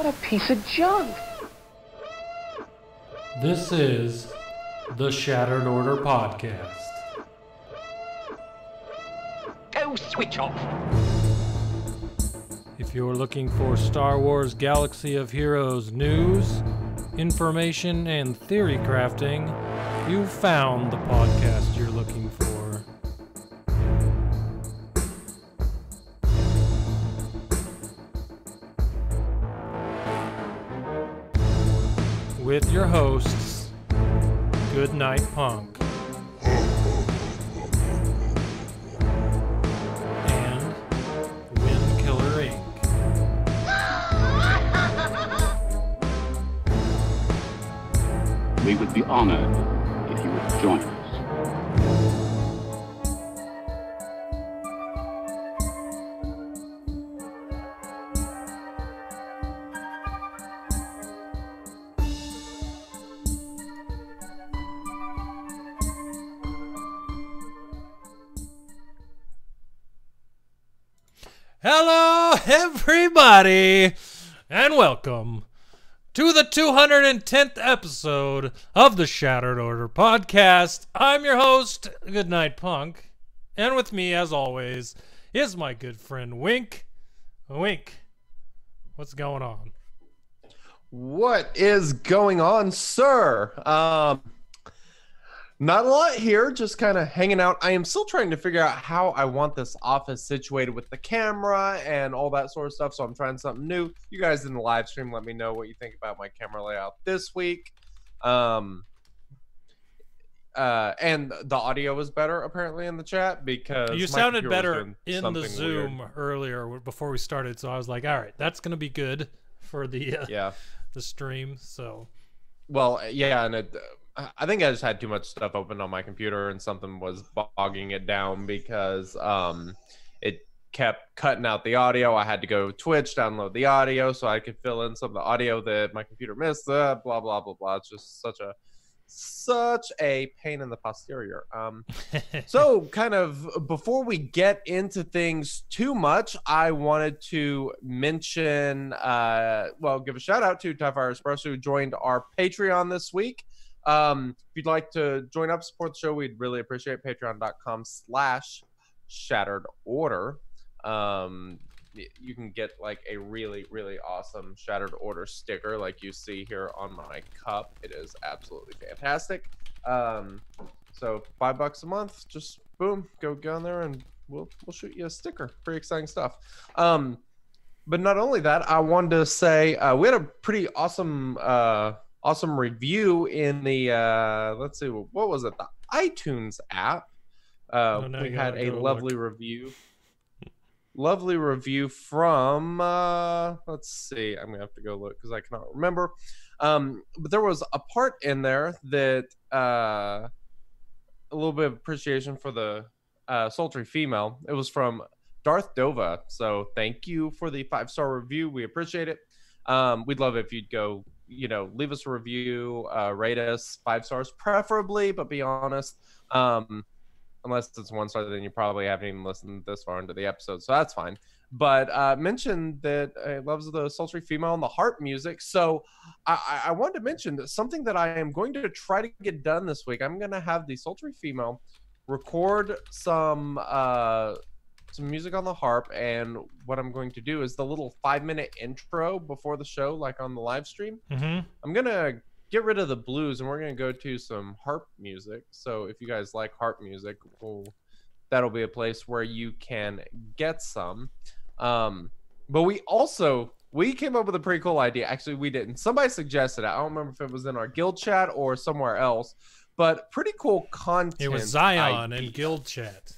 What a piece of junk. This is the Shattered Order podcast. Go switch off. If you're looking for Star Wars Galaxy of Heroes news, information, and theory crafting, you've found the podcast you're looking for. With your hosts, GoodNightPunk and WinKILLERinc. We would be honored if you would join us. Hello, everybody, and welcome to the 210th episode of the Shattered Order podcast. I'm your host, GoodNightPunk, and with me, as always, is my good friend Wink. Wink, what's going on? What is going on, sir? Not a lot here, just kind of hanging out. I am still trying to figure out how I want this office situated with the camera and all that sort of stuff, so I'm trying something new. You guys in the live stream, let me know what you think about my camera layout this week. And the audio was better, apparently, in the chat, because you sounded better in the Zoom weird earlier before we started, so I was like, all right, that's going to be good for the the stream, so... Well, yeah, and I think I just had too much stuff open on my computer and something was bogging it down because it kept cutting out the audio. I had to go to Twitch, download the audio so I could fill in some of the audio that my computer missed. Blah, blah, blah, blah. It's just such a pain in the posterior. So kind of before we get into things too much, I wanted to mention, give a shout out to TieFighterEspresso, who joined our Patreon this week. If you'd like to join up, support the show, we'd really appreciate it. Patreon.com/shatteredorder. You can get like a really, really awesome Shattered Order sticker like you see here on my cup. It is absolutely fantastic. So $5 a month, just boom, go on there and we'll shoot you a sticker. Pretty exciting stuff. But not only that, I wanted to say we had a pretty awesome review in the let's see, what was it, the iTunes app. We had a lovely review from let's see, I'm gonna have to go look because I cannot remember, but there was a part in there that a little bit of appreciation for the sultry female. It was from Darth Dova, so thank you for the 5-star review. We appreciate it. We'd love it if you'd go, leave us a review, rate us 5 stars preferably, but be honest, unless it's 1 star, then you probably haven't even listened this far into the episode, so that's fine. But mentioned that it loves the sultry female and the harp music, so I wanted to mention that something that I am going to try to get done this week. I'm going to have the sultry female record some music on the harp, and what I'm going to do is the little 5-minute intro before the show, like on the live stream. I'm gonna get rid of the blues and we're gonna go to some harp music. So if you guys like harp music, that'll be a place where you can get some. But we came up with a pretty cool idea. Actually, we didn't. Somebody suggested it. I don't remember if it was in our guild chat or somewhere else, but pretty cool content. It was Zion in guild chat.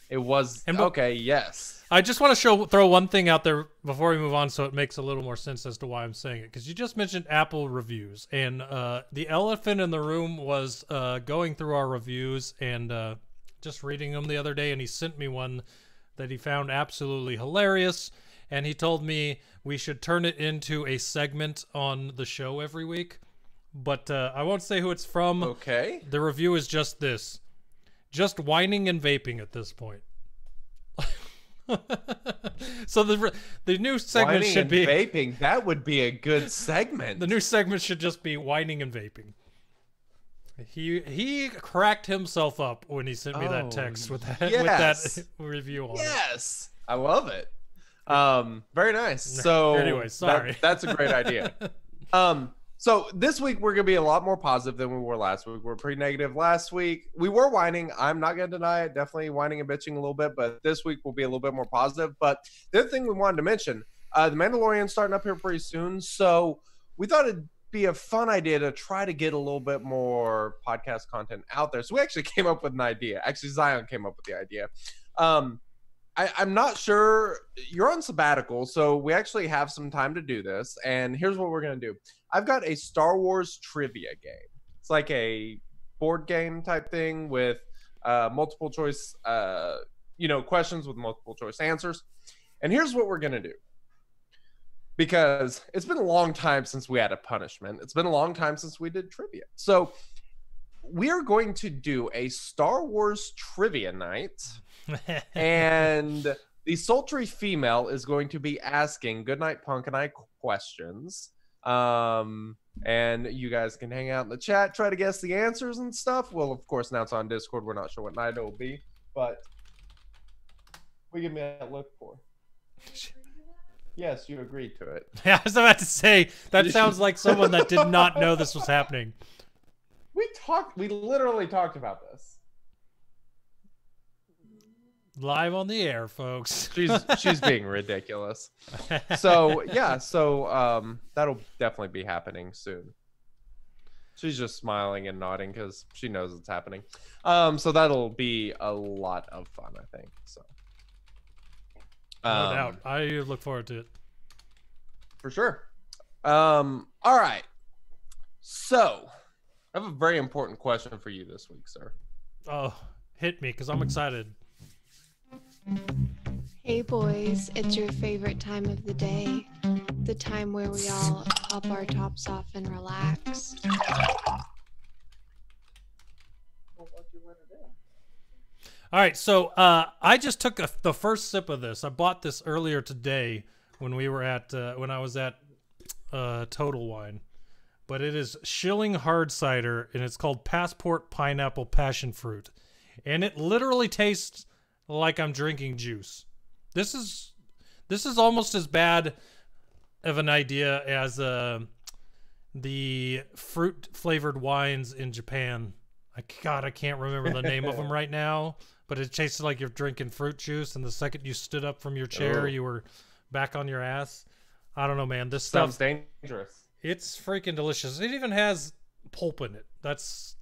It was, okay, yes. I just want to throw one thing out there before we move on so it makes a little more sense as to why I'm saying it. Because you just mentioned Apple reviews, and the elephant in the room was going through our reviews and just reading them the other day, and he sent me one that he found absolutely hilarious, and he told me we should turn it into a segment on the show every week. But I won't say who it's from. Okay. The review is just this. Just whining and vaping at this point. So the new segment Whining should and be vaping. That would be a good segment. the new segment should just be whining and vaping. He cracked himself up when he sent me that text with that yes. with that review on it. Yes, I love it. Very nice. So anyway, sorry. That's a great idea. So this week we're gonna be a lot more positive than we were last week. We were pretty negative last week. We were whining. I'm not gonna deny it. Definitely whining and bitching a little bit, but this week will be a little bit more positive. But the other thing we wanted to mention, the Mandalorian's starting up here pretty soon, so we thought it'd be a fun idea to try to get a little bit more podcast content out there. So we actually came up with an idea. Actually, Zion came up with the idea. I'm not sure. You're on sabbatical, so we actually have some time to do this. And here's what we're going to do. I've got a Star Wars trivia game. It's like a board game type thing with multiple choice, questions with multiple choice answers. And here's what we're going to do. Because it's been a long time since we had a punishment. It's been a long time since we did trivia. So we are going to do a Star Wars trivia night. And the sultry female is going to be asking GoodNightPunk and I questions. And you guys can hang out in the chat, try to guess the answers and stuff. Well, of course, now it's on Discord. We're not sure what night it will be. But we give me that look for. Yes, you agreed to it. Yeah, I was about to say, that sounds like someone that did not know this was happening. We literally talked about this. Live on the air, folks. She's being ridiculous. So, yeah, that'll definitely be happening soon. She's just smiling and nodding because she knows it's happening. So that'll be a lot of fun, I think. So. No doubt. I look forward to it. For sure. All right. So, I have a very important question for you this week, sir. Oh, hit me, because I'm excited. Hey boys, it's your favorite time of the day. The time where we all pop our tops off and relax. All right, so I just took the first sip of this. I bought this earlier today when we were at when I was at Total Wine, but it is Schilling Hard Cider and it's called Passport Pineapple Passion Fruit, and it literally tastes like I'm drinking juice. This is almost as bad of an idea as the fruit flavored wines in Japan. I can't remember the name of them right now. But it tasted like you're drinking fruit juice, and the second you stood up from your chair, you were back on your ass. I don't know, man. This stuff sounds dangerous. It's freaking delicious. It even has pulp in it. That's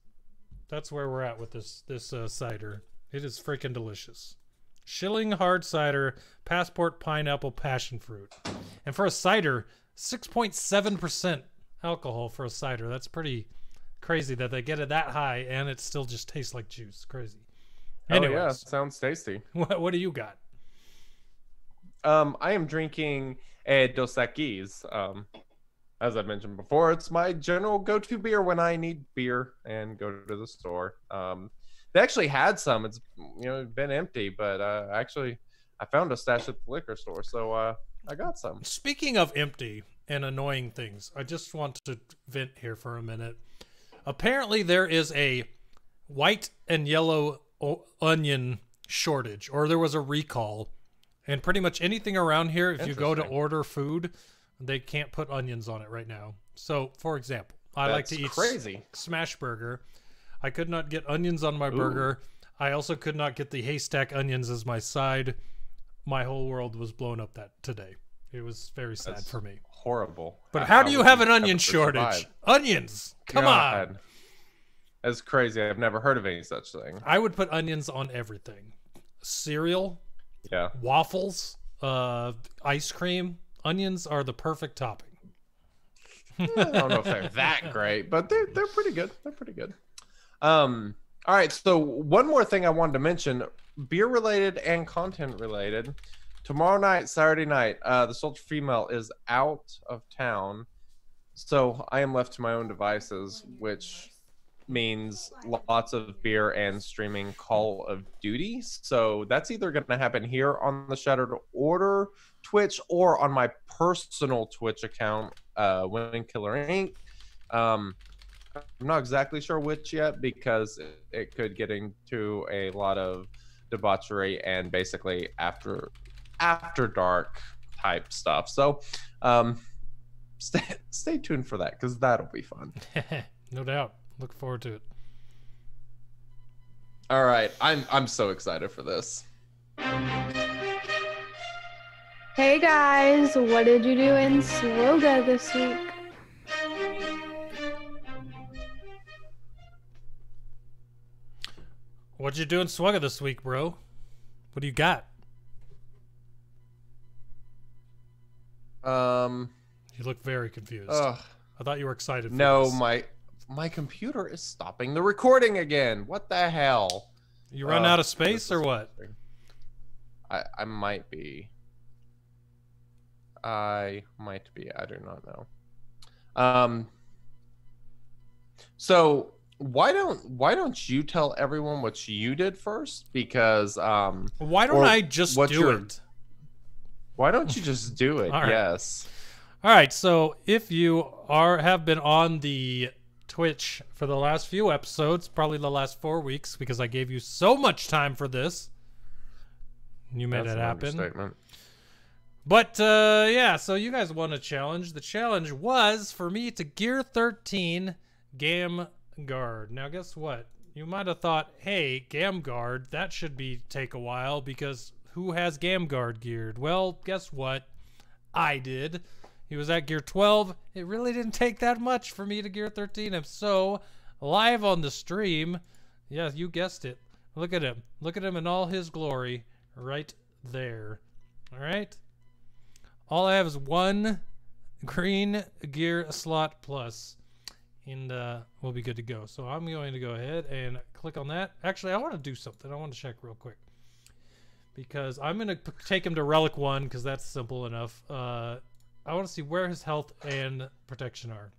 where we're at with this cider. It is freaking delicious. Schilling Hard Cider, Passport Pineapple Passion Fruit, and for a cider, 6.7% alcohol for a cider. That's pretty crazy that they get it that high, and it still just tastes like juice. Crazy. Anyways, yeah, sounds tasty. What do you got? I am drinking a Dos Equis. As I mentioned before, it's my general go-to beer when I need beer and go to the store. They actually had some. It's been empty, but actually I found a stash at the liquor store, so I got some. Speaking of empty and annoying things, I just want to vent here for a minute. Apparently, there is a white and yellow onion shortage, or there was a recall, and pretty much anything around here, if you go to order food, they can't put onions on it right now. So, for example, I like to eat smash burger. I could not get onions on my burger. I also could not get the haystack onions as my side. My whole world was blown up today. It was very sad for me. Horrible. But how do you have an onion shortage? Onions! Come on! That's crazy. I've never heard of any such thing. I would put onions on everything. Cereal, waffles, ice cream. Onions are the perfect topping. I don't know if they're that great, but they're pretty good. They're pretty good. All right, so one more thing I wanted to mention, beer related and content related. Tomorrow night, Saturday night, the Sultry Female is out of town, so I am left to my own devices, which means lots of beer and streaming Call of Duty. So that's either going to happen here on the Shattered Order Twitch or on my personal Twitch account, WinKILLERinc. I'm not exactly sure which yet because it could get into a lot of debauchery and basically after dark type stuff. So stay tuned for that because that'll be fun. No doubt. Look forward to it. All right, I'm so excited for this. Hey guys, what did you do in SWGOH this week? What'd you do in SWGOH this week, bro? What do you got? You look very confused. I thought you were excited for no, this. my computer is stopping the recording again. What the hell? You run out of space or what? I might be. I do not know. So why don't you tell everyone what you did first? Because why don't I just do it? Why don't you just do it? Right. Yes. All right. So if you have been on the Twitch for the last few episodes, probably the last 4 weeks, because I gave you so much time for this, you made it happen. But yeah, so you guys won a challenge. The challenge was for me to gear 13 Gam Guard. Now guess what? You might have thought, hey, Gam Guard, that should take a while because who has Gam Guard geared? Well, guess what? I did. He was at gear 12. It really didn't take that much for me to gear 13 him. So, live on the stream, yeah, you guessed it. Look at him. Look at him in all his glory right there. All right? All I have is one green gear slot plus, and we'll be good to go. So I'm going to go ahead and click on that. Actually, I want to do something. I want to check real quick because I'm going to take him to Relic 1 because that's simple enough. I want to see where his health and protection are.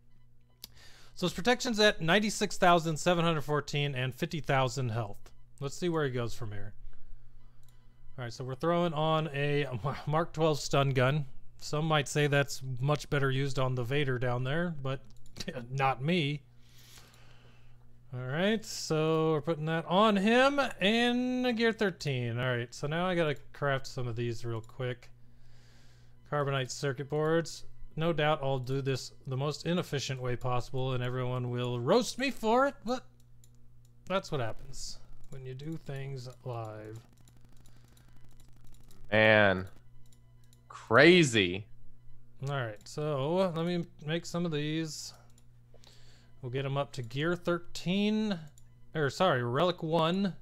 So his protection's at 96,714 and 50,000 health. Let's see where he goes from here. All right, so we're throwing on a Mark 12 stun gun. Some might say that's much better used on the Vader down there, but not me. All right, so we're putting that on him in gear 13. All right, so now I got to craft some of these real quick. Carbonite circuit boards. No doubt I'll do this the most inefficient way possible and everyone will roast me for it, but that's what happens when you do things live. Man, crazy. All right, so let me make some of these. We'll get them up to gear 13, or sorry, Relic 1.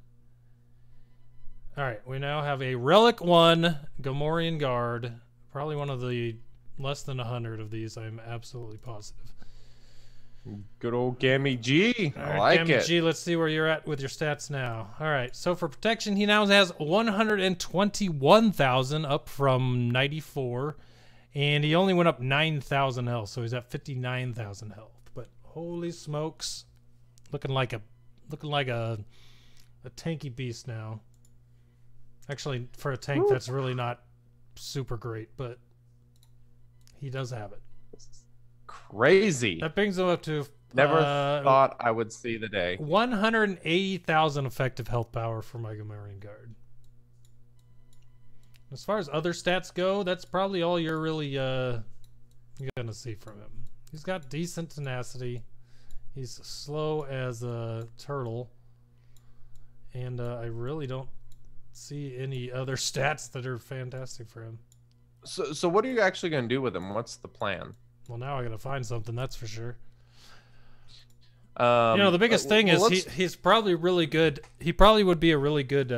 All right, we now have a Relic 1 Gamorrean Guard. Probably one of the less than 100 of these, I'm absolutely positive. Good old Gammy G. All I right, like Gammy it. G, let's see where you're at with your stats now. All right, so for protection, he now has 121,000 up from 94. And he only went up 9,000 health, so he's at 59,000 health. But holy smokes, looking like a tanky beast now. Actually, for a tank, that's really not super great, but he does have it. Crazy. That brings him up to never thought I would see the day. 180,000 effective health power for my Gamorrean Guard. As far as other stats go, that's probably all you're really gonna see from him. He's got decent tenacity. He's slow as a turtle, and I really don't see any other stats that are fantastic for him. So what are you actually going to do with him? What's the plan? Well, now I gotta find something, that's for sure. You know, the biggest thing is he's probably really good. He probably would be a really good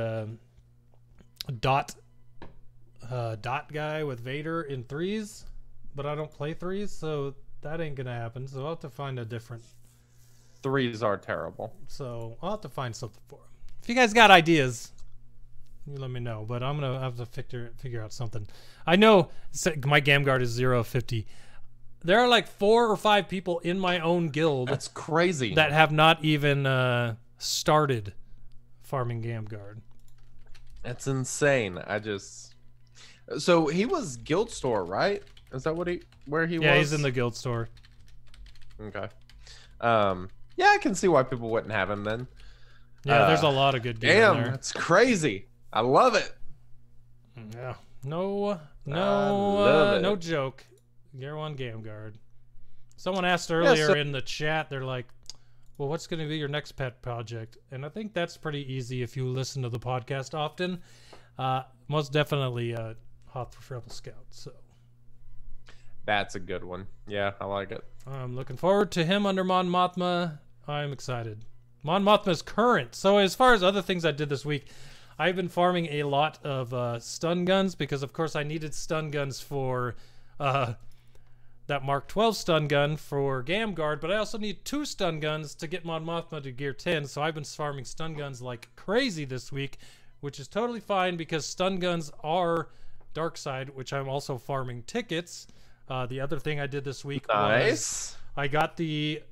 dot guy with Vader in 3s, but I don't play 3s, so that ain't gonna happen. So I'll have to find a different. 3s are terrible. So I'll have to find something for him. If you guys got ideas, you let me know, but I'm gonna have to figure out something. I know my Gam Guard is 0 of 50. there are like 4 or 5 people in my own guild. That's crazy. That have not even started farming Gamguard. That's insane. So he was guild store, right? Is that where he was? Yeah, he's in the guild store. Okay. Yeah, I can see why people wouldn't have him then. Yeah, there's a lot of good gear in there. That's crazy. I love it. Yeah. No joke. Gear 1 Gamguard. Someone asked earlier in the chat, they're like, well, what's going to be your next pet project? And I think that's pretty easy if you listen to the podcast often. Most definitely Hoth Rebel Scout. So that's a good one. Yeah, I like it. I'm looking forward to him under Mon Mothma. I'm excited. Mon Mothma's current. So as far as other things I did this week, I've been farming a lot of stun guns because, of course, I needed stun guns for that Mark 12 stun gun for Gamguard, but I also need 2 stun guns to get Mon Mothma to gear 10, so I've been farming stun guns like crazy this week, which is totally fine because stun guns are dark side, which I'm also farming tickets. The other thing I did this week was I got the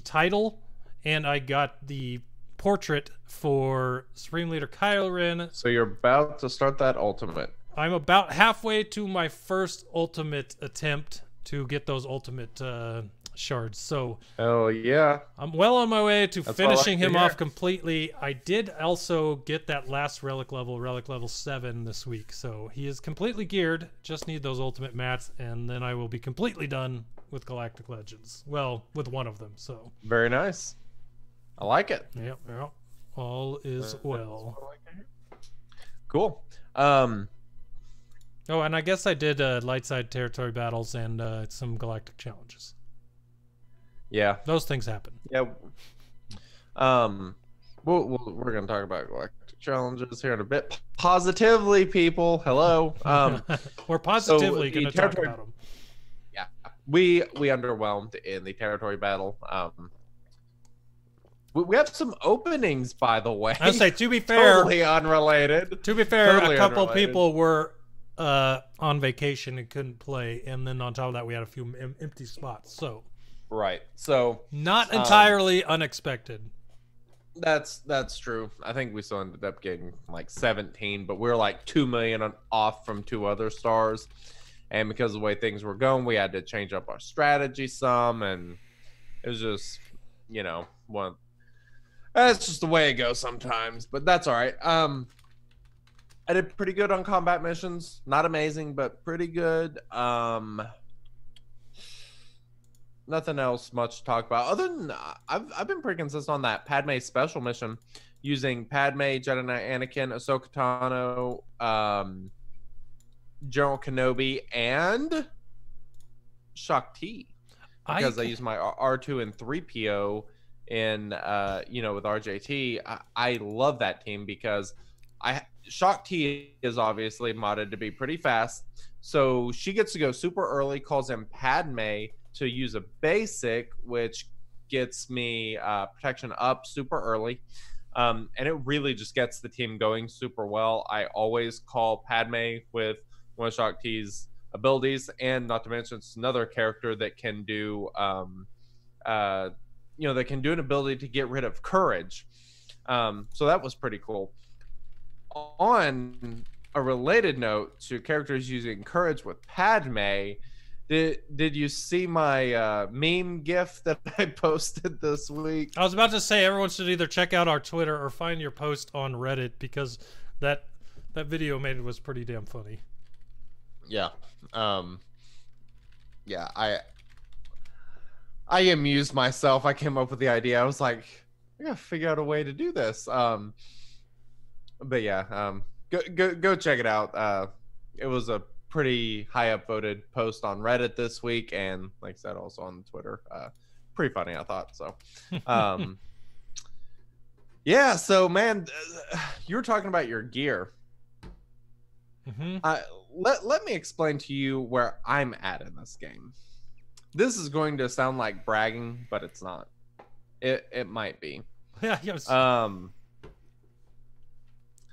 title and I got the portrait for Supreme Leader KyZer. So you're about to start that ultimate. I'm about halfway to my first ultimate attempt to get those ultimate shards. So yeah, I'm well on my way to finishing him off hear. completely. I did also get that last relic level 7 this week. So he is completely geared. Just need those ultimate mats, and then I will be completely done with Galactic Legends. Well, with one of them. So very nice. I like it. Yep. All is well. Cool. Oh, and I guess I did light side territory battles and some galactic challenges. Yeah, those things happen. Yeah. We're gonna talk about galactic challenges here in a bit. Positively, people. Hello. We're positively gonna talk about them. Yeah, we underwhelmed in the territory battle. We have some openings, by the way. I say, to be fair, totally unrelated. To be fair, totally a couple unrelated. people were on vacation and couldn't play, and then on top of that, we had a few empty spots. So, right. So not entirely unexpected. That's true. I think we still ended up getting like 17, but we were like 2 million off from 2 other stars, and because of the way things were going, we had to change up our strategy some, and it was just, one. That's just the way it goes sometimes, but that's all right. I did pretty good on combat missions. Not amazing, but pretty good. Nothing else much to talk about. Other than I've been pretty consistent on that Padme special mission, using Padme, Jedi Knight Anakin, Ahsoka Tano, General Kenobi, and Shaak Ti, because I use my R2 and 3PO in with RJT. I love that team because Shaak Ti is obviously modded to be pretty fast, so she gets to go super early, calls in Padme to use a basic, which gets me protection up super early, and it really just gets the team going super well. I always call Padme with one of Shaak Ti's abilities, and not to mention it's another character that can do that can do an ability to get rid of courage. So that was pretty cool. On a related note to characters using courage with Padme, did you see my meme gif that I posted this week? I was about to say everyone should either check out our Twitter or find your post on Reddit, because that video made was pretty damn funny. Yeah. Yeah, I amused myself. I came up with the idea. I was like, I gotta figure out a way to do this. But yeah, go check it out. It was a pretty high upvoted post on Reddit this week, and like I said, also on Twitter. Pretty funny, I thought. So, yeah. So, man, you were talking about your gear. Mm-hmm. Let me explain to you where I'm at in this game. This is going to sound like bragging, but it's not. It might be. Yeah. Yes.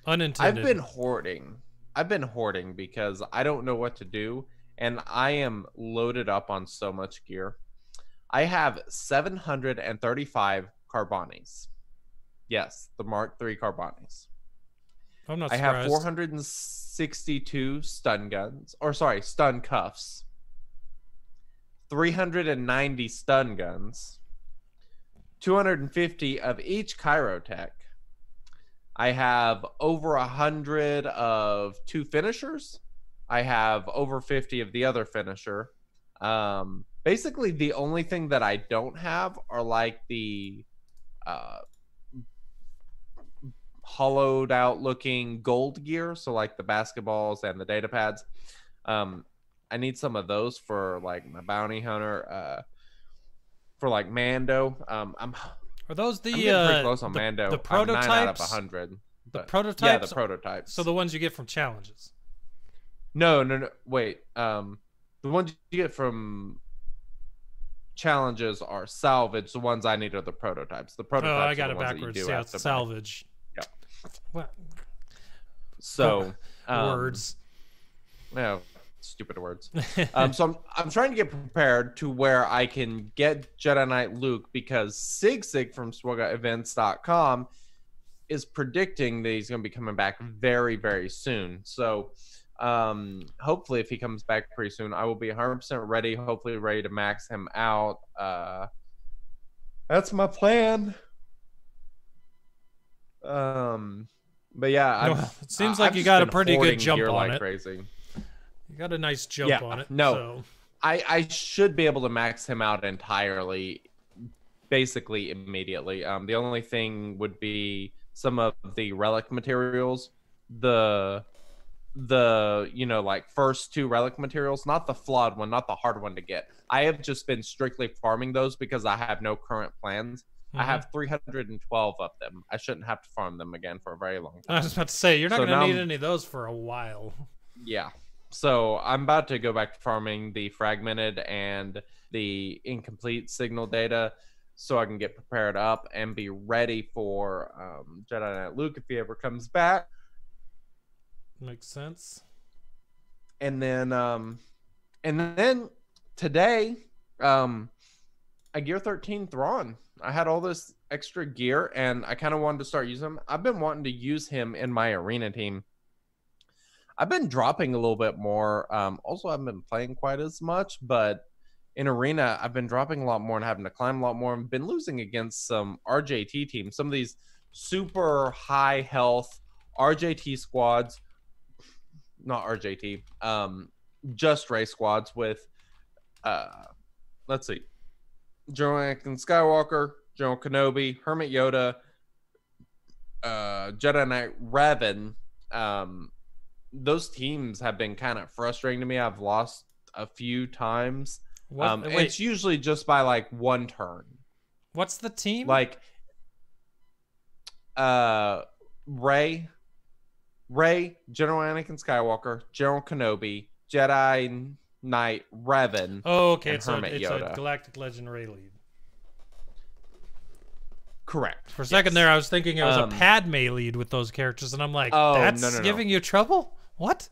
Unintended. I've been hoarding because I don't know what to do, and I am loaded up on so much gear. I have 735 Carbonis. Yes, the Mark III Carbonis. I'm not I surprised. have 462 stun guns, or sorry, stun cuffs. 390 stun guns. 250 of each Chirotech. I have over 100 of 2 finishers. I have over 50 of the other finisher. Basically, the only thing that I don't have are like the hollowed out looking gold gear, so like the basketballs and the data pads. I need some of those for like my bounty hunter, for like Mando. Are those the I'm getting pretty close on Mando. the prototypes? 9 out of 100. The But, prototypes? yeah, the prototypes. So the ones you get from challenges. No. Wait. The ones you get from challenges are salvage. The ones I need are the prototypes. The prototypes. Oh, I got are it the ones that you backwards. do Yeah, have it's to buy. salvage. Yep. What? So Words. No, stupid words. So I'm trying to get prepared to where I can get Jedi Knight Luke, because SigSig from SWGOH is predicting that he's going to be coming back very, very soon. So hopefully if he comes back pretty soon, I will be 100% ready, hopefully ready to max him out. That's my plan. But yeah, it seems like you got a pretty good jump on it. Crazy. You got a nice jump on it. No, so. I should be able to max him out entirely, basically immediately. The only thing would be some of the relic materials, the like first 2 relic materials, not the flawed one, not the hard one to get. I have just been strictly farming those because I have no current plans. I have 312 of them. I shouldn't have to farm them again for a very long time. I was about to say, you're not So going to now need any of those for a while. Yeah. So I'm about to go back to farming the fragmented and the incomplete signal data so I can get prepared up and be ready for Jedi Knight Luke if he ever comes back. Makes sense. And then today, I gear 13 Thrawn. I had all this extra gear and I kind of wanted to start using him. I've been wanting to use him in my arena team. I've been dropping a little bit more. Also, I haven't been playing quite as much, but in arena, I've been dropping a lot more and having to climb a lot more. I've been losing against some RJT teams, some of these super high health RJT squads, not RJT, just race squads with, let's see, General Anakin Skywalker, General Kenobi, Hermit Yoda, Jedi Knight Revan. Those teams have been kind of frustrating to me. I've lost a few times. It's usually just by like 1 turn. What's the team? Like Rey, General Anakin Skywalker, General Kenobi, Jedi Knight Revan. Oh, okay. And It's Hermit a Yoda. Galactic Legendary lead. Correct. For a second there, I was thinking it was a Padme lead with those characters, and I'm like, Oh, that's no. giving you trouble? What?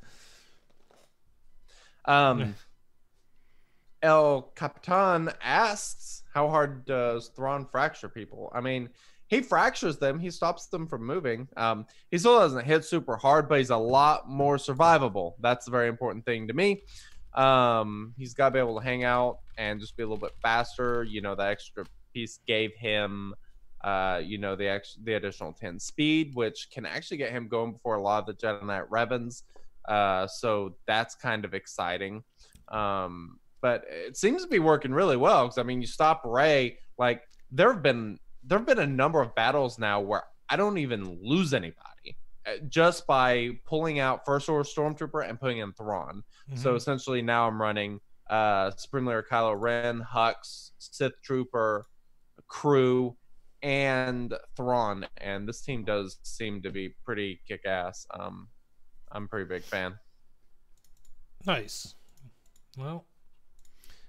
El Capitan asks, how hard does Thrawn fracture people? I mean, he fractures them. He stops them from moving. He still doesn't hit super hard, but he's a lot more survivable. That's a very important thing to me. He's got to be able to hang out and just be a little bit faster. You know, the extra piece gave him, the additional 10 speed, which can actually get him going before a lot of the Jedi Knight Revans. So that's kind of exciting. But it seems to be working really well because, I mean, you stop Rey. Like, there have been a number of battles now where I don't even lose anybody just by pulling out First Order Stormtrooper and putting in Thrawn. So essentially now I'm running Supreme Leader Kylo Ren, Hux, Sith Trooper, Crew, and Thrawn. And this team does seem to be pretty kick-ass. I'm a pretty big fan. Nice. Well,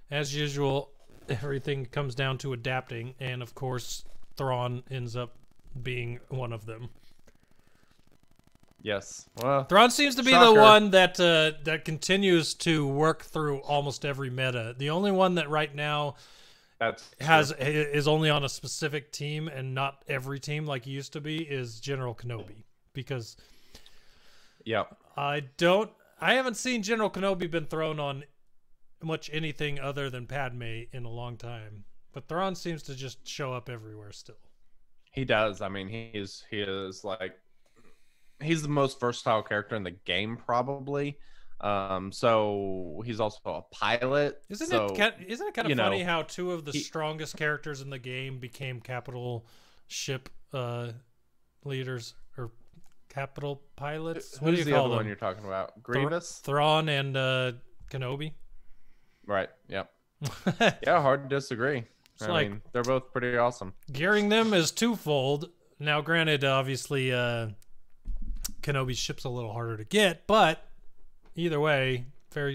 as usual, everything comes down to adapting, and of course, Thrawn ends up being one of them. Yes. Well, Thrawn seems to be shocker. the one that that continues to work through almost every meta. The only one that right now is only on a specific team and not every team like he used to be is General Kenobi, because I haven't seen General Kenobi been thrown on much anything other than Padme in a long time. But Thrawn seems to just show up everywhere still. He does. I mean, he is like, he's the most versatile character in the game, probably. So he's also a pilot. Isn't it kind of funny how two of the strongest characters in the game became capital ship leaders or capital pilots? What do you the call other them? one you're talking about? Grievous, Thrawn, and Kenobi. Right. Yep. Yeah. Hard to disagree. I mean, they're both pretty awesome. Gearing them is twofold. Now, granted, obviously, Kenobi's ship's a little harder to get, but either way,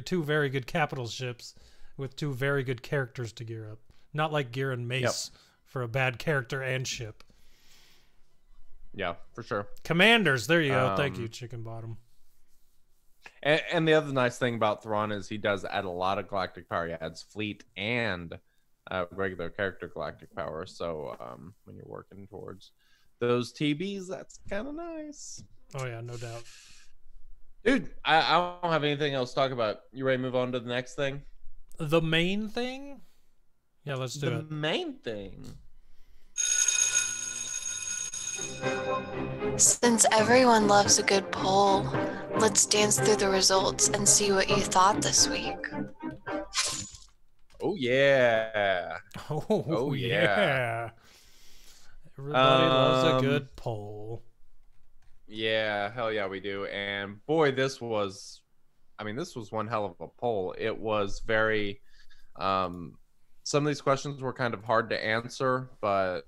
two very good capital ships with two very good characters to gear up. Not like gearing Mace for a bad character and ship. Yeah, for sure. Commanders, there you go. Thank you, Chickenbottom. And the other nice thing about Thrawn is he does add a lot of galactic power. He adds fleet and regular character galactic power. So when you're working towards those TBs, that's kind of nice. Oh yeah, no doubt. Dude, I don't have anything else to talk about. You ready to move on to the next thing? The main thing? Yeah, let's do it. The main thing. Since everyone loves a good poll, let's dance through the results and see what you thought this week. Oh yeah. Oh yeah. Everybody loves a good poll. Yeah, hell yeah, we do. And boy, this was one hell of a poll. It was very some of these questions were kind of hard to answer, but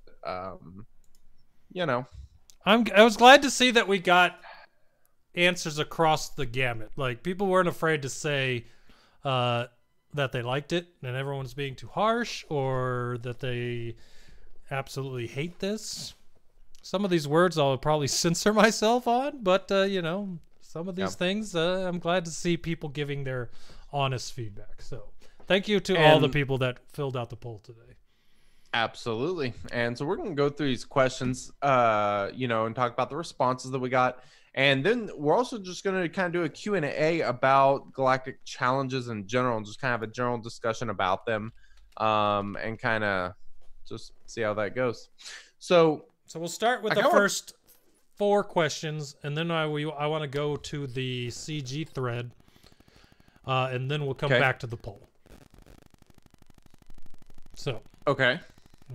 you know, I was glad to see that we got answers across the gamut. Like, people weren't afraid to say that they liked it and everyone's being too harsh, or that they absolutely hate this. Some of these words I'll probably censor myself on, but you know, some of these things I'm glad to see people giving their honest feedback. So thank you to all the people that filled out the poll today. Absolutely. And so we're going to go through these questions, you know, and talk about the responses that we got. And then we're also just going to kind of do a Q&A about galactic challenges in general, and just kind of have a general discussion about them, and kind of just see how that goes. So we'll start with the first 4 questions, and then I want to go to the CG thread, and then we'll come back to the poll. So. Okay.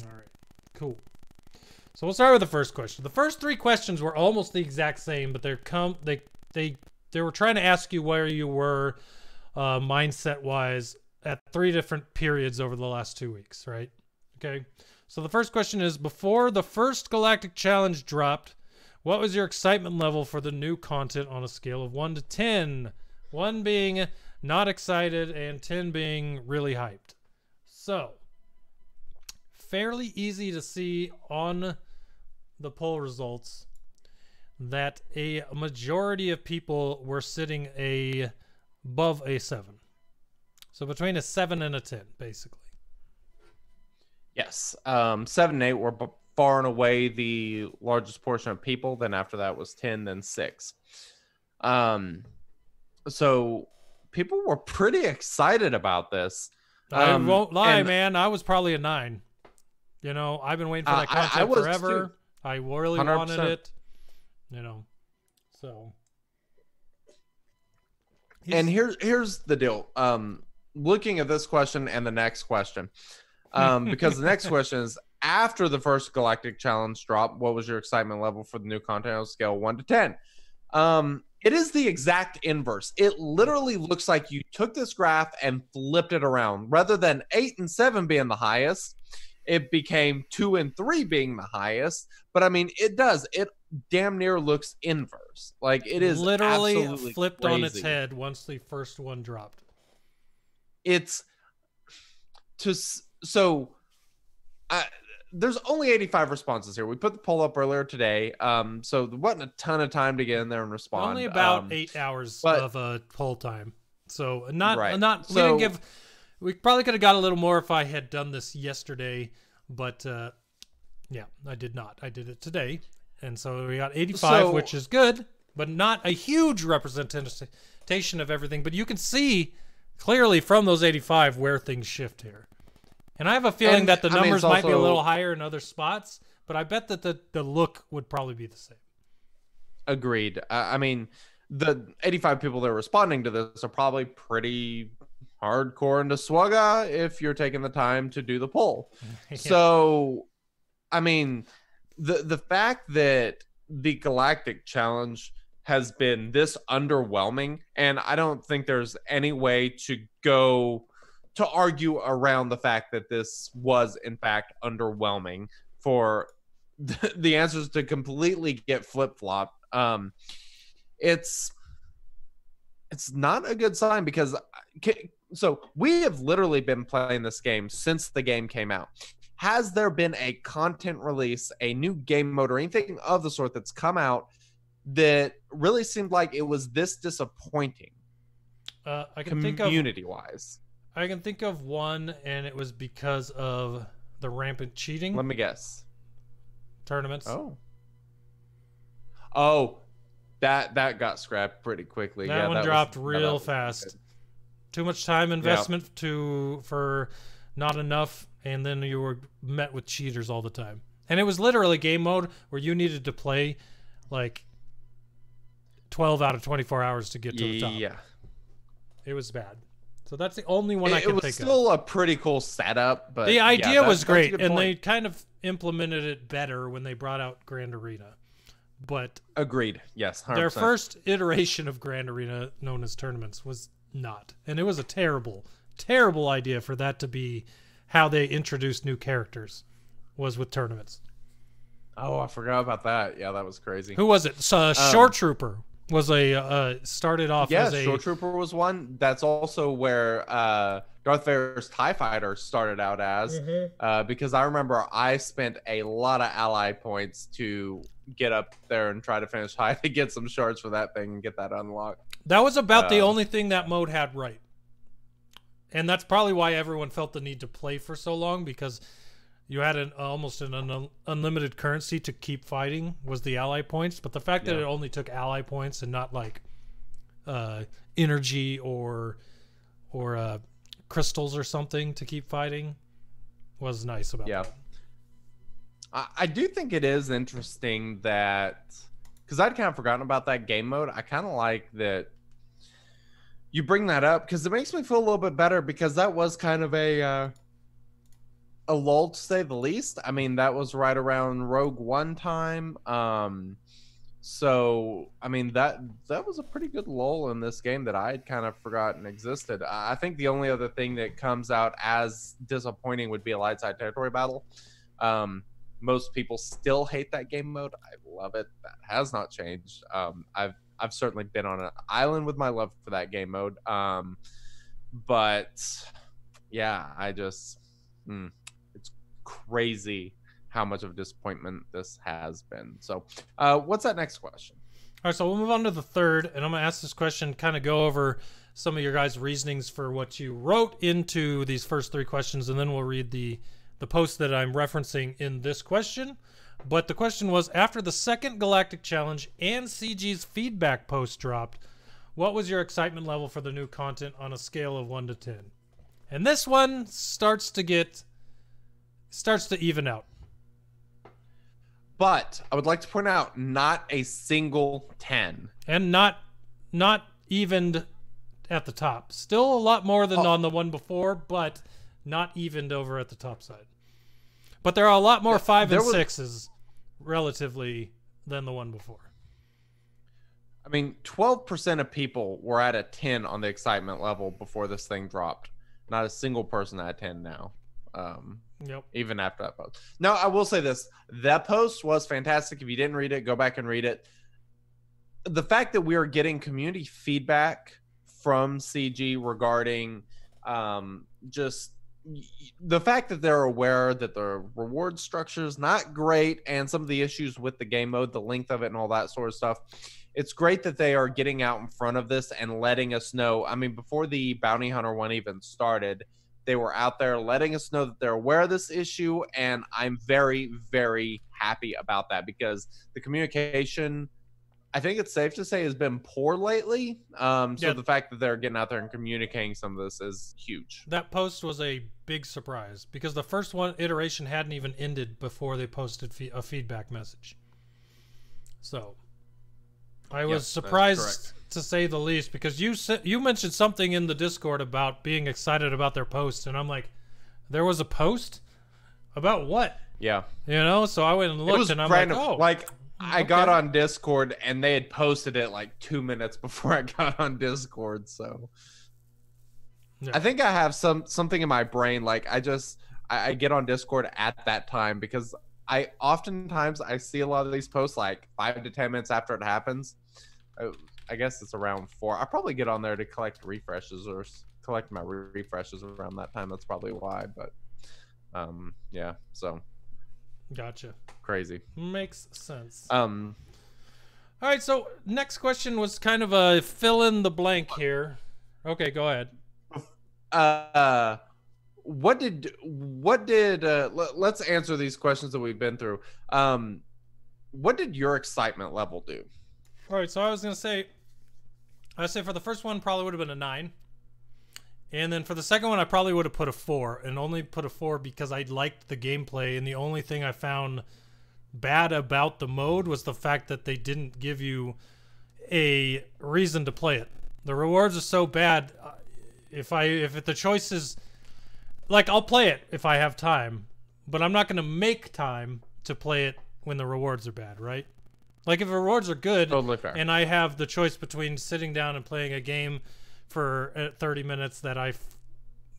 All right. Cool. So we'll start with the first question. The first 3 questions were almost the exact same, but they were trying to ask you where you were mindset-wise at 3 different periods over the last 2 weeks, right? Okay. So the first question is, before the first Galactic Challenge dropped, what was your excitement level for the new content on a scale of 1 to 10? 1 being not excited and 10 being really hyped. So, fairly easy to see on the poll results that a majority of people were sitting above a 7. So between a 7 and a 10, basically. Yes. 7 and 8 were far and away the largest portion of people. Then after that was 10, then 6. So people were pretty excited about this. I won't lie, man. I was probably a 9. You know, I've been waiting for that content forever. Too. I really 100%. Wanted it. You know, so. And here's the deal. Looking at this question and the next question, because the next question is, after the first Galactic Challenge drop, what was your excitement level for the new content on a scale of 1 to 10? It is the exact inverse. It literally looks like you took this graph and flipped it around. Rather than 8 and 7 being the highest, it became 2 and 3 being the highest. But I mean, it damn near looks inverse. Like, it is literally flipped crazy. On its head once the first one dropped. there's only 85 responses here. We put the poll up earlier today, so there wasn't a ton of time to get in there and respond. Only about 8 hours of poll time, so not. We didn't give. We probably could have got a little more if I had done this yesterday, but yeah, I did not. I did it today, and so we got 85, which is good, but not a huge representation of everything. But you can see clearly from those 85 where things shift here. And I have a feeling that the numbers might be a little higher in other spots, but I bet that the look would probably be the same. Agreed. I mean, the 85 people that are responding to this are probably pretty hardcore into SWGOH if you're taking the time to do the poll. Yeah. So, I mean, the fact that the Galactic challenge has been this underwhelming, and I don't think there's any way to go to argue around the fact that this was in fact underwhelming, for the answers to completely get flip-flopped. It's not a good sign, because so we have literally been playing this game since the game came out. Has there been a content release, a new game mode, or anything of the sort that's come out that really seemed like it was this disappointing? I can think of community-wise. I can think of one, and it was because of the rampant cheating. Let me guess. Tournaments. Oh, that got scrapped pretty quickly. That one dropped real fast. Too much time investment for not enough, and then you were met with cheaters all the time. And it was literally game mode where you needed to play like 12 out of 24 hours to get to the top. Yeah. It was bad. So that's the only one I can think of. It was still a pretty cool setup, but the idea was great, and they kind of implemented it better when they brought out Grand Arena. But agreed, yes, 100%. Their first iteration of Grand Arena, known as tournaments, was not, and it was a terrible, terrible idea for that to be how they introduced new characters, was with tournaments. Oh, I forgot about that. Yeah, that was crazy. Who was it? Short Trooper was started off as a... Short Trooper was one. That's also where Darth Vader's TIE Fighter started out as, because I remember I spent a lot of ally points to get up there and try to finish high to get some shards for that thing and get that unlocked. That was about the only thing that mode had right. And that's probably why everyone felt the need to play for so long, because you had almost an unlimited currency to keep fighting was the ally points. But the fact that it only took ally points and not like energy or crystals or something to keep fighting was nice about that. I do think it is interesting that, because I'd kind of forgotten about that game mode. I kind of like that you bring that up, because it makes me feel a little bit better, because that was kind of a lull, to say the least. I mean, that was right around Rogue One time. So I mean, that was a pretty good lull in this game that I had kind of forgotten existed. I think the only other thing that comes out as disappointing would be a light side territory battle. Most people still hate that game mode. I love it. That has not changed. I've certainly been on an island with my love for that game mode. But yeah, I just it's crazy how much of a disappointment this has been. So what's that next question? All right, so we'll move on to the third, and I'm gonna ask this question, kind of go over some of your guys' reasonings for what you wrote into these first three questions, and then we'll read the post that I'm referencing in this question. But the question was, after the second Galactic Challenge and CG's feedback post dropped, what was your excitement level for the new content on a scale of 1 to 10? And this one starts to even out. But I would like to point out, not a single 10. And not evened at the top. Still a lot more than on the one before, but not evened over at the top side. But there are a lot more 5 and 6s relatively than the one before. I mean, 12% of people were at a 10 on the excitement level before this thing dropped. Not a single person at a 10 now. Yep. Even after that post. Now, I will say this. That post was fantastic. If you didn't read it, go back and read it. The fact that we are getting community feedback from CG regarding just the fact that they're aware that the reward structure is not great and some of the issues with the game mode, the length of it and all that sort of stuff, it's great that they are getting out in front of this and letting us know. I mean, before the bounty hunter one even started, they were out there letting us know that they're aware of this issue, and I'm very, very happy about that because the communication, I think it's safe to say, has been poor lately. So the fact that they're getting out there and communicating some of this is huge. That post was a big surprise because the first one iteration hadn't even ended before they posted a feedback message. So I was surprised to say the least because you mentioned something in the Discord about being excited about their post, and I'm like, there was a post about what? Yeah, you know. So I went and looked, and I'm random. like, oh, like I got on Discord and they had posted it like 2 minutes before I got on Discord. So I think I have something in my brain. Like I get on Discord at that time because I oftentimes I see a lot of these posts like 5 to 10 minutes after it happens. I guess it's around 4. I probably get on there to collect refreshes or collect my refreshes around that time. That's probably why. But yeah, so gotcha. Crazy. Makes sense. All right, so next question was kind of a fill in the blank here. Okay, go ahead. Let's answer these questions that we've been through. What did your excitement level do? All right, so I was gonna say, I'd say for the first one probably would have been a 9, and then for the second one I probably would have put a 4, and only put a 4 because I liked the gameplay, and the only thing I found bad about the mode was the fact that they didn't give you a reason to play it. The rewards are so bad. If the choice is like, I'll play it if I have time, but I'm not gonna make time to play it when the rewards are bad, right? Like if the rewards are good, totally fair, and I have the choice between sitting down and playing a game for 30 minutes that I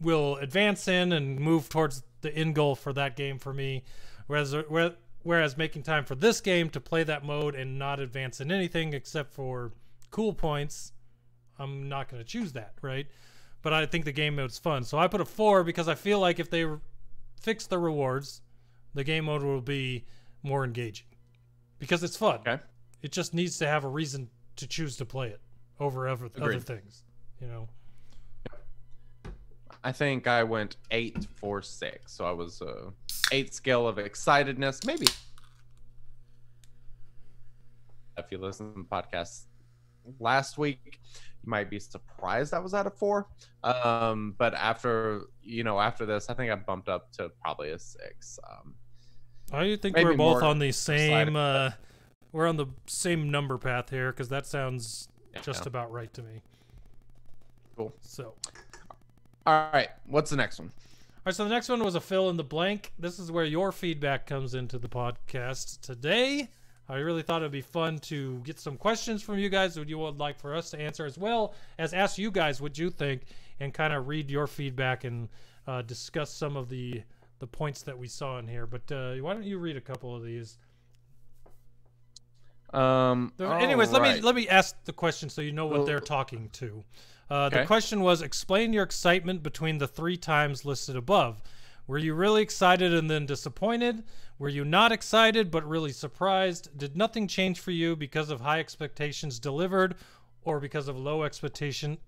will advance in and move towards the end goal for that game for me, whereas making time for this game to play that mode and not advance in anything except for cool points, I'm not going to choose that, right? But I think the game mode's fun. So I put a 4 because I feel like if they fix the rewards, the game mode will be more engaging. Because it's fun. Okay. It just needs to have a reason to choose to play it over other things, you know. I think I went 8 for 6, so I was 8 scale of excitedness. Maybe if you listen to the podcast last week, you might be surprised I was at a 4. But after this, I think I bumped up to probably a 6. I think we're both on the same we're on the same number path here because that sounds just about right to me. Cool. So all right, what's the next one? All right, so the next one was a fill in the blank. This is where your feedback comes into the podcast today. I really thought it'd be fun to get some questions from you guys that you would like for us to answer, as well as ask you guys what you think and kind of read your feedback and discuss some of the points that we saw in here. But why don't you read a couple of these? Anyways, let me ask the question so you know what they're talking to. The question was, explain your excitement between the 3 times listed above. Were you really excited and then disappointed? Were you not excited but really surprised? Did nothing change for you because of high expectations delivered or because of low expectations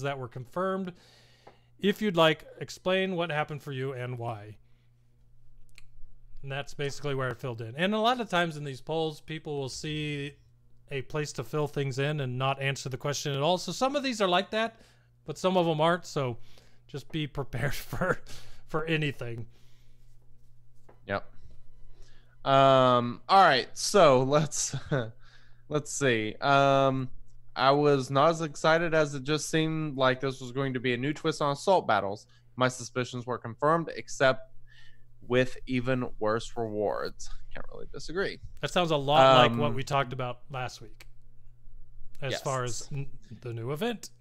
that were confirmed? If you'd like, explain what happened for you and why. And that's basically where it filled in. And a lot of times in these polls, people will see a place to fill things in and not answer the question at all. So some of these are like that, but some of them aren't. So just be prepared for anything. Yep. All right. So let's see. I was not as excited as it just seemed like this was going to be a new twist on assault battles. My suspicions were confirmed, except with even worse rewards. Can't really disagree. That sounds a lot like what we talked about last week as far as the new event.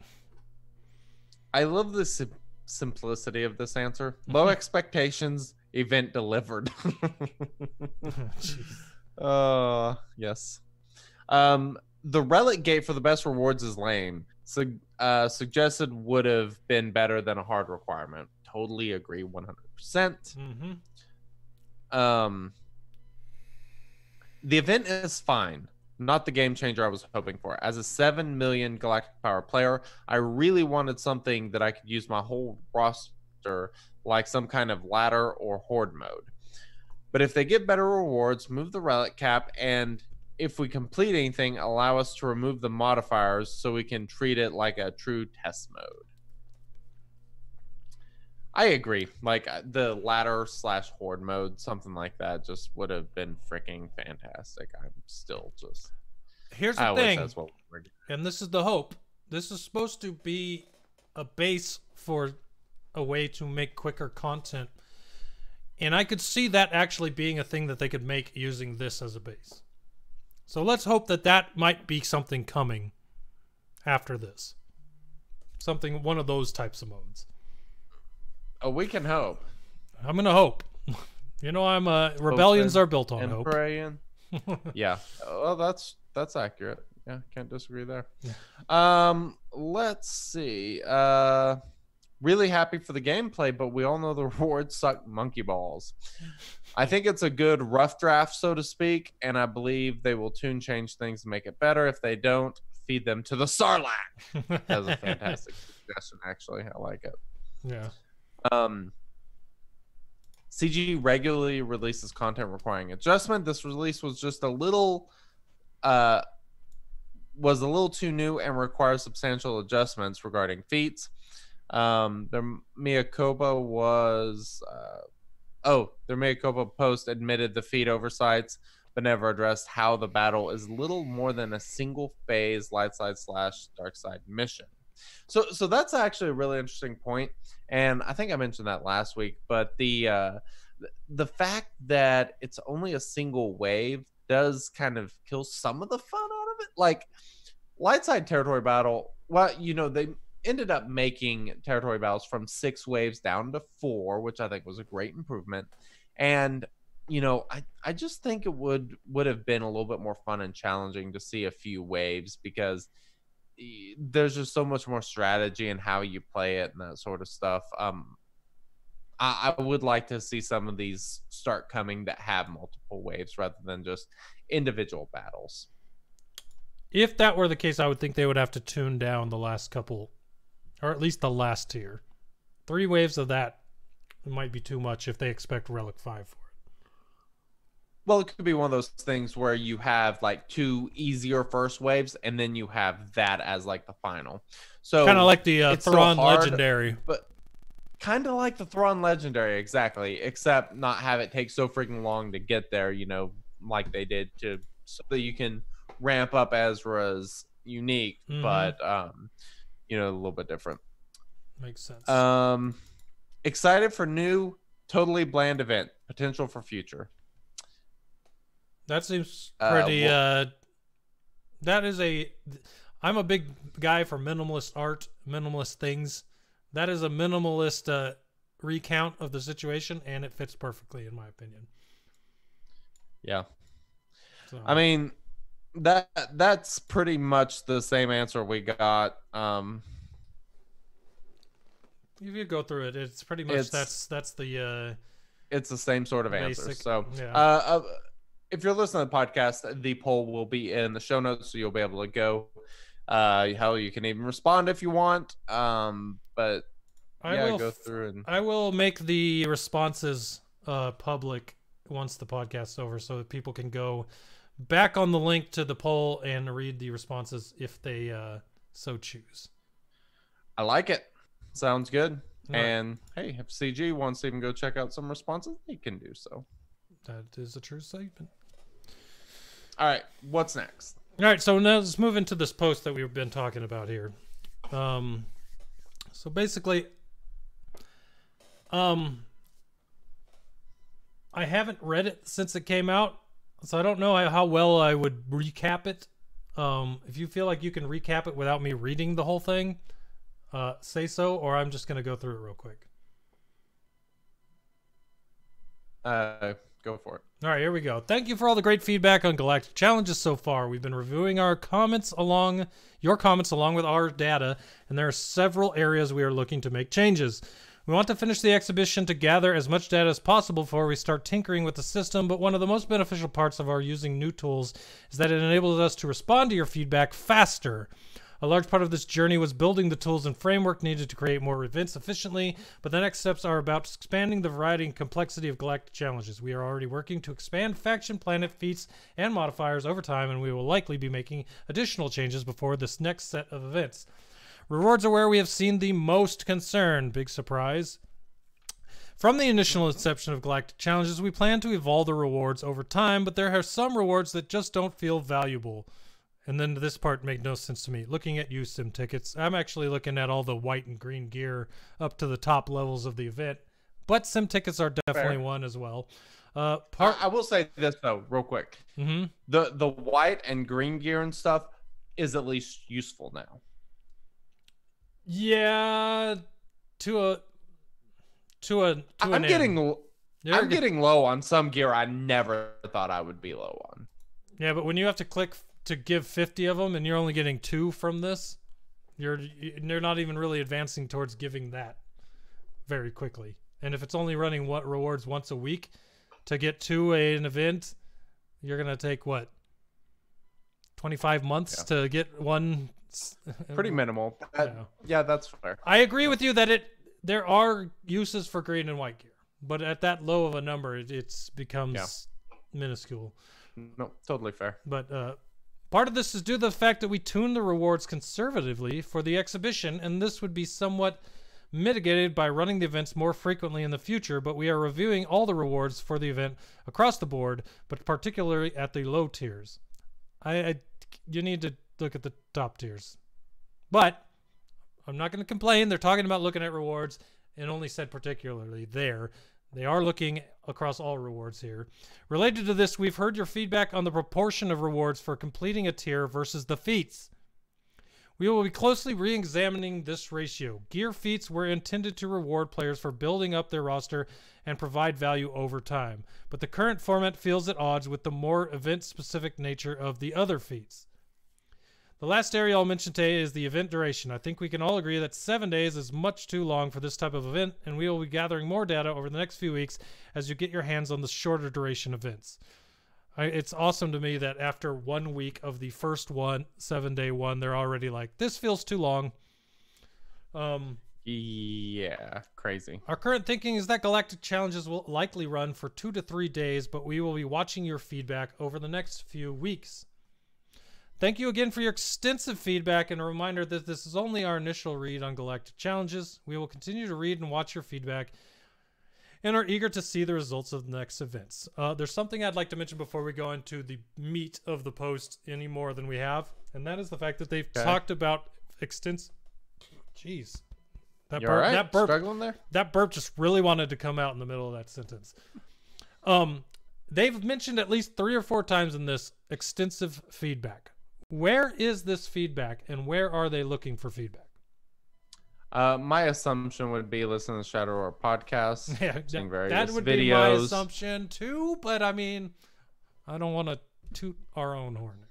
I love the simplicity of this answer. Low expectations, event delivered. Yes. The relic gate for the best rewards is lame. Suggested would have been better than a hard requirement. totally agree 100%. The event is fine. Not the game changer I was hoping for. As a 7 million Galactic Power player, I really wanted something that I could use my whole roster, like some kind of ladder or horde mode. But if they get better rewards, move the relic cap, and if we complete anything, allow us to remove the modifiers so we can treat it like a true test mode. I agree. Like the ladder / horde mode, something like that, just would have been freaking fantastic. I'm still just. Here's the thing, and this is the hope. This is supposed to be a base for a way to make quicker content, and I could see that actually being a thing that they could make using this as a base. So let's hope that that might be something coming after this. Something, one of those types of modes. Oh, we can hope. I'm gonna hope. You know, rebellions are built on hope. Praying. Yeah. Well, that's accurate. Yeah, can't disagree there. Yeah. Let's see. Really happy for the gameplay, but we all know the rewards suck monkey balls. I think it's a good rough draft, so to speak, and I believe they will change things to make it better. If they don't, feed them to the Sarlacc. That's a fantastic suggestion, actually. I like it. Yeah. CG regularly releases content requiring adjustment. This release was just a little too new and requires substantial adjustments regarding feats. Their Mea Culpa post admitted the feat oversights, but never addressed how the battle is little more than a single phase light side / dark side mission. So that's actually a really interesting point, and I think I mentioned that last week. But the fact that it's only a single wave does kind of kill some of the fun out of it. Like light side territory battle, well, you know, they ended up making territory battles from 6 waves down to 4, which I think was a great improvement. And you know, I just think it would have been a little bit more fun and challenging to see a few waves, because there's just so much more strategy in how you play it and that sort of stuff. I would like to see some of these start coming that have multiple waves rather than just individual battles. If that were the case, I would think they would have to tune down the last couple, or at least the last tier. 3 waves of that might be too much if they expect Relic 5 for it. Well, it could be one of those things where you have like 2 easier first waves, and then you have that as like the final. So kind of like the Thrawn Legendary, but kind of like the Thrawn Legendary, exactly. Except not have it take so freaking long to get there. You know, like they did so that you can ramp up Ezra's unique, but you know, a little bit different. Makes sense. Excited for new, totally bland event potential for future. That seems pretty. That is I'm a big guy for minimalist art, minimalist things. That is a minimalist recount of the situation, and it fits perfectly, in my opinion. Yeah. So. I mean, that's pretty much the same answer we got. If you go through it, it's pretty much that's the. It's the same sort of basic, answer. So, yeah. If you're listening to the podcast, the poll will be in the show notes, so you'll be able to go. Hell, you can even respond if you want. But go through and I will make the responses public once the podcast's over, so that people can go back on the link to the poll and read the responses if they so choose. I like it. Sounds good. All and hey, if CG wants to even go check out some responses, he can do so. That is a true statement. All right, what's next? All right, so now let's move into this post that we've been talking about here. So basically, I haven't read it since it came out, so I don't know how well I would recap it. If you feel like you can recap it without me reading the whole thing, say so, or I'm just going to go through it real quick. Go for it. All right, here we go. Thank you for all the great feedback on Galactic Challenges so far. We've been reviewing your comments along with our data, and there are several areas we are looking to make changes. We want to finish the exhibition to gather as much data as possible before we start tinkering with the system, but one of the most beneficial parts of our using new tools is that it enables us to respond to your feedback faster. A large part of this journey was building the tools and framework needed to create more events efficiently, but the next steps are about expanding the variety and complexity of Galactic challenges. We are already working to expand faction, planet, feats, and modifiers over time, and we will likely be making additional changes before this next set of events. Rewards are where we have seen the most concern. Big surprise. From the initial inception of Galactic challenges, we plan to evolve the rewards over time, but there are some rewards that just don't feel valuable. And then this part made no sense to me. Looking at you, Sim Tickets, I'm actually looking at all the white and green gear up to the top levels of the event, but Sim Tickets are definitely one as well. I will say this though, real quick. The white and green gear and stuff is at least useful now. Yeah, I'm getting low on some gear I never thought I would be low on. Yeah, but when you have to click to give 50 of them and you're only getting 2 from this, you're not even really advancing towards giving that very quickly. And if it's only running what rewards once a week to get to an event, you're gonna take what, 25 months to get one. Pretty minimal. Yeah, that's fair. I agree with you that there are uses for green and white gear, but at that low of a number, it becomes minuscule. No, totally fair. But part of this is due to the fact that we tune the rewards conservatively for the exhibition, and this would be somewhat mitigated by running the events more frequently in the future, but we are reviewing all the rewards for the event across the board, but particularly at the low tiers. You need to look at the top tiers. But I'm not going to complain. They're talking about looking at rewards and only said particularly there. They are looking across all rewards here. Related to this, we've heard your feedback on the proportion of rewards for completing a tier versus the feats. We will be closely re-examining this ratio. Gear feats were intended to reward players for building up their roster and provide value over time, but the current format feels at odds with the more event-specific nature of the other feats. The last area I'll mention today is the event duration. I think we can all agree that 7 days is much too long for this type of event, and we will be gathering more data over the next few weeks as you get your hands on the shorter duration events. It's awesome to me that after 1 week of the first 7-day one, they're already like, this feels too long. Yeah, crazy. Our current thinking is that Galactic challenges will likely run for 2 to 3 days, but we will be watching your feedback over the next few weeks. Thank you again for your extensive feedback, and a reminder that this is only our initial read on Galactic challenges. We will continue to read and watch your feedback and are eager to see the results of the next events. There's something I'd like to mention before we go into the meat of the post any more than we have, and that is the fact that they've talked about extensive... Jeez. That burp, right? that burp, struggling there? That burp just really wanted to come out in the middle of that sentence. They've mentioned at least 3 or 4 times in this extensive feedback. Where is this feedback, and where are they looking for feedback? My assumption would be listen to the ShatteredOrder podcast. Yeah, that would videos. be my assumption too, but I mean, I don't want to toot our own horn.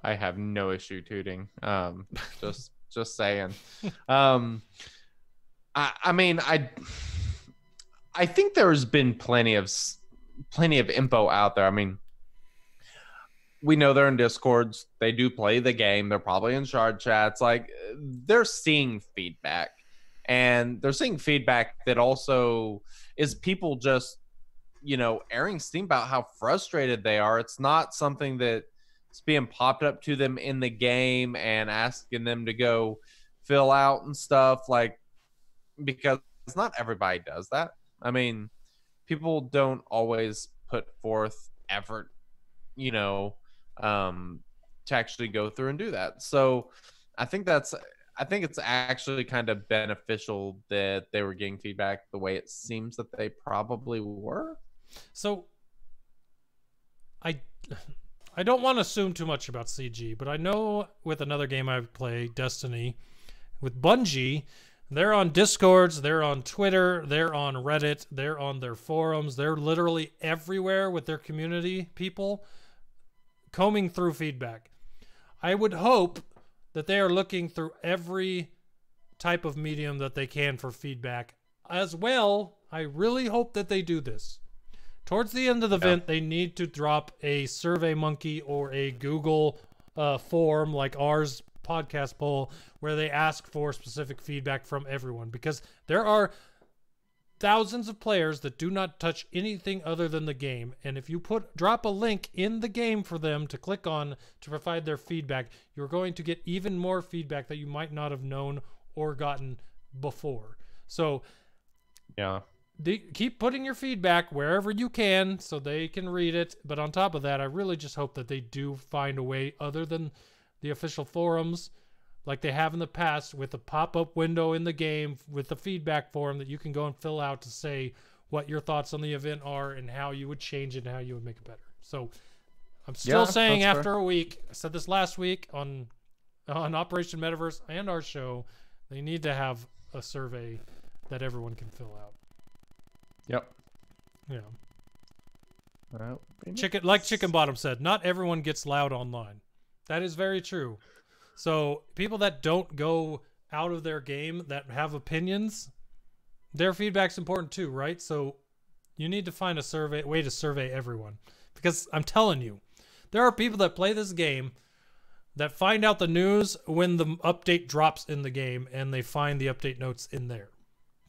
I have no issue tooting. Just saying. I mean, I think there's been plenty of info out there. I mean, we know they're in Discords. They do play the game. They're probably in shard chats. Like, they're seeing feedback. And they're seeing feedback that also is people just, airing steam about how frustrated they are. It's not something that's being popped up to them in the game and asking them to go fill out and stuff. Like, because not everybody does that. I mean, people don't always put forth effort, to actually go through and do that. So I think it's actually kind of beneficial that they were getting feedback the way it seems that they probably were. So I don't want to assume too much about CG, but I know with another game I play, Destiny, with Bungie, they're on Discords, they're on Twitter, they're on Reddit, they're on their forums, they're literally everywhere with their community people combing through feedback. I would hope that they are looking through every type of medium that they can for feedback. As well, I really hope that they do this. Towards the end of the event, they need to drop a SurveyMonkey or a Google form like ours podcast poll where they ask for specific feedback from everyone, because there are thousands of players that do not touch anything other than the game, and if you drop a link in the game for them to click on to provide their feedback, you're going to get even more feedback that you might not have known or gotten before. So yeah, keep putting your feedback wherever you can so they can read it. But on top of that, I really just hope that they do find a way other than the official forums like they have in the past, with a pop-up window in the game with the feedback form that you can go and fill out to say what your thoughts on the event are and how you would change it and how you would make it better. So I'm still saying after a week, I said this last week on Operation Metaverse and our show, they need to have a survey that everyone can fill out. Yep. Yeah. Well, like Chickenbottom said, not everyone gets loud online. That is very true. So people that don't go out of their game, that have opinions, their feedback's important too, right? So you need to find a way to survey everyone, because I'm telling you, there are people that play this game that find out the news when the update drops in the game, and they find the update notes in there.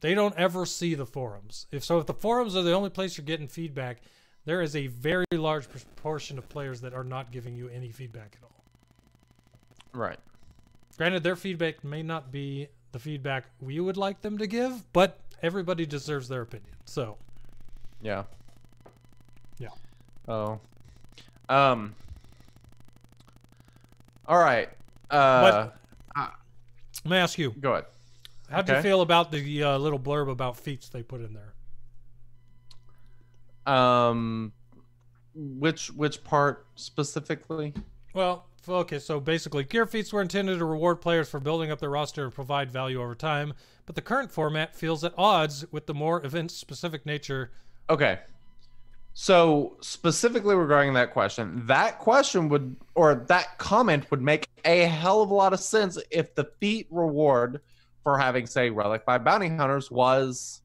They don't ever see the forums. If the forums are the only place you're getting feedback, there is a very large proportion of players that are not giving you any feedback at all. Right. Granted, their feedback may not be the feedback we would like them to give, but everybody deserves their opinion. So, yeah. Yeah. Oh. All right. Let me ask you. Go ahead. How'd you feel about the little blurb about feats they put in there? Which part specifically? Well, okay, so basically, gear feats were intended to reward players for building up their roster and provide value over time, but the current format feels at odds with the more event-specific nature. Okay. So, specifically regarding that question would, or that comment would make a hell of a lot of sense if the feat reward for having, say, Relic by Bounty Hunters was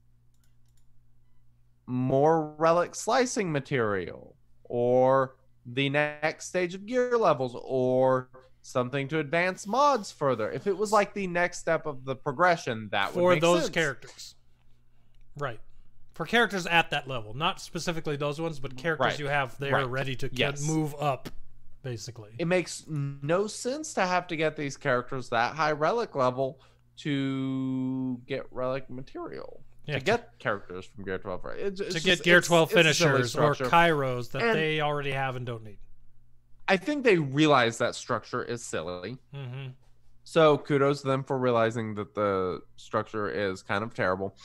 more relic slicing material, or the next stage of gear levels, or something to advance mods further. If it was like the next step of the progression, that would make sense. For those characters. Right. For characters at that level. Not specifically those ones, but characters you have there ready to move up, basically. It makes no sense to have to get these characters that high relic level to get relic material. Yeah, to get characters from Gear 12. To get Gear 12 finishers or Kairos that they already have and don't need. I think they realize that structure is silly. Mm-hmm. So kudos to them for realizing that the structure is kind of terrible.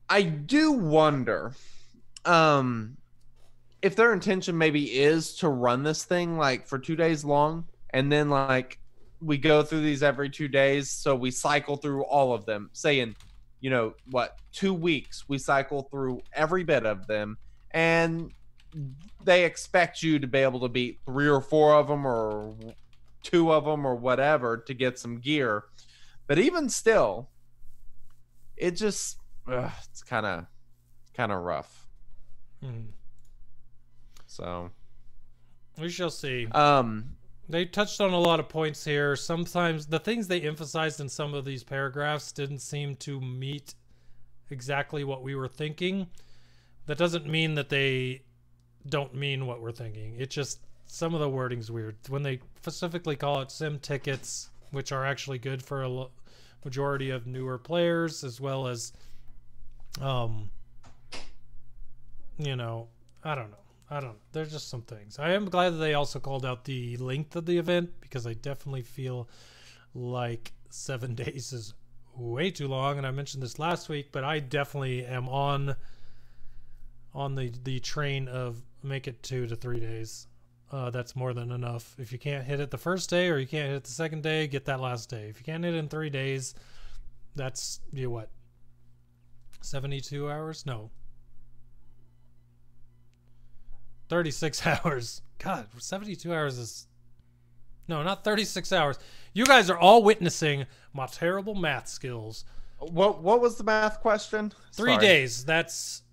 I do wonder if their intention maybe is to run this thing like for 2 days long, and then like we go through these every 2 days, so we cycle through all of them, saying, 2 weeks we cycle through every bit of them, and they expect you to be able to beat 3 or 4 of them or 2 of them or whatever to get some gear. But even still, it just it's kind of rough. So we shall see. They touched on a lot of points here. Sometimes the things they emphasized in some of these paragraphs didn't seem to meet exactly what we were thinking. That doesn't mean that they don't mean what we're thinking. It just, some of the wording's weird. When they specifically call it sim tickets, which are actually good for a majority of newer players, as well as, I don't know. There's just some things. I am glad that they also called out the length of the event, because I definitely feel like 7 days is way too long. And I mentioned this last week, but I definitely am on the train of make it 2 to 3 days. That's more than enough. If you can't hit it the first day, or you can't hit it the second day, get that last day. If you can't hit it in 3 days, that's 72 hours? No. 36 hours. God, 72 hours is No, not 36 hours. You guys are all witnessing my terrible math skills. What was the math question? 3 Sorry. days. That's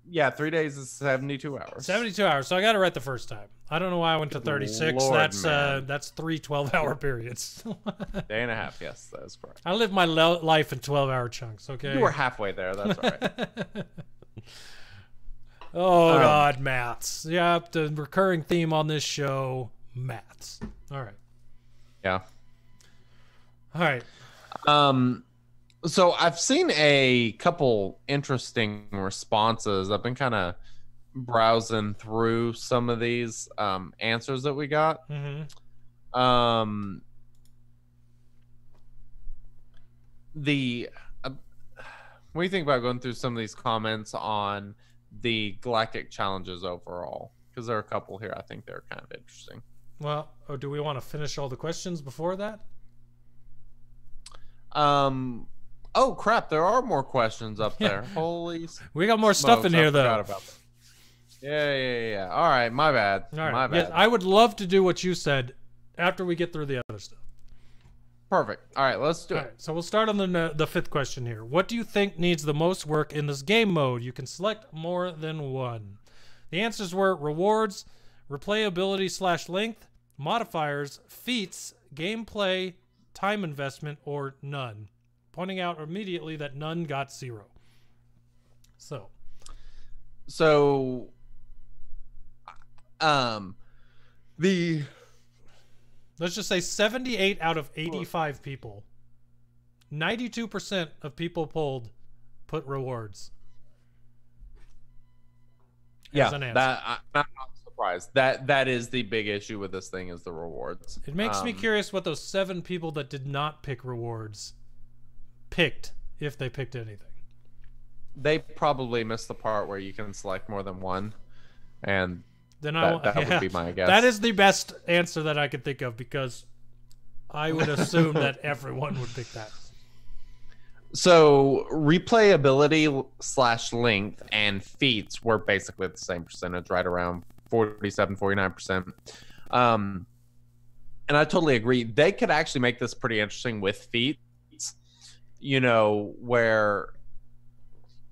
Yeah, 3 days is 72 hours. 72 hours. So I got it right the first time. I don't know why I went to 36. Lord, That's 3 12-hour periods. Day and a half. Yes, that is correct. I live my life in 12-hour chunks, okay? You were halfway there. That's all right. Oh, God, maths. Yep, the recurring theme on this show, maths. All right. Yeah. All right. So I've seen a couple interesting responses. I've been kind of browsing through some of these answers that we got. Mm-hmm. What do you think about going through some of these comments on the Galactic challenges overall? Because there are a couple here I think they're kind of interesting. Well, do we want to finish all the questions before that? Oh crap! There are more questions up there. Holy! We got more stuff in here, though. About that. Yeah. All right, my bad. All right. My bad. Yes, I would love to do what you said after we get through the other stuff. Perfect. All right, let's do it. All right, so we'll start on the fifth question here. What do you think needs the most work in this game mode? You can select more than one. The answers were rewards, replayability/length, modifiers, feats, gameplay, time investment, or none. Pointing out immediately that none got 0. So let's just say 78 out of 85 people, 92% of people polled put rewards. Yeah, as an answer. that I'm not surprised. That is the big issue with this thing is the rewards. It makes me curious what those 7 people that did not pick rewards picked, if they picked anything. They probably missed the part where you can select more than one, and Then that would be my guess. That is the best answer that I could think of, because I would assume that everyone would pick that. So replayability/length and feats were basically the same percentage, right around 47-49%. And I totally agree. They could actually make this pretty interesting with feats. You know, where,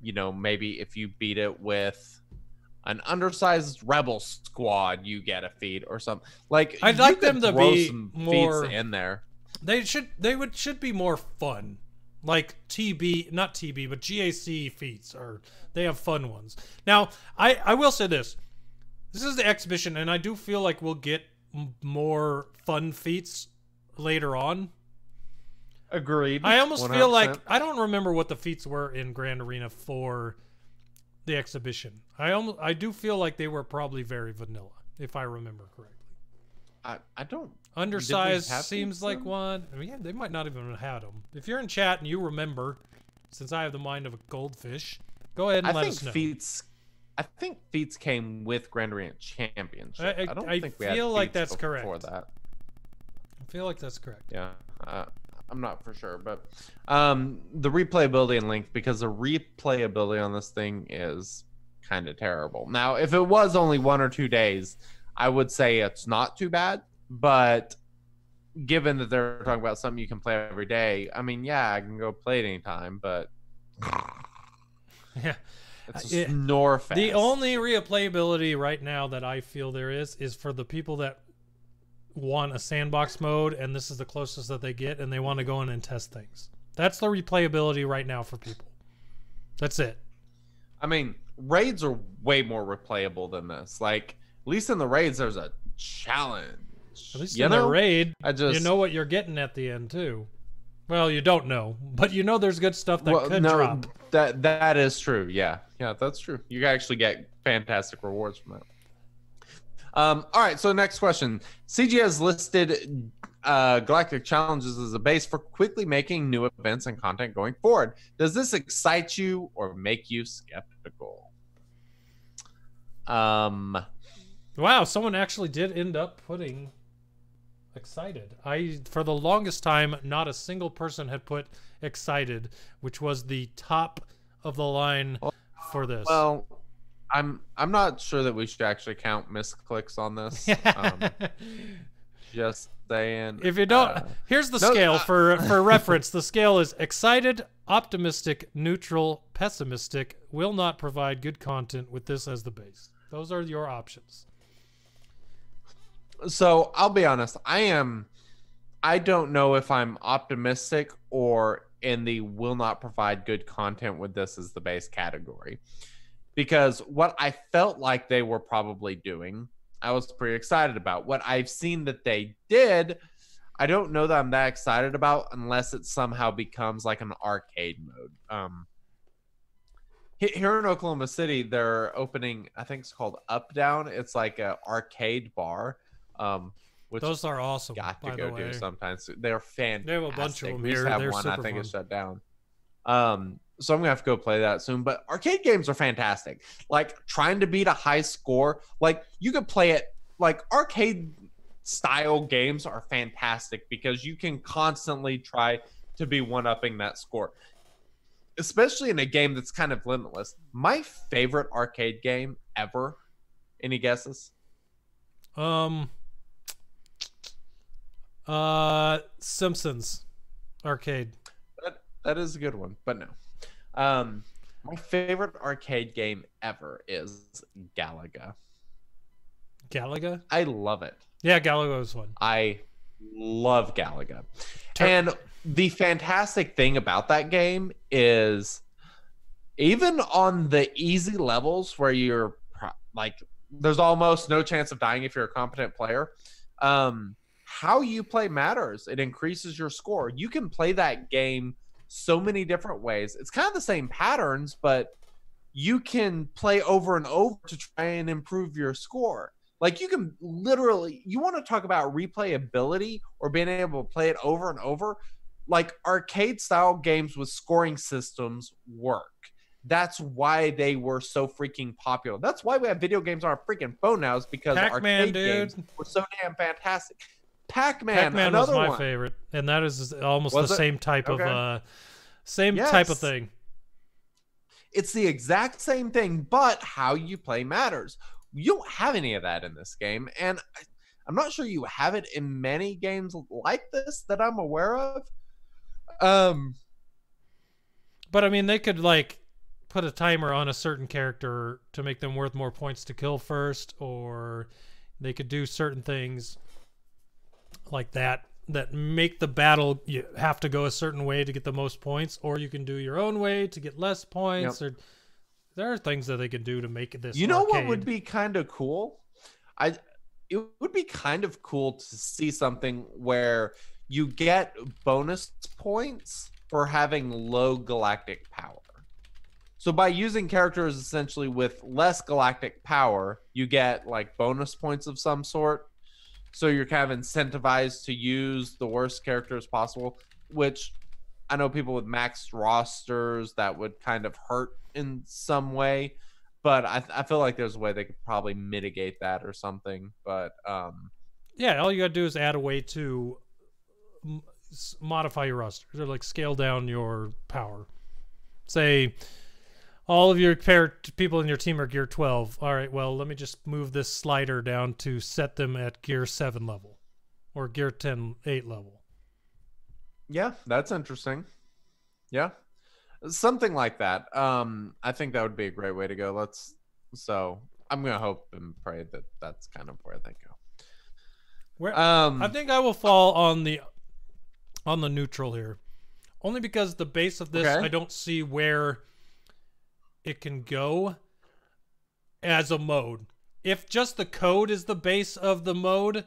you know, maybe if you beat it with an undersized rebel squad, you get a feat or something. Like, I'd like them to be some more feats in there. They should be more fun. Like not TB, but GAC feats, or they have fun ones. Now, I will say this. This is the exhibition, and I do feel like we'll get more fun feats later on. Agreed. I almost 100%. feel like I don't remember what the feats were in Grand Arena for the exhibition. I do feel like they were probably very vanilla, if I remember correctly. I don't. Undersized seems like one. I mean, yeah, they might not even have had them. If you're in chat and you remember, since I have the mind of a goldfish, go ahead and let us know. I think feats came with Grand Arena Championship. I don't think we had feel like feats that's before correct. that. I feel like that's correct. Yeah. I'm not for sure, but the replayability and length, because the replayability on this thing is kind of terrible. Now, if it was only 1 or 2 days, I would say it's not too bad, but given that they're talking about something you can play every day, I mean, yeah, I can go play it anytime, but yeah, it's a snore fest. The only replayability right now that I feel there is for the people that want a sandbox mode, and this is the closest that they get, and they want to go in and test things. That's the replayability right now for people. That's it. I mean, raids are way more replayable than this. Like, at least in the raids, there's a challenge. At least in the raid, you know what you're getting at the end too. Well, you don't know, but you know there's good stuff that could drop. That is true. Yeah, that's true. You actually get fantastic rewards from that. All right, so next question. CG has listed Galactic challenges as a base for quickly making new events and content going forward. Does this excite you or make you skeptical? Wow, someone actually did end up putting excited. For the longest time, not a single person had put excited, which was the top of the line for this. Well, I'm not sure that we should actually count misclicks on this. Just saying. If you don't, here's the scale for reference. The scale is excited, optimistic, neutral, pessimistic. Will not provide good content with this as the base. Those are your options. So I'll be honest. I don't know if I'm optimistic or in the will not provide good content with this as the base category, because what I felt like they were probably doing, I was pretty excited about. What I've seen that they did, I don't know that I'm that excited about unless it somehow becomes like an arcade mode. Here in Oklahoma City, they're opening, I think it's called Up Down. It's like an arcade bar. Which those are awesome. Got to go do sometimes. They're fantastic. They have a bunch of them we here. Have They're one, super I think fun. it's shut down. So I'm gonna have to go play that soon. But arcade games are fantastic. Like trying to beat a high score, like you could play it. Like arcade style games are fantastic because you can constantly try to be one-upping that score, especially in a game that's kind of limitless. My favorite arcade game ever. Any guesses? Simpsons arcade. That is a good one, but no. My favorite arcade game ever is Galaga. Galaga? I love it. Yeah, Galaga was one. I love Galaga. And the fantastic thing about that game is even on the easy levels where you're like, there's almost no chance of dying if you're a competent player. How you play matters. It increases your score. You can play that game so many different ways. It's kind of the same patterns, but you can play over and over to try and improve your score. Like you can literally, you want to talk about replayability or being able to play it over and over. Like arcade style games with scoring systems work. That's why they were so freaking popular. That's why we have video games on our freaking phone now, is because arcade games were so damn fantastic. Pac-Man was my favorite, and that is almost the same type of type of thing. It's the exact same thing, but how you play matters. You don't have any of that in this game, and I'm not sure you have it in many games like this that I'm aware of. But I mean, they could like put a timer on a certain character to make them worth more points to kill first, or they could do certain things like that make the battle, you have to go a certain way to get the most points, or you can do your own way to get less points. Or there are things that they can do to make this. You know arcade. what would be kind of cool? It would be kind of cool to see something where you get bonus points for having low galactic power. So by using characters essentially with less galactic power, you get like bonus points of some sort. So you're kind of incentivized to use the worst characters possible, which I know people with maxed rosters that would kind of hurt in some way. But I feel like there's a way they could probably mitigate that or something. But yeah, all you gotta do is add a way to modify your roster, or like scale down your power. Say all of your people in your team are gear 12. All right, well, let me just move this slider down to set them at gear 7 level or gear 8 level. Yeah, that's interesting. Yeah. Something like that. I think that would be a great way to go. So I'm going to hope and pray that that's kind of where they go. I think I will fall on the neutral here. Only because the base of this, I don't see where it can go as a mode. If just the code is the base of the mode,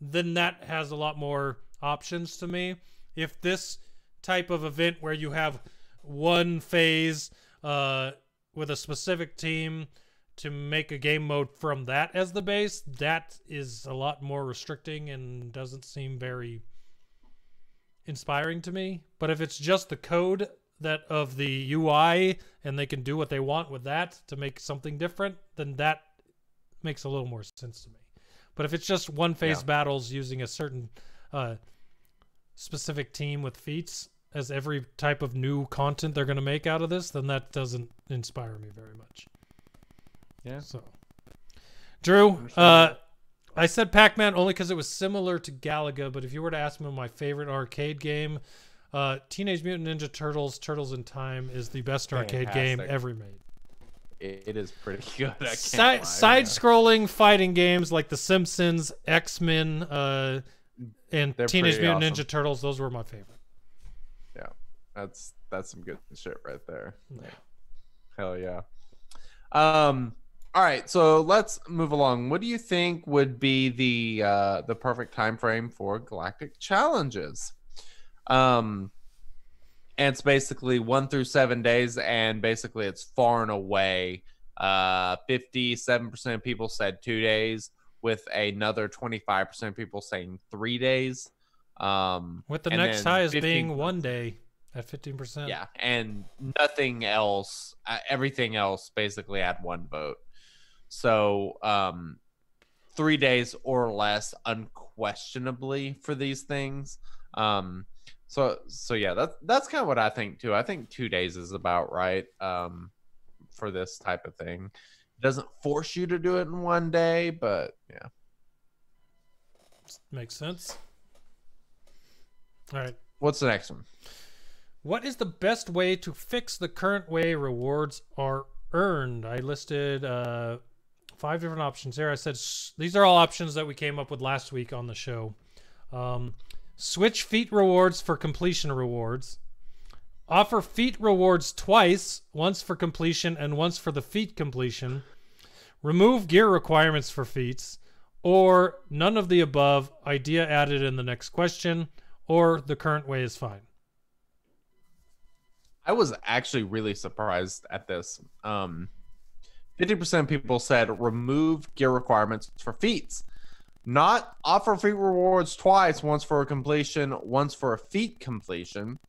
then that has a lot more options to me. If this type of event where you have one phase with a specific team to make a game mode from that as the base, that is a lot more restricting and doesn't seem very inspiring to me. But if it's just the code that of the UI and they can do what they want with that to make something different, then that makes a little more sense to me. But if it's just one phase battles using a certain specific team with feats as every type of new content they're going to make out of this, then that doesn't inspire me very much. Yeah. So, Drew, I said Pac-Man only because it was similar to Galaga, but if you were to ask me my favorite arcade game, Teenage Mutant Ninja Turtles: Turtles in Time is the best arcade game ever made. It is pretty good. Side-scrolling fighting games like The Simpsons, X-Men, and Teenage Mutant Ninja Turtles, those were my favorite. Yeah, that's some good shit right there. Yeah. Hell yeah. All right, so let's move along. What do you think would be the perfect time frame for Galactic challenges? And it's basically 1 through 7 days, and basically it's far and away 57% of people said 2 days, with another 25% of people saying 3 days. With the next highest being 1 day at 15%. Yeah, and nothing else. Everything else basically had 1 vote. So 3 days or less, unquestionably, for these things. So yeah, that's kind of what I think too. I think 2 days is about right for this type of thing. It doesn't force you to do it in 1 day, but yeah, makes sense. All right, what's the next one? What is the best way to fix the current way rewards are earned? I listed 5 different options here. I said these are all options that we came up with last week on the show. Switch feat rewards for completion rewards. Offer feat rewards twice, once for completion and once for the feat completion. Remove gear requirements for feats. Or none of the above, idea added in the next question. Or the current way is fine. I was actually really surprised at this. 50% of people said remove gear requirements for feats. Not offer feat rewards twice, once for a completion, once for a feat completion.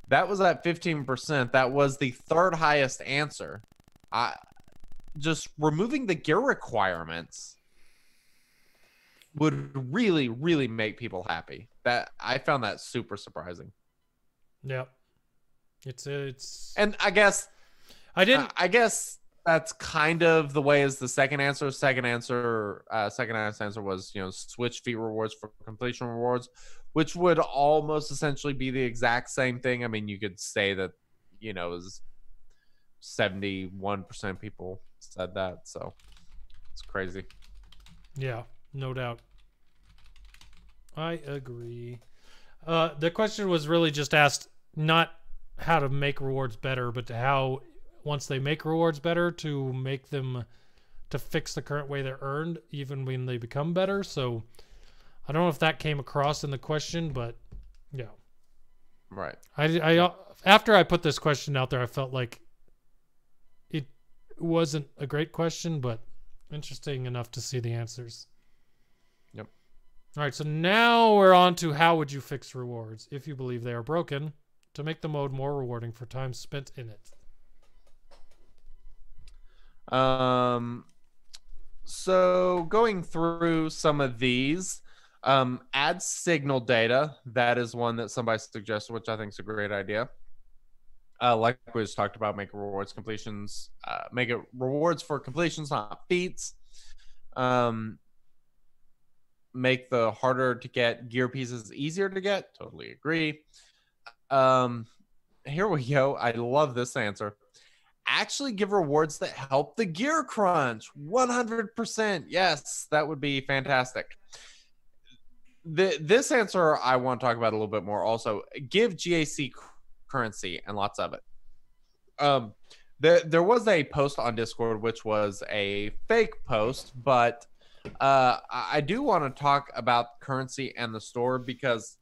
That was at 15%. That was the 3rd highest answer. Just removing the gear requirements would really, really make people happy. I found that super surprising. Yep. It's and I guess I guess that's kind of the way as the second answer. Second highest answer was, switch feat rewards for completion rewards, which would almost essentially be the exact same thing. I mean, you could say that, it was 71% of people said that, so it's crazy. Yeah, no doubt. I agree. The question was really just asked not how to make rewards better, but how once they make rewards better to make them to fix the current way they're earned even when they become better. So I don't know if that came across in the question, but yeah. Right. I after I put this question out there, I felt like it wasn't a great question, but interesting enough to see the answers. Yep. All right, so now we're on to how would you fix rewards if you believe they are broken to make the mode more rewarding for time spent in it. So going through some of these, add signal data. That is one that somebody suggested, which I think is a great idea. Like we just talked about, make rewards completions, make it rewards for completions, not feats. Make the harder to get gear pieces easier to get. Totally agree. Here we go. I love this answer. Actually give rewards that help the gear crunch. 100%. Yes, that would be fantastic. This answer I want to talk about a little bit more. Also, give GAC currency and lots of it. There was a post on Discord which was a fake post, but I do want to talk about currency and the store, because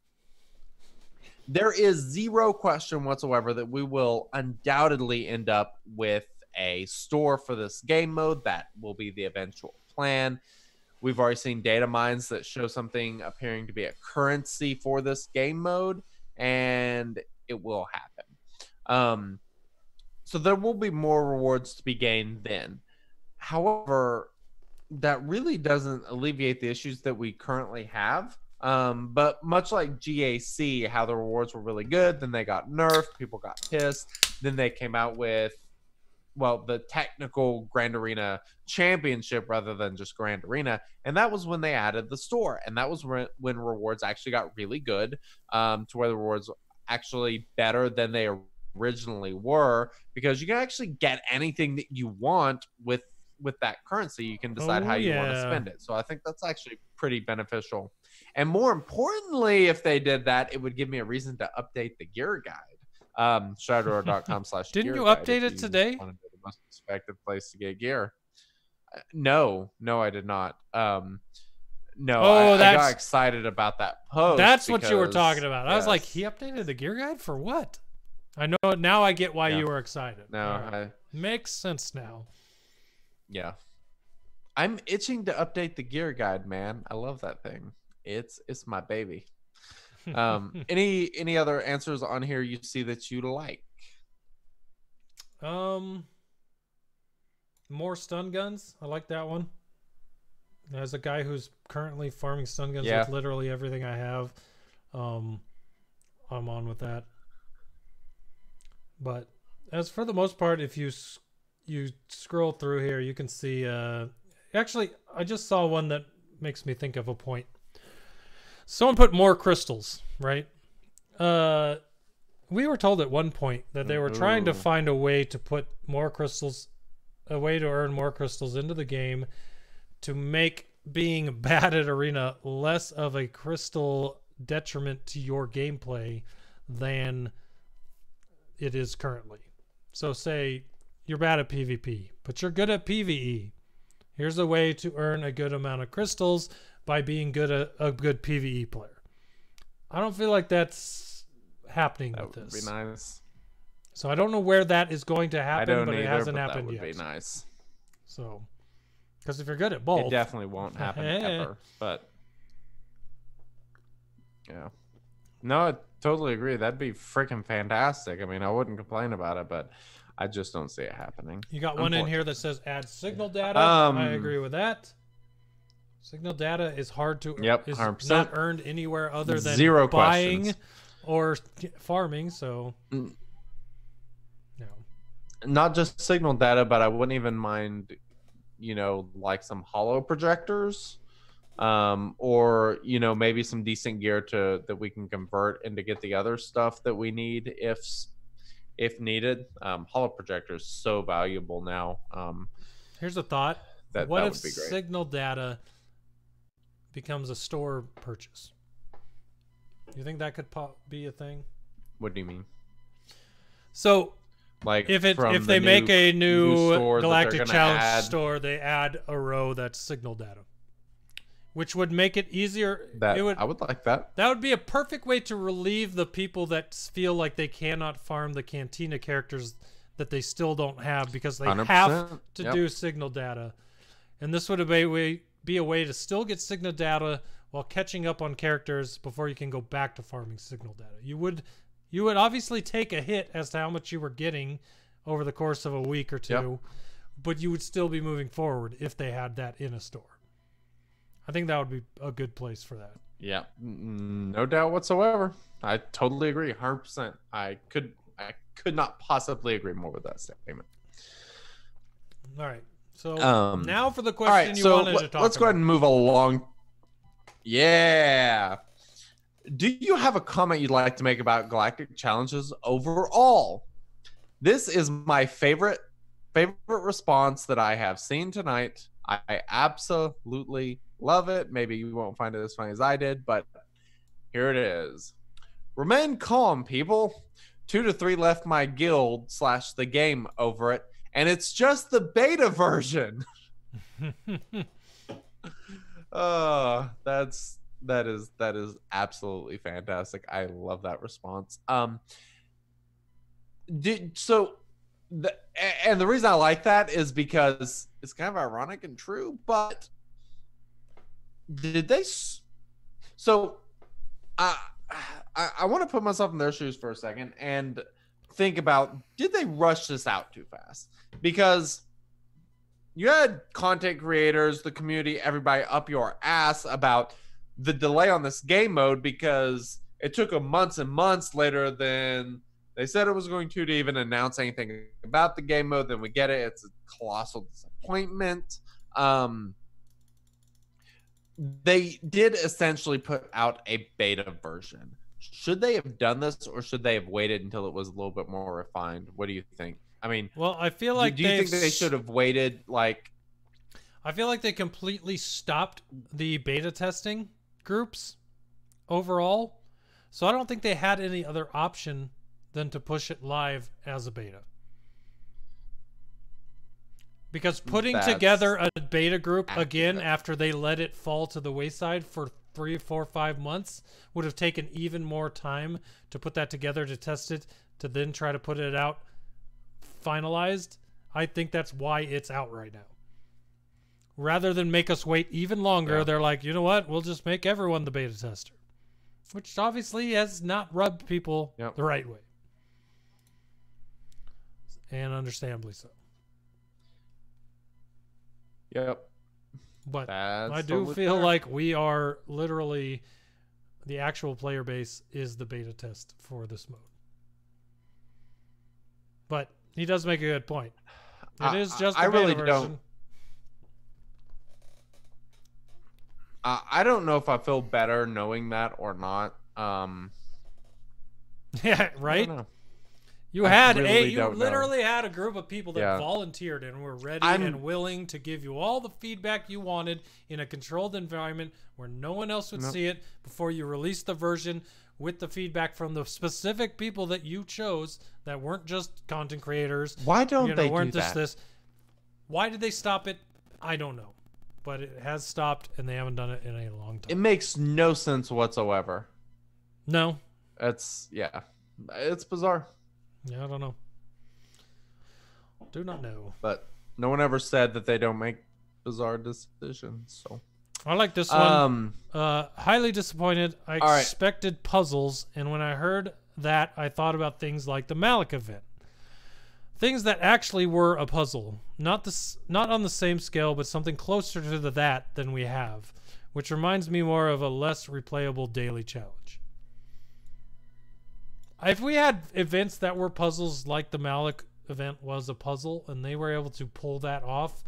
there is zero question whatsoever that we will undoubtedly end up with a store for this game mode. That will be the eventual plan. We've already seen data mines that show something appearing to be a currency for this game mode, and it will happen. So there will be more rewards to be gained then. However, that really doesn't alleviate the issues that we currently have. But much like GAC, how the rewards were really good, then they got nerfed, people got pissed, then they came out with the technical Grand Arena Championship rather than just Grand Arena. And that was when they added the store. And that was when rewards actually got really good, to where the rewards actually better than they originally were, because you can actually get anything that you want with that currency. You can decide how you want to spend it. So I think that's actually pretty beneficial. And more importantly, if they did that, it would give me a reason to update the gear guide. ShatteredOrder.com/. Didn't you update it today? The most effective place to get gear. No, I did not. No, I got excited about that post. That's what you were talking about. I was like, he updated the gear guide for what? I know now. I get why you were excited. No, makes sense now. Yeah, I'm itching to update the gear guide, man. I love that thing. It's my baby. Any other answers on here you see that you like? More stun guns. I like that one. As a guy who's currently farming stun guns with literally everything I have, I'm on with that. But as for the most part, if you scroll through here, you can see. Actually, I just saw one that makes me think of a point. Someone put more crystals, right? We were told at one point that they were trying to find a way to put more crystals, a way to earn more crystals into the game to make being bad at Arena less of a crystal detriment to your gameplay than it is currently. So say you're bad at PvP, but you're good at PvE. Here's a way to earn a good amount of crystals by being good at a good PvE player. I don't feel like that's happening with this. That would be nice. So I don't know where that is going to happen, but it hasn't happened yet. That would be nice. So, because if you're good at both, it definitely won't happen ever. But yeah, no, I totally agree. That'd be freaking fantastic. I mean, I wouldn't complain about it, but I just don't see it happening. You got one in here that says add signal data. I agree with that. Signal data is hard to is 100%. not earned anywhere other than buying questions. or farming. So no, not just signal data, but I wouldn't even mind, like some holo projectors, or maybe some decent gear that we can convert and to get the other stuff that we need if needed. Holo projectors so valuable now. Here's a thought: that what would if be great. signal data becomes a store purchase? You think that could be a thing? What do you mean? So, like, if they make a new Galactic Challenge store, they add a row that's signal data, which would make it easier. I would like that. That would be a perfect way to relieve the people that feel like they cannot farm the Cantina characters that they still don't have because they 100%. have to do signal data. And this would be a way to still get signal data while catching up on characters before you can go back to farming signal data. You would obviously take a hit as to how much you were getting over the course of a week or two, but you would still be moving forward if they had that in a store. I think that would be a good place for that. Yeah, no doubt whatsoever. I totally agree, 100%. I could not possibly agree more with that statement. All right. So now for the question all right, you so wanted to talk about. Let's go ahead and move along. Yeah. Do you have a comment you'd like to make about Galactic challenges overall? This is my favorite response that I have seen tonight. I absolutely love it. Maybe you won't find it as funny as I did, but here it is. Remain calm, people. 2 to 3 left my guild / the game over it, and it's just the beta version. That is absolutely fantastic. I love that response. And the reason I like that is because it's kind of ironic and true, but did they? So I want to put myself in their shoes for a second and think about, did they rush this out too fast? Because you had content creators, the community, everybody up your ass about the delay on this game mode because it took them months and months later than They said it was going to even announce anything about the game mode. Then we get it. It's a colossal disappointment. They did essentially put out a beta version. Should they have done this, or should they have waited until it was a little bit more refined? What do you think? I mean, well, I feel like do you think that they should have waited? Like, I feel like they completely stopped the beta testing groups overall, so I don't think they had any other option than to push it live as a beta. Because putting together a beta group again after they let it fall to the wayside for 3, 4, 5 months would have taken even more time to put that together, to test it, to then try to put it out finalized. I think that's why it's out right now. Rather than make us wait even longer, they're like, you know what? We'll just make everyone the beta tester. Which obviously has not rubbed people the right way. And understandably so. Yep. But I do feel like we are literally, the actual player base is the beta test for this mode. But he does make a good point. It is just a beta version. I don't know if I feel better knowing that or not. Yeah, right? You literally had a group of people that volunteered and were ready and willing to give you all the feedback you wanted in a controlled environment where no one else would see it before you released the version, with the feedback from the specific people that you chose that weren't just content creators. Why don't they weren't do just that? this? Why did they stop it? I don't know. But it has stopped, and they haven't done it in a long time. It makes no sense whatsoever. No. It's bizarre. Yeah, I don't know. Do not know. But no one ever said that they don't make bizarre decisions. So I like this one. Highly disappointed. I expected puzzles, and when I heard that, I thought about things like the Malik event. Things that actually were a puzzle. Not on the same scale, but something closer to that than we have, which reminds me more of a less replayable daily challenge. If we had events that were puzzles like the Malik event was a puzzle and they were able to pull that off,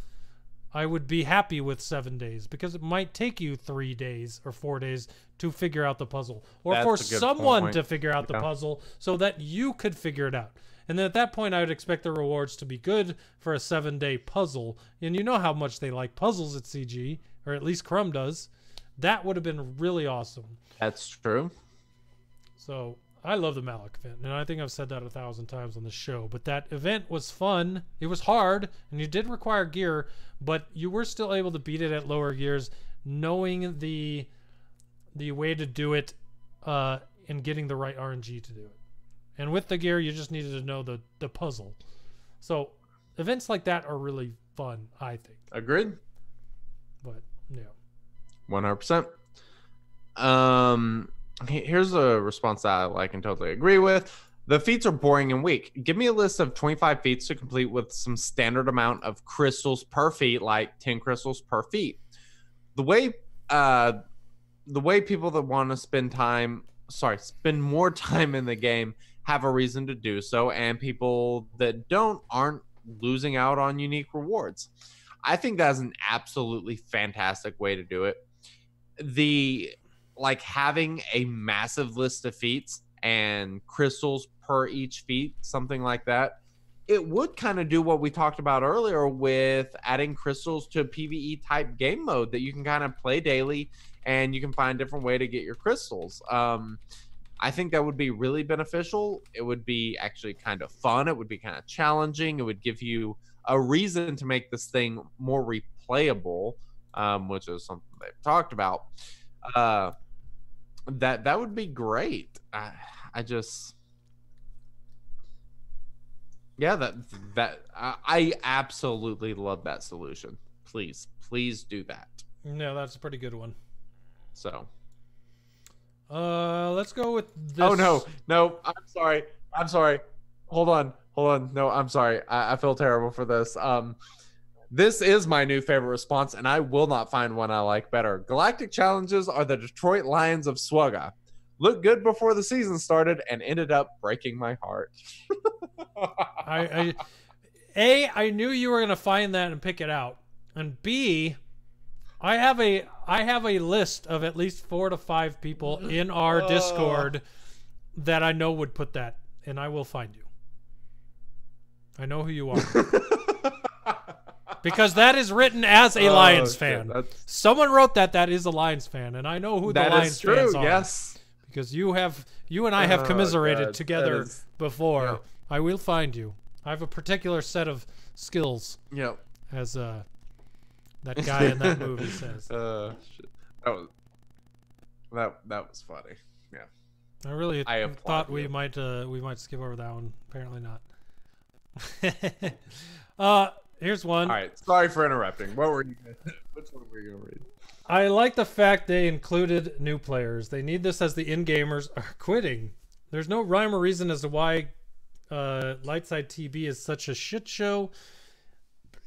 I would be happy with 7 days, because it might take you 3 days or 4 days to figure out the puzzle, or for someone to figure out the puzzle so that you could figure it out. And then at that point, I would expect the rewards to be good for a 7-day puzzle. And you know how much they like puzzles at CG, or at least Crumb does. That would have been really awesome. That's true. So I love the Malik event, and I think I've said that 1,000 times on the show. But that event was fun. It was hard, and you did require gear, but you were still able to beat it at lower gears, knowing the way to do it, and getting the right RNG to do it. And with the gear, you just needed to know the puzzle. So events like that are really fun, I think. Agreed. But yeah, 100%. Here's a response that I like and totally agree with. The feats are boring and weak. Give me a list of 25 feats to complete with some standard amount of crystals per feat, like 10 crystals per feat. The way people that want to spend more time in the game have a reason to do so, and people that aren't losing out on unique rewards. I think that's an absolutely fantastic way to do it. Having a massive list of feats and crystals per each feat, something like that, it would kind of do what we talked about earlier with adding crystals to a PvE type game mode that you can kind of play daily and you can find a different way to get your crystals. I think that would be really beneficial. It would be actually kind of fun. It would be kind of challenging. It would give you a reason to make this thing more replayable, which is something they've talked about. That would be great. I absolutely love that solution. Please do that. No, that's a pretty good one. So let's go with this. Oh no, I'm sorry. Hold on. No, I'm sorry. I feel terrible for this. This is my new favorite response, and I will not find one I like better. Galactic challenges are the Detroit Lions of SWGOH. looked good before the season started and ended up breaking my heart. I knew you were gonna find that and pick it out, and B, I have a list of at least 4 to 5 people in our Discord that I know would put that, and I will find you. I know who you are. Because that is written as a Lions fan. Someone wrote that is a Lions fan, and I know who the Lions fans are. Yes. Because you and I have commiserated together before. Yeah. I will find you. I have a particular set of skills. Yep. As that guy in that movie says. Shit. That was funny. Yeah. I really thought we might skip over that one. Apparently not. Here's one. All right. Sorry for interrupting. What were you? Which one were you gonna read? I like the fact they included new players. They need this as the in-gamers are quitting. There's no rhyme or reason as to why Lightside TB is such a shit show.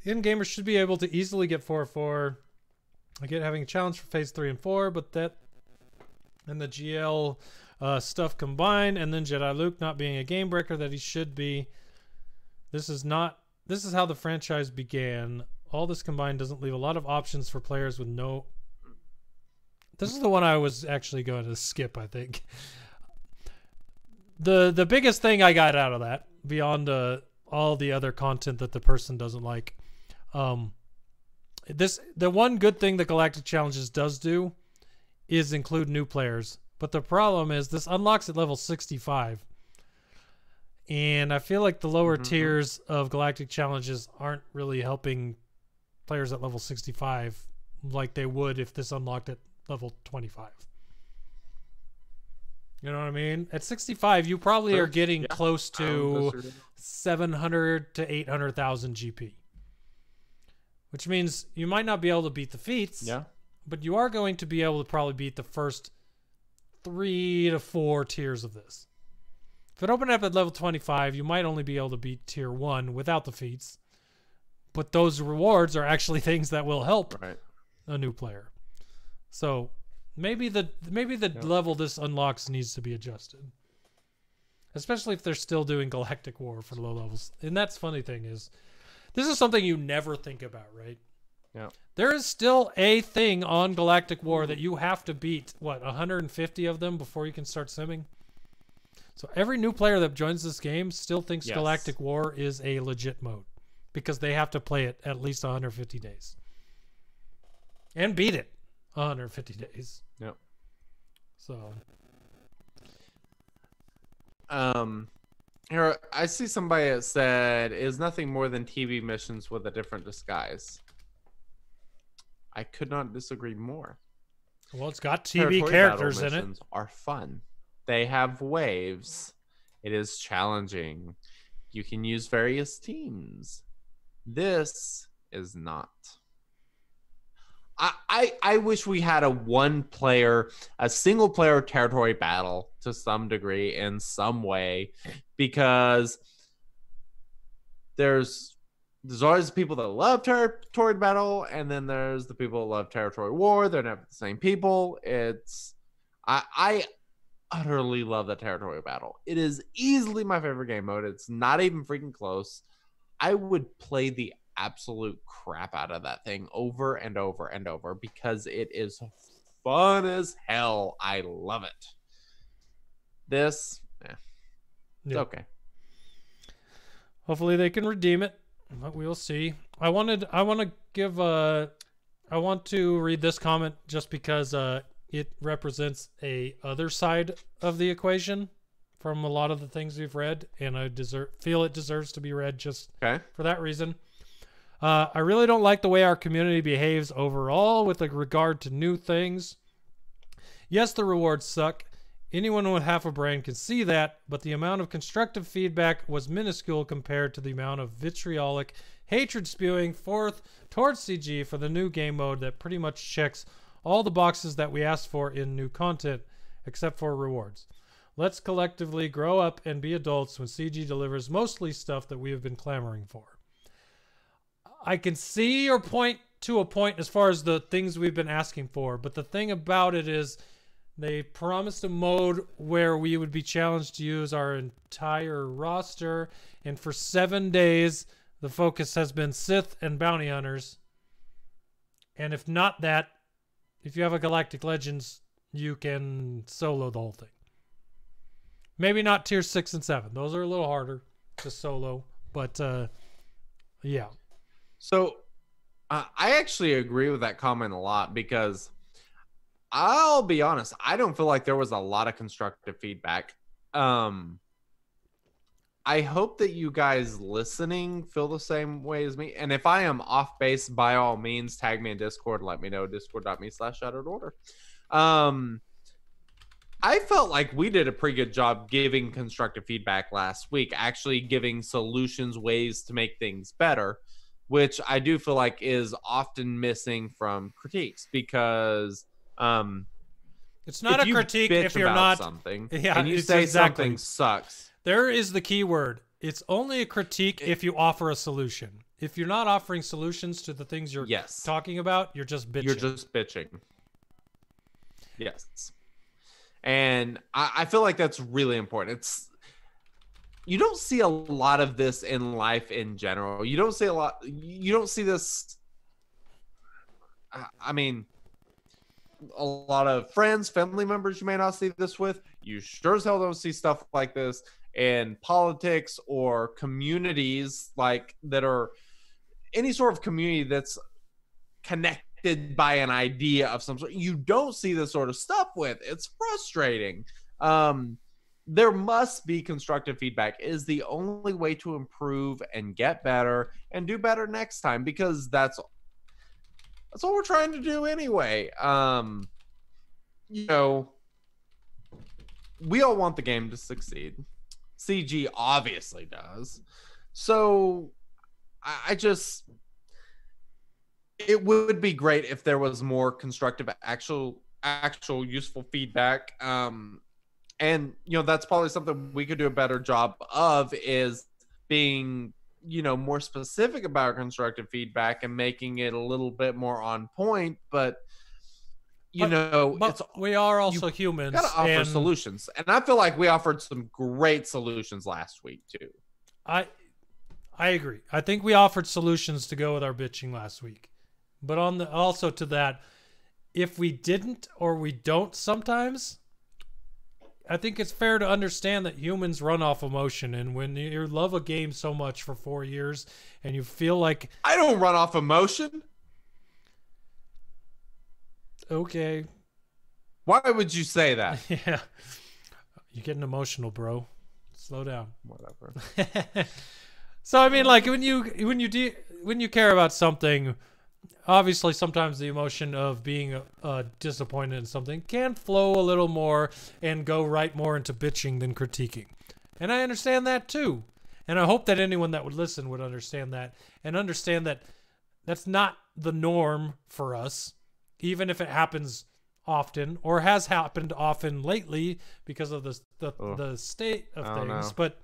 In-gamers should be able to easily get 4-4. I get having a challenge for phase 3 and 4, but that and the GL stuff combined, and then Jedi Luke not being a game breaker that he should be. This is how the franchise began. All this combined doesn't leave a lot of options for players with no... This is the one I was actually going to skip, I think. The biggest thing I got out of that, beyond all the other content that the person doesn't like, the one good thing the Galactic Challenges does do is include new players. But the problem is this unlocks at level 65. And I feel like the lower tiers of Galactic Challenges aren't really helping players at level 65 like they would if this unlocked at level 25. You know what I mean? At 65, you probably are getting close to 700 to 800,000 GP. Which means you might not be able to beat the feats, but you are going to be able to probably beat the first 3 to 4 tiers of this. If it opened up at level 25, you might only be able to beat tier 1 without the feats. But those rewards are actually things that will help a new player. So maybe the level this unlocks needs to be adjusted. Especially if they're still doing Galactic War for low levels. And that's funny thing is, this is something you never think about, right? Yeah. There is still a thing on Galactic War that you have to beat, 150 of them before you can start simming? So every new player that joins this game still thinks Galactic War is a legit mode. Because they have to play it at least 150 days. And beat it 150 days. Yep. So. Here, I see somebody that said, is nothing more than TV missions with a different disguise. I could not disagree more. Well, it's got TV characters in it. Are fun. They have waves. It is challenging. You can use various teams. This is not. I wish we had a single player territory battle to some degree in some way, because there's always people that love territory battle, and then there's the people that love territory war. They're never the same people. I utterly love the territory battle. It is easily my favorite game mode. It's not even freaking close. I would play the absolute crap out of that thing over and over and over because it is fun as hell. I love it. This, it's okay. Hopefully they can redeem it, but we'll see. I want to read this comment just because it represents a other side of the equation from a lot of the things we've read, and I feel it deserves to be read just for that reason. I really don't like the way our community behaves overall with regard to new things. Yes, the rewards suck. Anyone with half a brain can see that, but the amount of constructive feedback was minuscule compared to the amount of vitriolic hatred spewing forth towards CG for the new game mode that pretty much checks all the boxes that we asked for in new content, except for rewards. Let's collectively grow up and be adults when CG delivers mostly stuff that we have been clamoring for. I can see your point to a point as far as the things we've been asking for, but the thing about it is They promised a mode where we would be challenged to use our entire roster, and for 7 days, the focus has been Sith and Bounty Hunters. And if not that, if you have a Galactic Legends, you can solo the whole thing. Maybe not tier 6 and 7. Those are a little harder to solo, but yeah. So I actually agree with that comment a lot because I'll be honest, I don't feel like there was a lot of constructive feedback. I hope that you guys listening feel the same way as me. And if I am off base, by all means, tag me in Discord. Let me know, discord.me/shatteredorder. I felt like we did a pretty good job giving constructive feedback last week, actually giving solutions, ways to make things better, which I do feel like is often missing from critiques because it's not a critique if you're not something. Yeah, and you say something sucks. There is the key word. It's only a critique if you offer a solution. If you're not offering solutions to the things you're talking about, you're just bitching. You're just bitching. Yes. And I feel like that's really important. You don't see a lot of this in life in general. You don't see this. I mean, a lot of friends, family members you may not see this with. You sure as hell don't see stuff like this in politics or communities like that are any sort of community that's connected by an idea of some sort. You don't see this sort of stuff with. It's frustrating. There must be constructive feedback. It is the only way to improve and get better and do better next time, because that's what we're trying to do anyway. You know, we all want the game to succeed. CG obviously does. So it would be great if there was more constructive, actual useful feedback. And you know, that's probably something we could do a better job of, is being, you know, more specific about constructive feedback and making it a little bit more on point. But we are also humans. Gotta offer solutions, and I feel like we offered some great solutions last week too. I agree. I think we offered solutions to go with our bitching last week, but also to that, if we didn't or we don't sometimes, I think it's fair to understand that humans run off emotion, and when you love a game so much for 4 years and you feel like I don't run off emotion. Okay. Why would you say that? Yeah. You're getting emotional, bro. Slow down. Whatever. So I mean, like when you care about something, obviously sometimes the emotion of being disappointed in something can flow a little more and go right more into bitching than critiquing. And I understand that too. And I hope that anyone that would listen would understand that, and understand that that's not the norm for us. Even if it happens often, or has happened often lately because of the state of things. But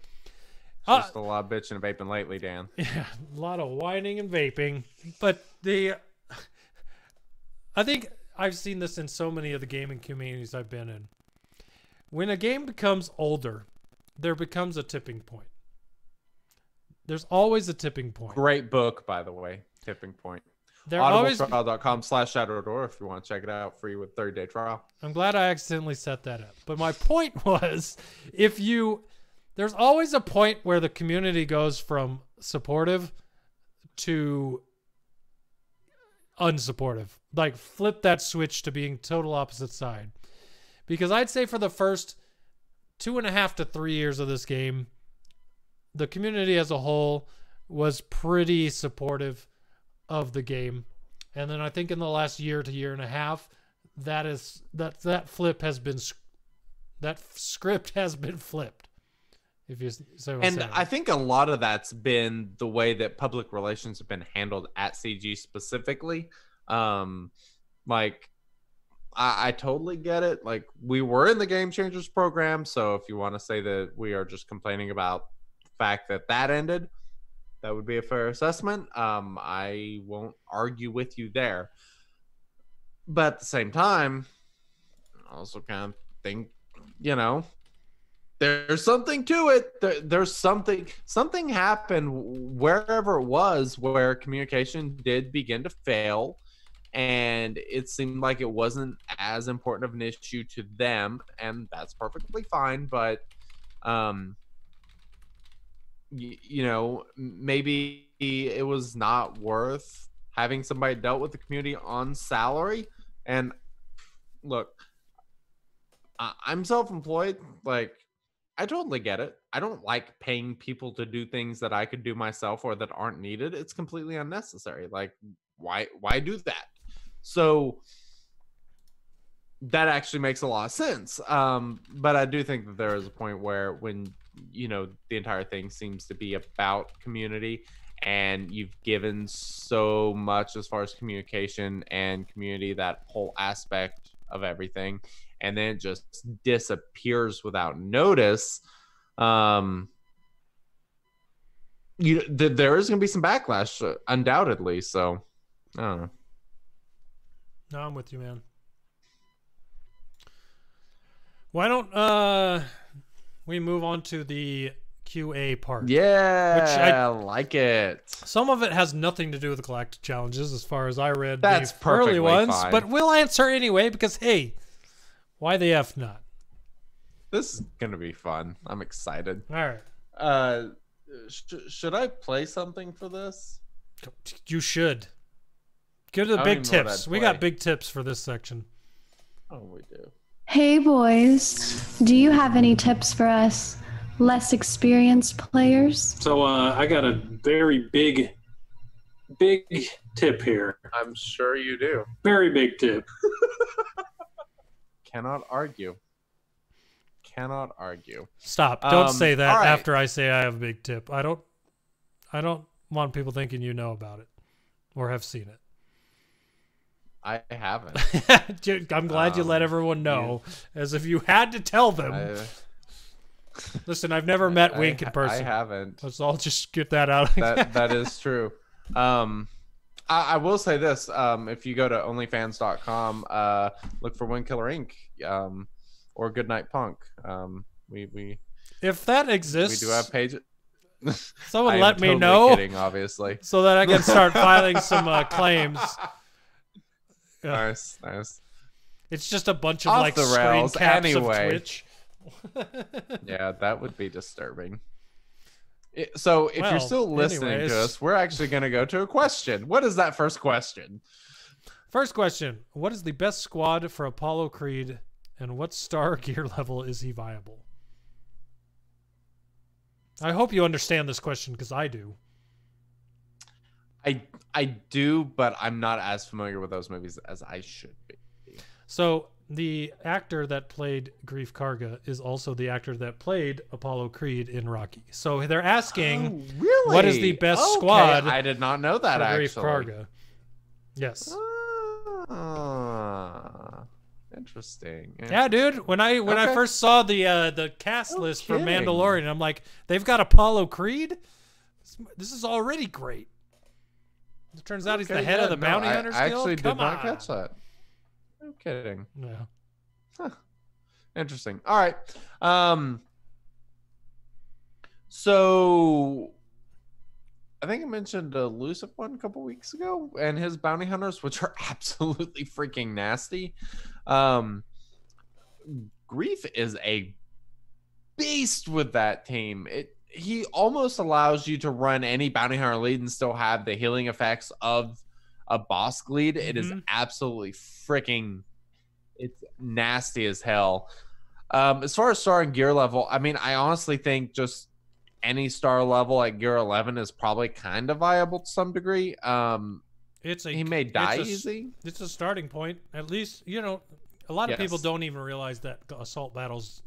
just a lot of bitching and vaping lately, Dan. Yeah, a lot of whining and vaping. But I think I've seen this in so many of the gaming communities I've been in. When a game becomes older, there becomes a tipping point. There's always a tipping point. Great book, by the way, Tipping Point. audibletrial.com/shatteredorder if you want to check it out, free with 30-day trial. I'm glad I accidentally set that up. But my point was, there's always a point where the community goes from supportive to unsupportive. Like, flip that switch to being total opposite side. Because I'd say for the first 2.5 to 3 years of this game, the community as a whole was pretty supportive of the game. And then I think in the last year to year and a half, that script has been flipped. If you say and I think a lot of that's been the way that public relations have been handled at CG specifically. Like, I totally get it. Like, we were in the Game Changers program, so if you want to say that we are just complaining about the fact that ended, that would be a fair assessment. I won't argue with you there. But at the same time, also kind of think, you know, there's something to it. There's something happened wherever it was where communication did begin to fail, and it seemed like it wasn't as important of an issue to them, and that's perfectly fine. But you know, maybe it was not worth having somebody dealt with the community on salary. And look, I'm self-employed. Like, I totally get it. I don't like paying people to do things that I could do myself or that aren't needed. It's completely unnecessary. Like, why do that? So that actually makes a lot of sense. But I do think that there is a point where when, you know, the entire thing seems to be about community, and you've given so much as far as communication and community, that whole aspect of everything, and then it just disappears without notice. There is going to be some backlash, undoubtedly. So I don't know. No, I'm with you, man. Why don't we move on to the QA part? Yeah, which I like it. Some of it has nothing to do with the Galactic challenges, as far as I read. That's the early ones, fine. But we'll answer anyway because, hey, why the F not? This is gonna be fun. I'm excited. All right. Should I play something for this? You should. Go to the big tips. We got big tips for this section. Oh, we do. Hey boys, do you have any tips for us less experienced players? So I got a very big tip here. I'm sure you do. Very big tip. Cannot argue. Cannot argue. Stop. Don't say that right. after I say I have a big tip. I don't want people thinking you know about it or have seen it. I haven't. I'm glad you let everyone know, as if you had to tell them. Listen, I've never met Wink in person. I haven't. Let's all just get that out. That is true. I will say this: if you go to OnlyFans.com, look for WinKILLERinc or GoodNightPunk. We if that exists, we do have pages. Someone let me know. Kidding, obviously, so that I can start filing some claims. Nice. It's just a bunch of Off like the screen rails, caps anyway. of Twitch. Yeah, that would be disturbing. So if you're still listening to us, we're actually going to go to a question. What is that first question? First question: what is the best squad for Apollo Creed, and what star gear level is he viable? I hope you understand this question because I do. I do, but I'm not as familiar with those movies as I should be. So the actor that played Greef Karga is also the actor that played Apollo Creed in Rocky. So they're asking, really? What is the best squad? I did not know that, for actually. Greef Karga. Yes. Interesting. Yeah, dude. When I first saw the cast list for kidding. Mandalorian, I'm like, they've got Apollo Creed? This is already great. It turns out he's the head of the Bounty Hunters Guild. I actually did not on. catch that. No kidding. Yeah. Huh. Interesting. All right. So I think I mentioned Elusive one a couple weeks ago, and his bounty hunters, which are absolutely freaking nasty. Greef is a beast with that team. He almost allows you to run any bounty hunter lead and still have the healing effects of a boss lead. It is absolutely freaking, it's nasty as hell. As far as star and gear level, I mean, I honestly think just any star level at gear 11 is probably kind of viable to some degree. He may die easy. It's a starting point. At least, you know, a lot of people don't even realize that assault battles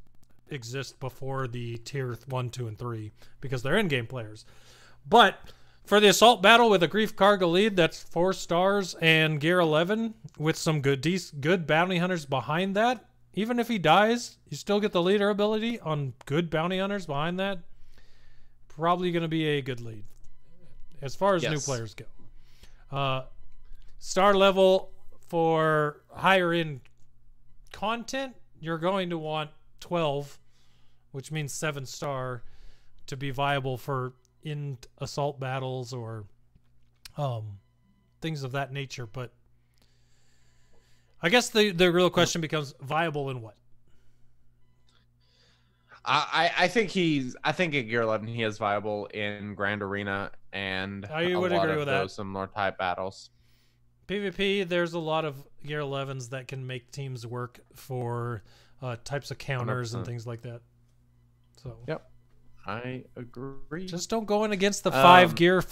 exist before the tier 1, 2, and 3 because they're in-game players. But for the assault battle with a Greef Karga lead that's 4 stars and gear 11 with some good bounty hunters behind that, even if he dies, you still get the leader ability on good bounty hunters behind that. Probably going to be a good lead as far as new players go. Star level for higher end content, you're going to want 12, which means 7-star, to be viable for in assault battles or things of that nature. But I guess the real question becomes viable in what? I think at Gear 11 he is viable in Grand Arena and I would agree with that. Those similar type battles. PvP, there's a lot of Gear 11s that can make teams work for types of counters 100%. And things like that. So yep, I agree. Just don't go in against the 5 gear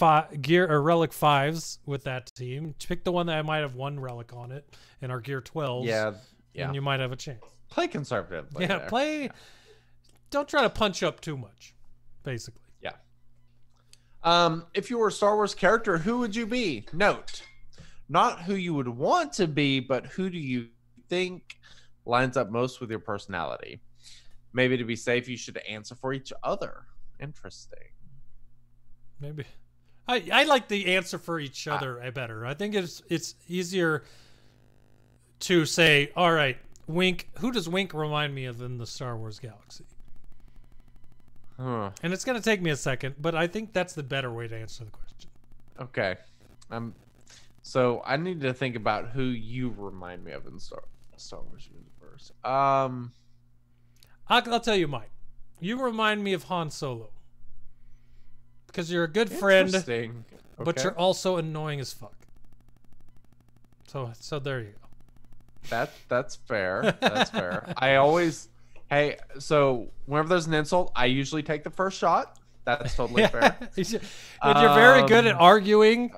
or relic 5s with that team. Pick the one that might have 1 relic on it and our Gear 12s. Yeah. And you might have a chance. Play conservative. Yeah, play. Yeah. Don't try to punch up too much, basically. Yeah. If you were a Star Wars character, who would you be? Note, not who you would want to be, but who do you think lines up most with your personality? Maybe to be safe, you should answer for each other. Interesting. Maybe. I like the answer for each other better. I think it's easier to say, all right, Wink. Who does Wink remind me of in the Star Wars galaxy? And it's going to take me a second, but I think that's the better way to answer the question. Okay. So I need to think about who you remind me of in the Star Wars universe. I'll tell you mine. You remind me of Han Solo. Because you're a good friend, but you're also annoying as fuck. So there you go. That's fair. That's fair. I always... Hey, so whenever there's an insult, I usually take the first shot. That's totally fair. And you're very good at arguing,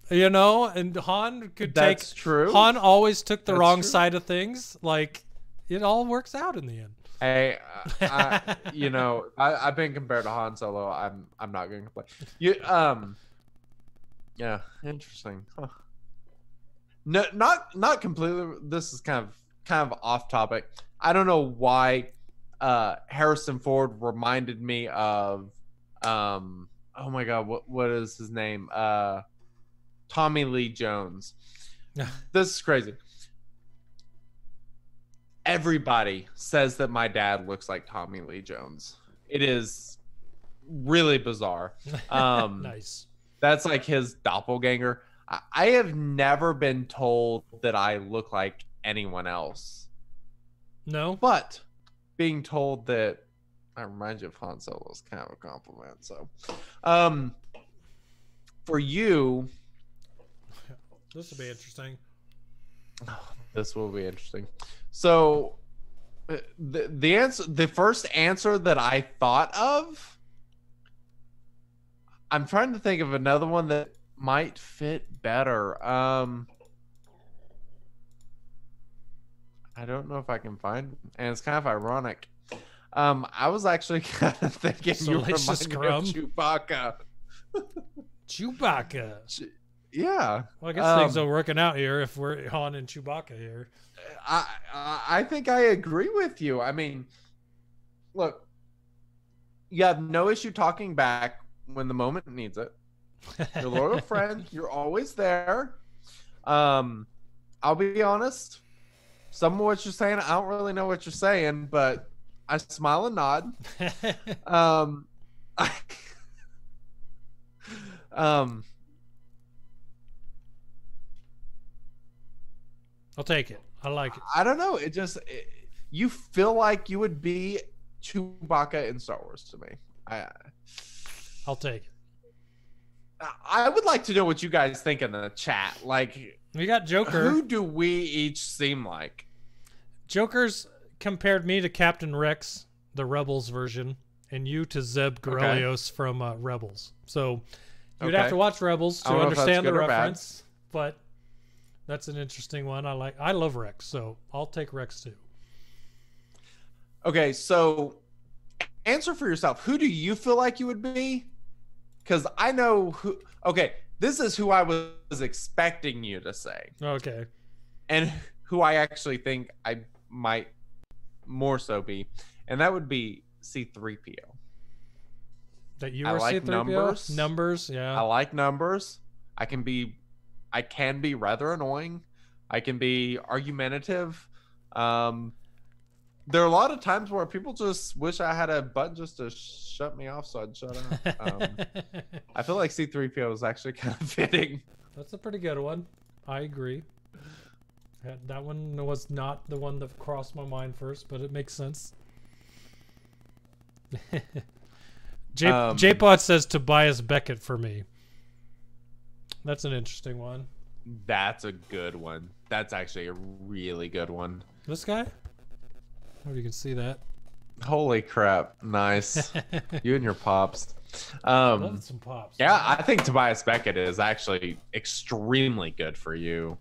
you know, and Han could take... That's true. Han always took the wrong side of things. Like, it all works out in the end. Hey, you know, I've been compared to Han Solo. I'm not going to complain. Yeah, interesting. Huh. No, not completely. This is kind of off topic. I don't know why Harrison Ford reminded me of oh my god, what is his name? Tommy Lee Jones. This is crazy. Everybody says that my dad looks like Tommy Lee Jones. It is really bizarre. Nice. That's like his doppelganger. I have never been told that I look like anyone else. No, but being told that I remind you of Han Solo is kind of a compliment. So, for you, this will be interesting. This will be interesting. So, the first answer that I thought of, I'm trying to think of another one that might fit better. I don't know if I can find, and it's kind of ironic. I was actually kind of thinking you remind me of Chewbacca. Chewbacca. Yeah. Well, I guess things are working out here if we're Han and Chewbacca here. I think I agree with you. I mean, look, you have no issue talking back when the moment needs it. You're a loyal friend. You're always there. I'll be honest. Some of what you're saying, I don't really know what you're saying, but I smile and nod. I'll take it. I like it. I don't know. You feel like you would be Chewbacca in Star Wars to me. I'll take it. I would like to know what you guys think in the chat. Like, we got Joker. Who do we each seem like? Joker's compared me to Captain Rex, the Rebels version, and you to Zeb Gorelios from Rebels. So you'd have to watch Rebels to understand the reference, but that's an interesting one. I love Rex, so I'll take Rex too. Okay, so answer for yourself. Who do you feel like you would be? Because I know who. Okay, this is who I was expecting you to say. Okay. And who I actually think I might more so be, and that would be C-3PO. That you are C-3PO? Numbers, yeah. I like numbers. I can be rather annoying. I can be argumentative. There are a lot of times where people just wish I had a button just to shut me off so I'd shut up. I feel like C3PO is actually kind of fitting. That's a pretty good one. I agree. That one was not the one that crossed my mind first, but it makes sense. J-Pod says Tobias Beckett for me. That's an interesting one. That's a good one. That's actually a really good one. This guy? Oh, you can see that. Holy crap. Nice. You and your pops. I love some pops. Yeah, I think Tobias Beckett is actually extremely good for you.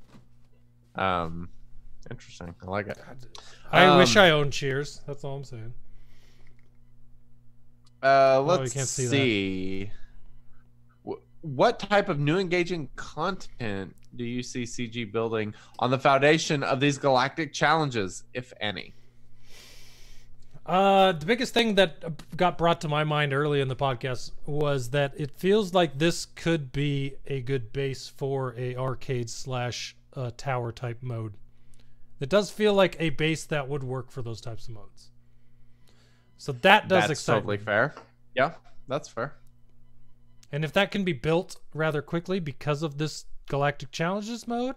Interesting. I like it. I wish I owned Cheers. That's all I'm saying. Let's can't see see. What type of new engaging content do you see CG building on the foundation of these galactic challenges, if any? The biggest thing that got brought to my mind early in the podcast was that it feels like this could be a good base for a arcade / tower type mode. It does feel like a base that would work for those types of modes. So that does excite me. That's totally fair. Yeah, that's fair. And if that can be built rather quickly because of this Galactic Challenges mode,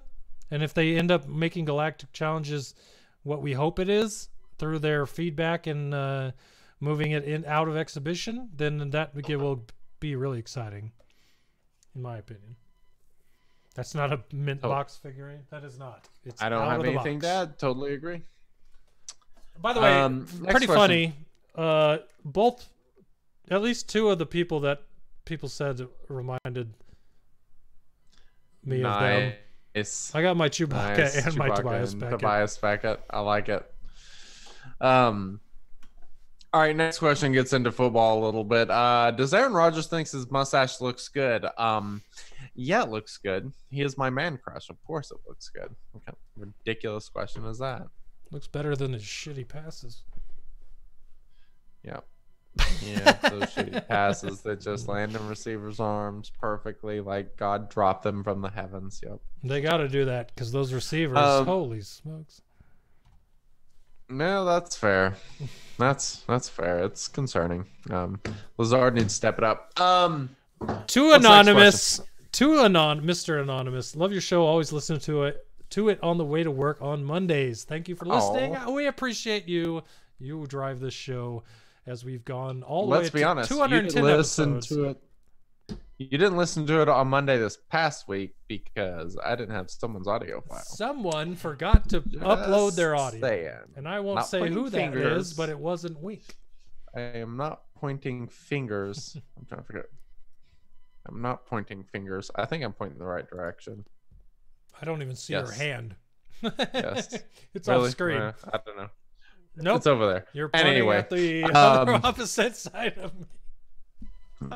and if they end up making Galactic Challenges what we hope it is through their feedback and moving it out of exhibition, then that will be really exciting, in my opinion. That's not a mint box figurine. That is not. It's I don't out have of the anything box. to add. Totally agree. By the way, pretty funny. Both, at least two of the people that people said reminded me of them. I got my Chewbacca and my Tobias Beckett. Tobias Beckett. I like it. All right, next question gets into football a little bit. Does Aaron Rodgers thinks his mustache looks good? Yeah, it looks good. He is my man crush. Of course it looks good. What kind of ridiculous question is that? Looks better than his shitty passes. Yep. Yeah, those shitty passes that just land in receivers' arms perfectly, like God dropped them from the heavens. Yep. They got to do that because those receivers, holy smokes. No, that's fair. That's fair. It's concerning. Lazard needs to step it up. To Anonymous, Mr. Anonymous, love your show. Always listen to it on the way to work on Mondays. Thank you for listening. We appreciate you. You drive this show as we've gone all the way to 210 episodes. You didn't listen to it on Monday this past week because I didn't have someone's audio file. Someone forgot to upload their audio. Saying. And I won't say who that is, but it wasn't Wink. I am not pointing fingers. I'm trying to forget. I'm not pointing fingers. I think I'm pointing the right direction. I don't even see your hand. Yes. It's off screen. I don't know. Nope. It's over there. You're pointing at the other opposite side of me.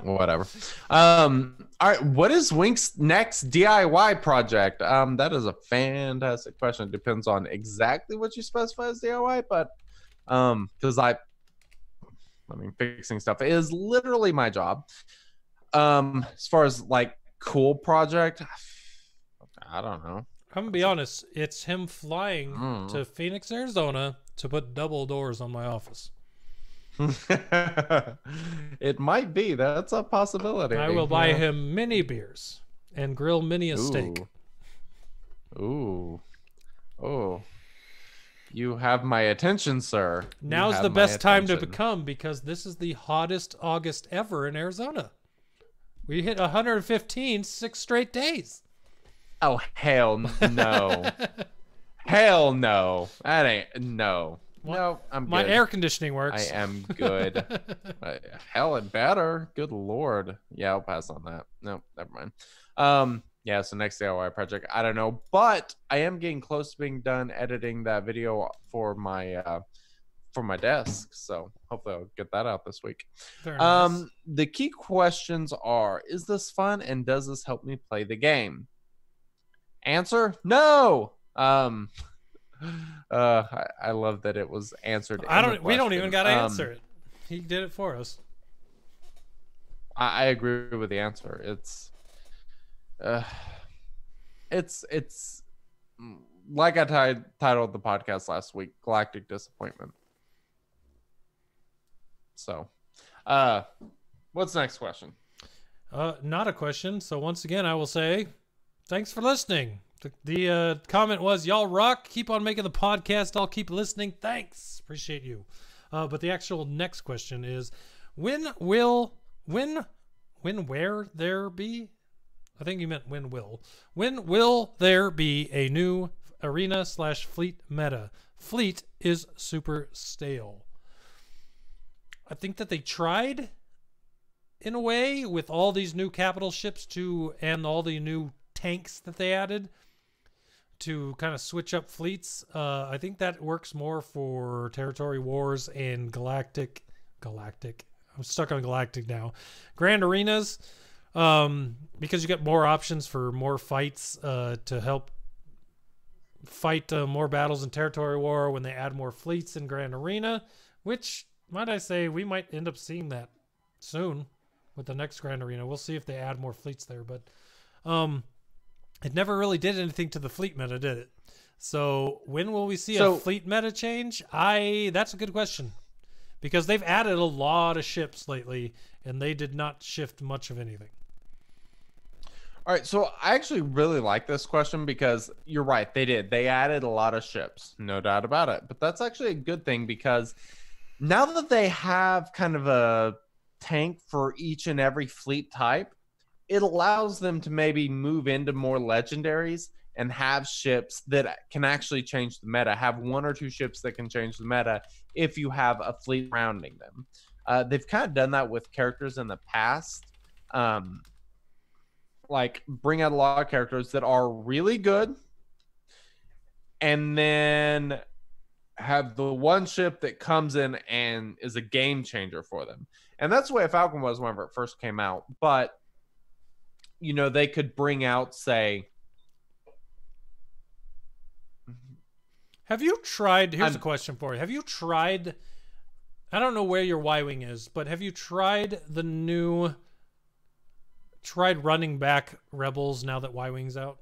Whatever. All right. What is Wink's next DIY project? That is a fantastic question. It depends on exactly what you specify as DIY, but because I mean, fixing stuff is literally my job. As far as like cool project, I don't know. I'm gonna be honest. It's him flying to Phoenix, Arizona to put double doors on my office. It might be. That's a possibility. I will buy him mini beers and grill mini a steak. Ooh. Oh. You have my attention, sir. Now's the best time to become because this is the hottest August ever in Arizona. We hit 115 6 straight days. Oh, hell no. Hell no. That ain't no. No, I'm good. My air conditioning works. I am good. Hell, it better. Good Lord. Yeah, I'll pass on that. No, never mind. Yeah, so next DIY project, I don't know, but I am getting close to being done editing that video for my desk. So hopefully I'll get that out this week. Very nice. The key questions are: is this fun and does this help me play the game? Answer: no. I love that it was answered. We don't even gotta answer it. He did it for us. I agree with the answer. It's like I titled the podcast last week, Galactic Disappointment. So, what's the next question? Not a question. So once again, I will say, thanks for listening. The comment was, y'all rock. Keep on making the podcast. I'll keep listening. Thanks. Appreciate you. But the actual next question is, when will there be? I think you meant when will there be a new arena/fleet meta? Fleet is super stale. I think that they tried in a way with all these new capital ships and all the new tanks that they added to kind of switch up fleets. I think that works more for territory wars and Galactic. I'm stuck on Galactic now. Grand arenas, because you get more options for more fights to help fight more battles in territory war when they add more fleets in Grand Arena, which, might I say, we might end up seeing that soon with the next Grand Arena. We'll see if they add more fleets there, but it never really did anything to the fleet meta, did it? So when will we see a fleet meta change? That's a good question, because they've added a lot of ships lately and they did not shift much of anything. All right, so I actually really like this question because you're right, they did. They added a lot of ships, no doubt about it. But that's actually a good thing, because now that they have kind of a tank for each and every fleet type, it allows them to maybe move into more legendaries and have ships that can actually change the meta. Have one or two ships that can change the meta if you have a fleet surrounding them. They've kind of done that with characters in the past. Like bring out a lot of characters that are really good and then have the one ship that comes in and is a game changer for them. And that's the way Falcon was whenever it first came out. But, you know, they could bring out, say... Have you tried... Here's a question for you. Have you tried... I don't know where your Y-Wing is, but have you tried the new... Tried running back Rebels now that Y-Wing's out?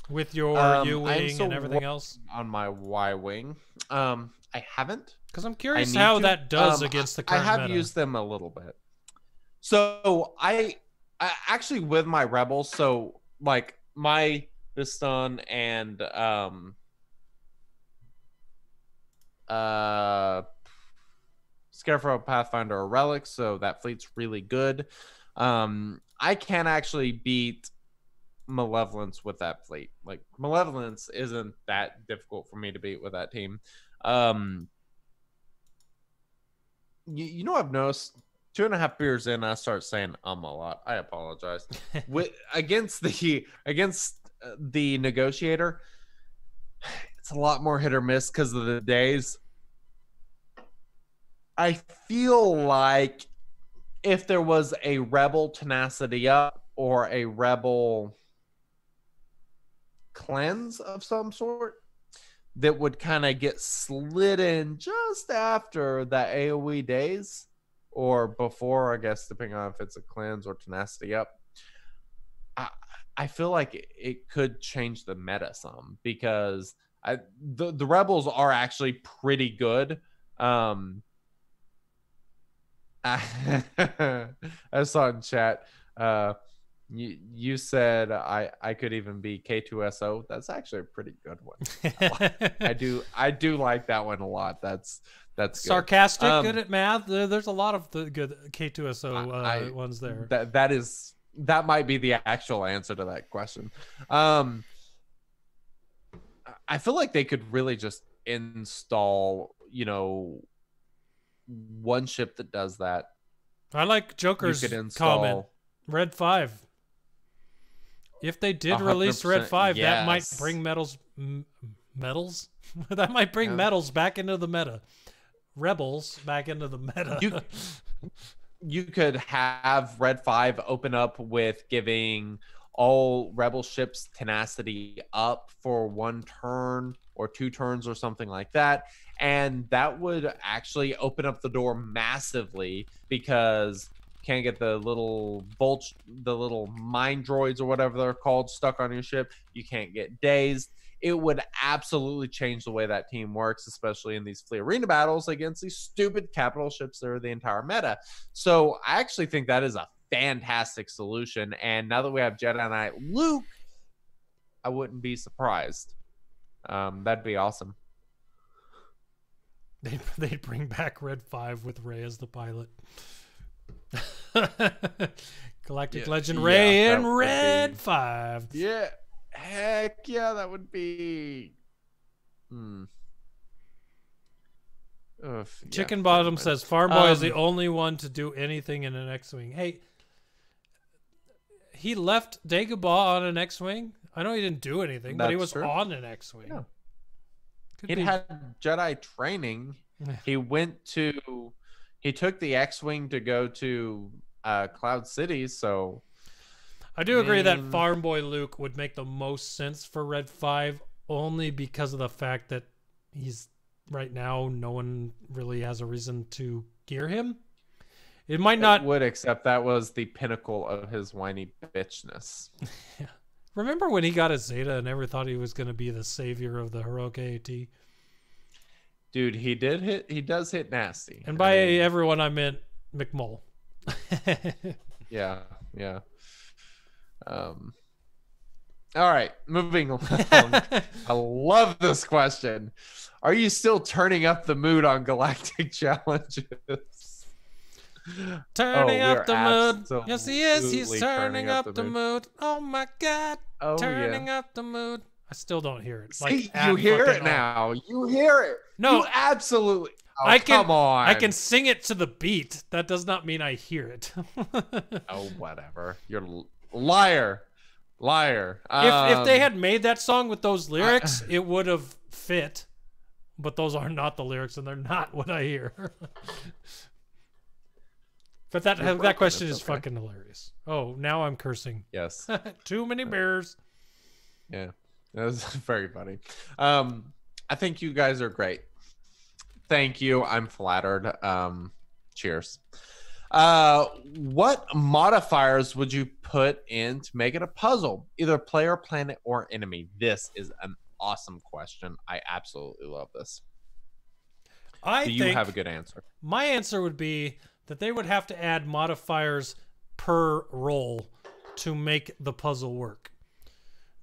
With your U-Wing and everything else? On my Y-Wing. I haven't. Because I'm curious how that does against the current meta. I have meta. used them a little bit. So I actually with my Rebels, so like my Viston and Scarecrow, Pathfinder, or Relic, so that fleet's really good. I can actually beat Malevolence with that fleet. Like Malevolence isn't that difficult for me to beat with that team. You know, I've noticed 2.5 beers in, I start saying a lot. I apologize. Against the negotiator, it's a lot more hit or miss because of the days. I feel like if there was a Rebel Tenacity Up or a Rebel Cleanse of some sort that would kind of get slid in just after that AoE days or before, I guess, depending on if it's a Cleanse or Tenacity Up, I feel like it could change the meta some, because the Rebels are actually pretty good. I saw in chat, you said I could even be K2SO. That's actually a pretty good one. I do like that one a lot. That's good. Sarcastic, good at math. There's a lot of the good K2SO ones there. That might be the actual answer to that question. I feel like they could really just install, you know, one ship that does that. I like Joker's comment. Red 5. If they did release Red 5, yes. that might bring medals. That might bring medals back into the meta. Rebels back into the meta. You could have Red 5 open up with giving all Rebel ships tenacity up for 1 turn or 2 turns or something like that. And that would actually open up the door massively, because you can't get the little the little mine droids or whatever they're called stuck on your ship. You can't get dazed. it would absolutely change the way that team works, especially in these fleet arena battles against these stupid capital ships that are the entire meta. So I actually think that is a fantastic solution. And now that we have Jedi Knight Luke, I wouldn't be surprised. That'd be awesome. They'd bring back Red 5 with Rey as the pilot. Galactic Legend Rey in Red 5. Yeah. Heck yeah, that would be... Chickenbottom says, Farmboy is the only one to do anything in an X-Wing. Hey, he left Dagobah on an X-Wing? I know he didn't do anything, but he was on an X-Wing. Yeah. He had Jedi training. He took the X-Wing to go to Cloud City, so... I do agree that Farm Boy Luke would make the most sense for Red 5, only because of the fact that he's, right now, no one really has a reason to gear him. It might not... It would, except that was the pinnacle of his whiny bitchness. Yeah. Remember when he got a Zeta and never thought he was going to be the savior of the heroic AAT? Dude, he does hit nasty. And by everyone, I meant McMull. Yeah. All right, moving along. I love this question. Are you still turning up the mood on Galactic challenges? Turning up the mood. Yes, he is. He's turning up the mood. Oh my God. Turning up the mood. I still don't hear it. See, you hear it now. You hear it. No, you absolutely. Come on. I can sing it to the beat. That does not mean I hear it. Oh, whatever. You're liar. If they had made that song with those lyrics, it would have fit. But those are not the lyrics, and they're not what I hear. But that question is fucking hilarious. Oh, now I'm cursing. Yes. Too many bears. Yeah, that was very funny. I think you guys are great. Thank you. I'm flattered. Cheers. What modifiers would you put in to make it a puzzle? Either player, planet, or enemy. This is an awesome question. I absolutely love this. Do you have a good answer? My answer would be that they would have to add modifiers per role to make the puzzle work.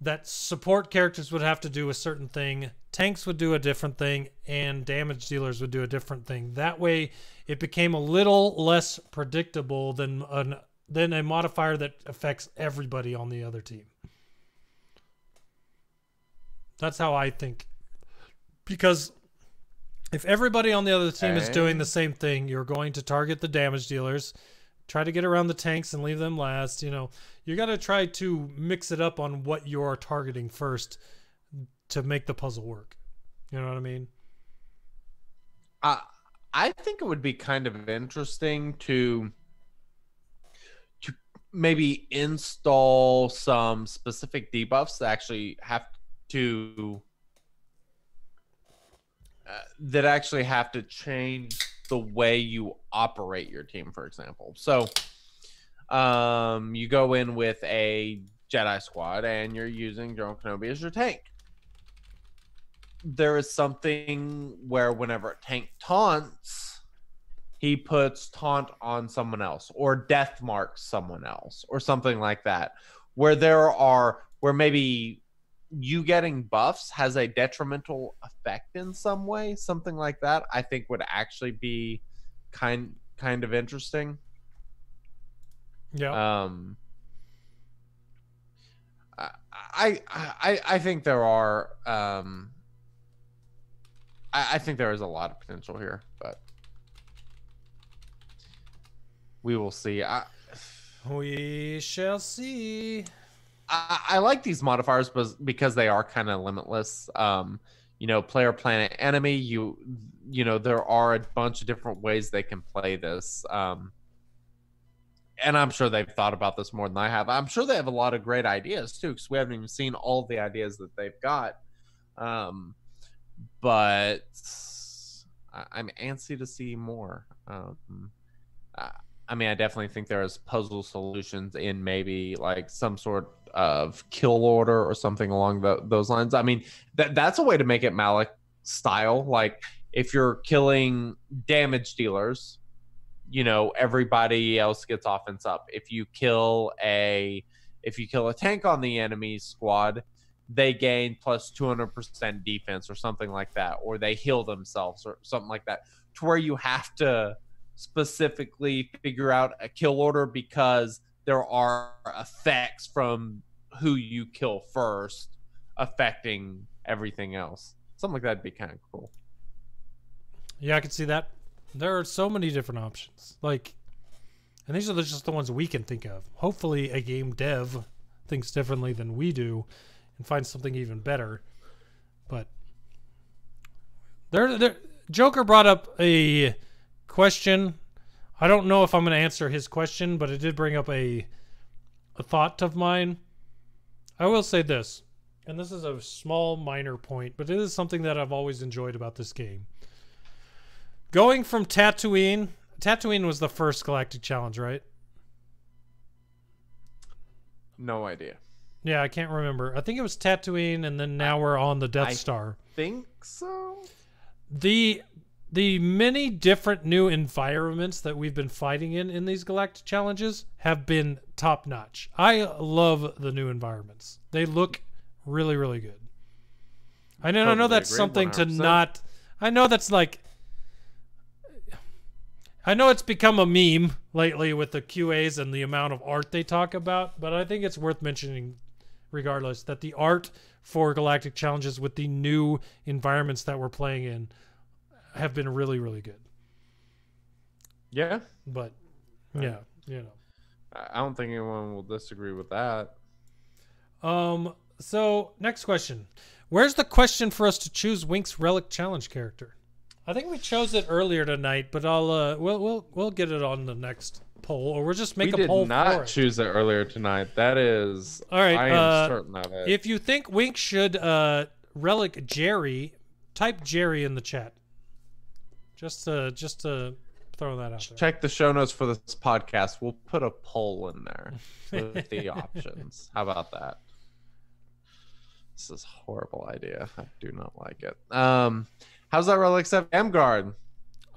That support characters would have to do a certain thing, tanks would do a different thing, and damage dealers would do a different thing. That way, it became a little less predictable than a modifier that affects everybody on the other team. That's how I think. Because if everybody on the other team is doing the same thing, you're going to target the damage dealers, try to get around the tanks and leave them last. You know, you got to try to mix it up on what you're targeting first to make the puzzle work. You know what I mean? I think it would be kind of interesting to maybe install some specific debuffs that actually have to change the way you operate your team, for example. So you go in with a Jedi squad and you're using General Kenobi as your tank. There is something where whenever a tank taunts, he puts taunt on someone else or death marks someone else or something like that, where maybe you getting buffs has a detrimental effect in some way, something like that. I think would actually be kind of interesting. Yeah. I think there are I think there is a lot of potential here, but we will see. We shall see. I like these modifiers because they are kind of limitless. You know, player, planet, enemy. You know, there are a bunch of different ways they can play this. And I'm sure they've thought about this more than I have. I'm sure they have a lot of great ideas too, because we haven't even seen all of the ideas that they've got. But I'm antsy to see more. I mean, I definitely think there's puzzle solutions in maybe like some sort of kill order or something along those lines. I mean, that's a way to make it Malik style. Like if you're killing damage dealers, you know, everybody else gets offense up. If you kill a tank on the enemy squad, they gain plus 200% defense or something like that, or they heal themselves or something like that, to where you have to specifically figure out a kill order because there are effects from who you kill first affecting everything else. Something like that'd be kind of cool. Yeah, I can see that. There are so many different options. Like, and these are just the ones we can think of. Hopefully a game dev thinks differently than we do and finds something even better. But Joker brought up a question. I don't know if I'm going to answer his question, but it did bring up a thought of mine. I will say this, and this is a small minor point, but it is something that I've always enjoyed about this game. Going from Tatooine was the first Galactic Challenge, right? No idea. Yeah, I can't remember. I think it was Tatooine, and then now we're on the Death Star. Think so. The many different new environments that we've been fighting in these Galactic Challenges have been top notch. I love the new environments. They look really, really good. I know that's something 100%. To not. I know that's like. I know it's become a meme lately with the QAs and the amount of art they talk about, but I think it's worth mentioning regardless that the art for Galactic Challenges with the new environments that we're playing in have been really, really good. Yeah. But, yeah, you know. I don't think anyone will disagree with that. So, next question. Where's the question for us to choose Wink's Relic Challenge character? I think we chose it earlier tonight, but I'll we'll get it on the next poll, or we'll just make a poll for it. We did not choose it earlier tonight. That is, all right. I am certain of it. If you think Wink should relic Jerry, type Jerry in the chat. Just to throw that out there. Check the show notes for this podcast. We'll put a poll in there with the options. How about that? This is a horrible idea. I do not like it. How's that relic set Amguard?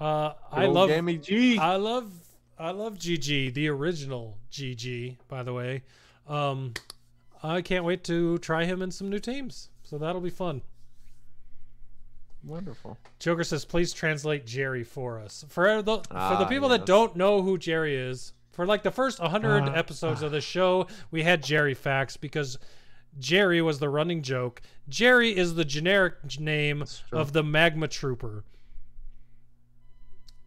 I love Gammy G. I love GG, the original GG, by the way. I can't wait to try him in some new teams. So that'll be fun. Wonderful. Joker says, please translate Jerry for us. For the people that don't know who Jerry is, for like the first 100 episodes of the show, we had Jerry facts because Jerry was the running joke. Jerry is the generic name of the Magma Trooper.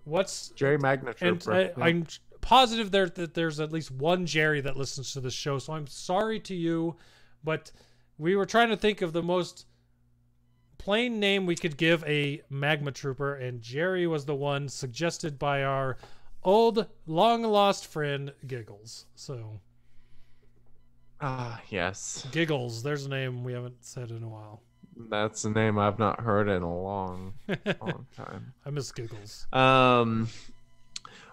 What's Jerry Magma Trooper? I'm positive that there's at least one Jerry that listens to this show, so I'm sorry to you, but we were trying to think of the most plain name we could give a Magma Trooper, and Jerry was the one suggested by our old long lost friend Giggles. So yes. Giggles, there's a name we haven't said in a while. That's a name I've not heard in a long time. I miss Giggles.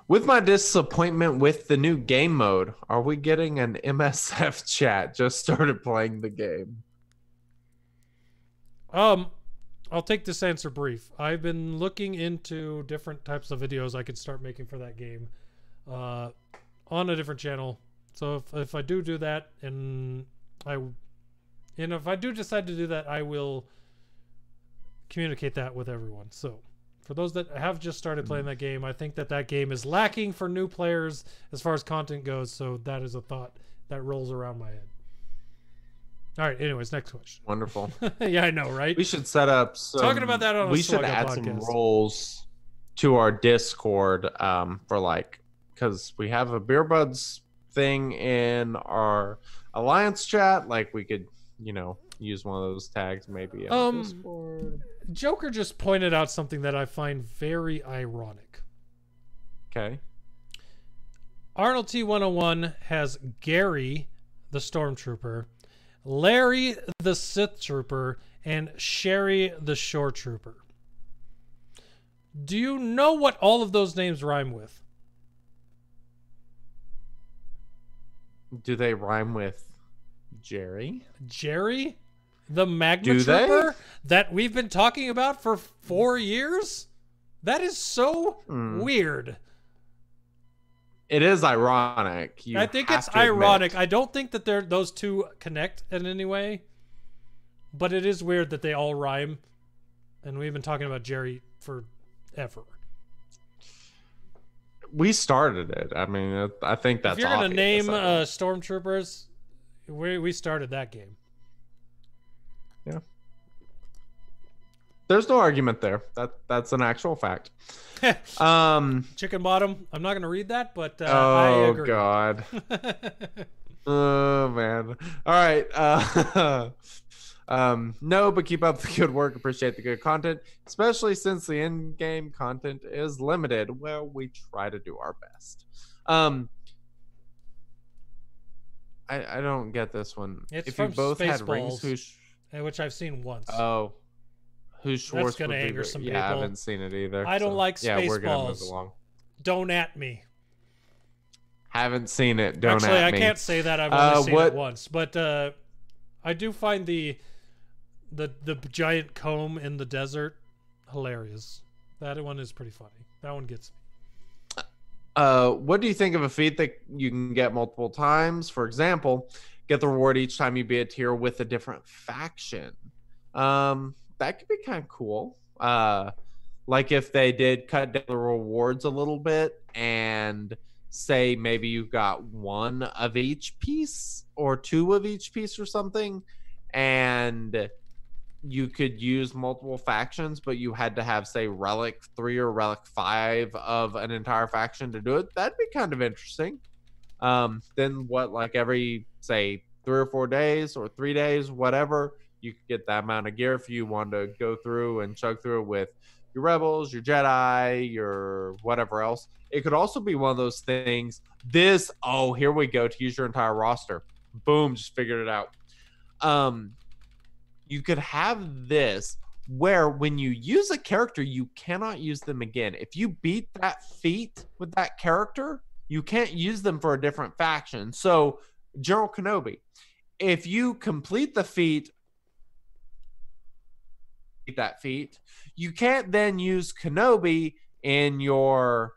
With my disappointment with the new game mode, are we getting an MSF chat? Just started playing the game. I'll take this answer brief. I've been looking into different types of videos I could start making for that game on a different channel. So if I do that, and if I do decide to do that, I will communicate that with everyone. So for those that have just started playing that game, I think that game is lacking for new players as far as content goes. So that is a thought that rolls around my head. All right. Anyways, next question. Wonderful. Yeah, I know, right? We should set up some. Talking about that on a we should add podcast. Some roles to our Discord for like, because we have a Beer Buds thing in our Alliance chat. Like we could, use one of those tags maybe. Discord. Joker just pointed out something that I find very ironic. Okay. Arnold T101 has Gary, the Stormtrooper, Larry, the Sith Trooper, and Sherry, the Shore Trooper. Do you know what all of those names rhyme with? Do they rhyme with Jerry? Jerry? The Magma Do they? Trooper that we've been talking about for 4 years? That is so weird. It is ironic. I think it's have to admit. ironic. I don't think that those two connect in any way, but it is weird that they all rhyme. And we've been talking about Jerry forever. We started it. I mean, I think that's if you're gonna obvious. name stormtroopers, we started that game. Yeah. There's no argument there. That's an actual fact. Chickenbottom. I'm not gonna read that, but I agree. Oh God. Oh man. All right. No, but keep up the good work. Appreciate the good content, especially since the in-game content is limited. Well, we try to do our best. I don't get this one. It's if you from both had rings, Spaceballs, which I've seen once. Who's Schwartz? That's gonna would be anger some I people. haven't seen it either. I don't like yeah, we're gonna move Spaceballs. along. Don't at me. Haven't seen it. Don't Actually, at I me. can't say that. I've only seen what- it once, but I do find the giant comb in the desert hilarious. That one is pretty funny. That one gets me. What do you think of a feat that you can get multiple times? For example, get the reward each time you beat a tier with a different faction. That could be kind of cool. Like if they did cut down the rewards a little bit and say maybe you got one of each piece or two of each piece or something, and you could use multiple factions, but you had to have, say, Relic 3 or Relic 5 of an entire faction to do it. That'd be kind of interesting. Then what, like every, say, 3 or 4 days or 3 days, whatever, you could get that amount of gear if you wanted to go through and chug through it with your Rebels, your Jedi, your whatever else. It could also be one of those things. Here we go, to use your entire roster. Boom, just figured it out. You could have this where when you use a character, you cannot use them again. If you beat that feat with that character, you can't use them for a different faction. So, General Kenobi, if you complete the feat, you can't then use Kenobi in your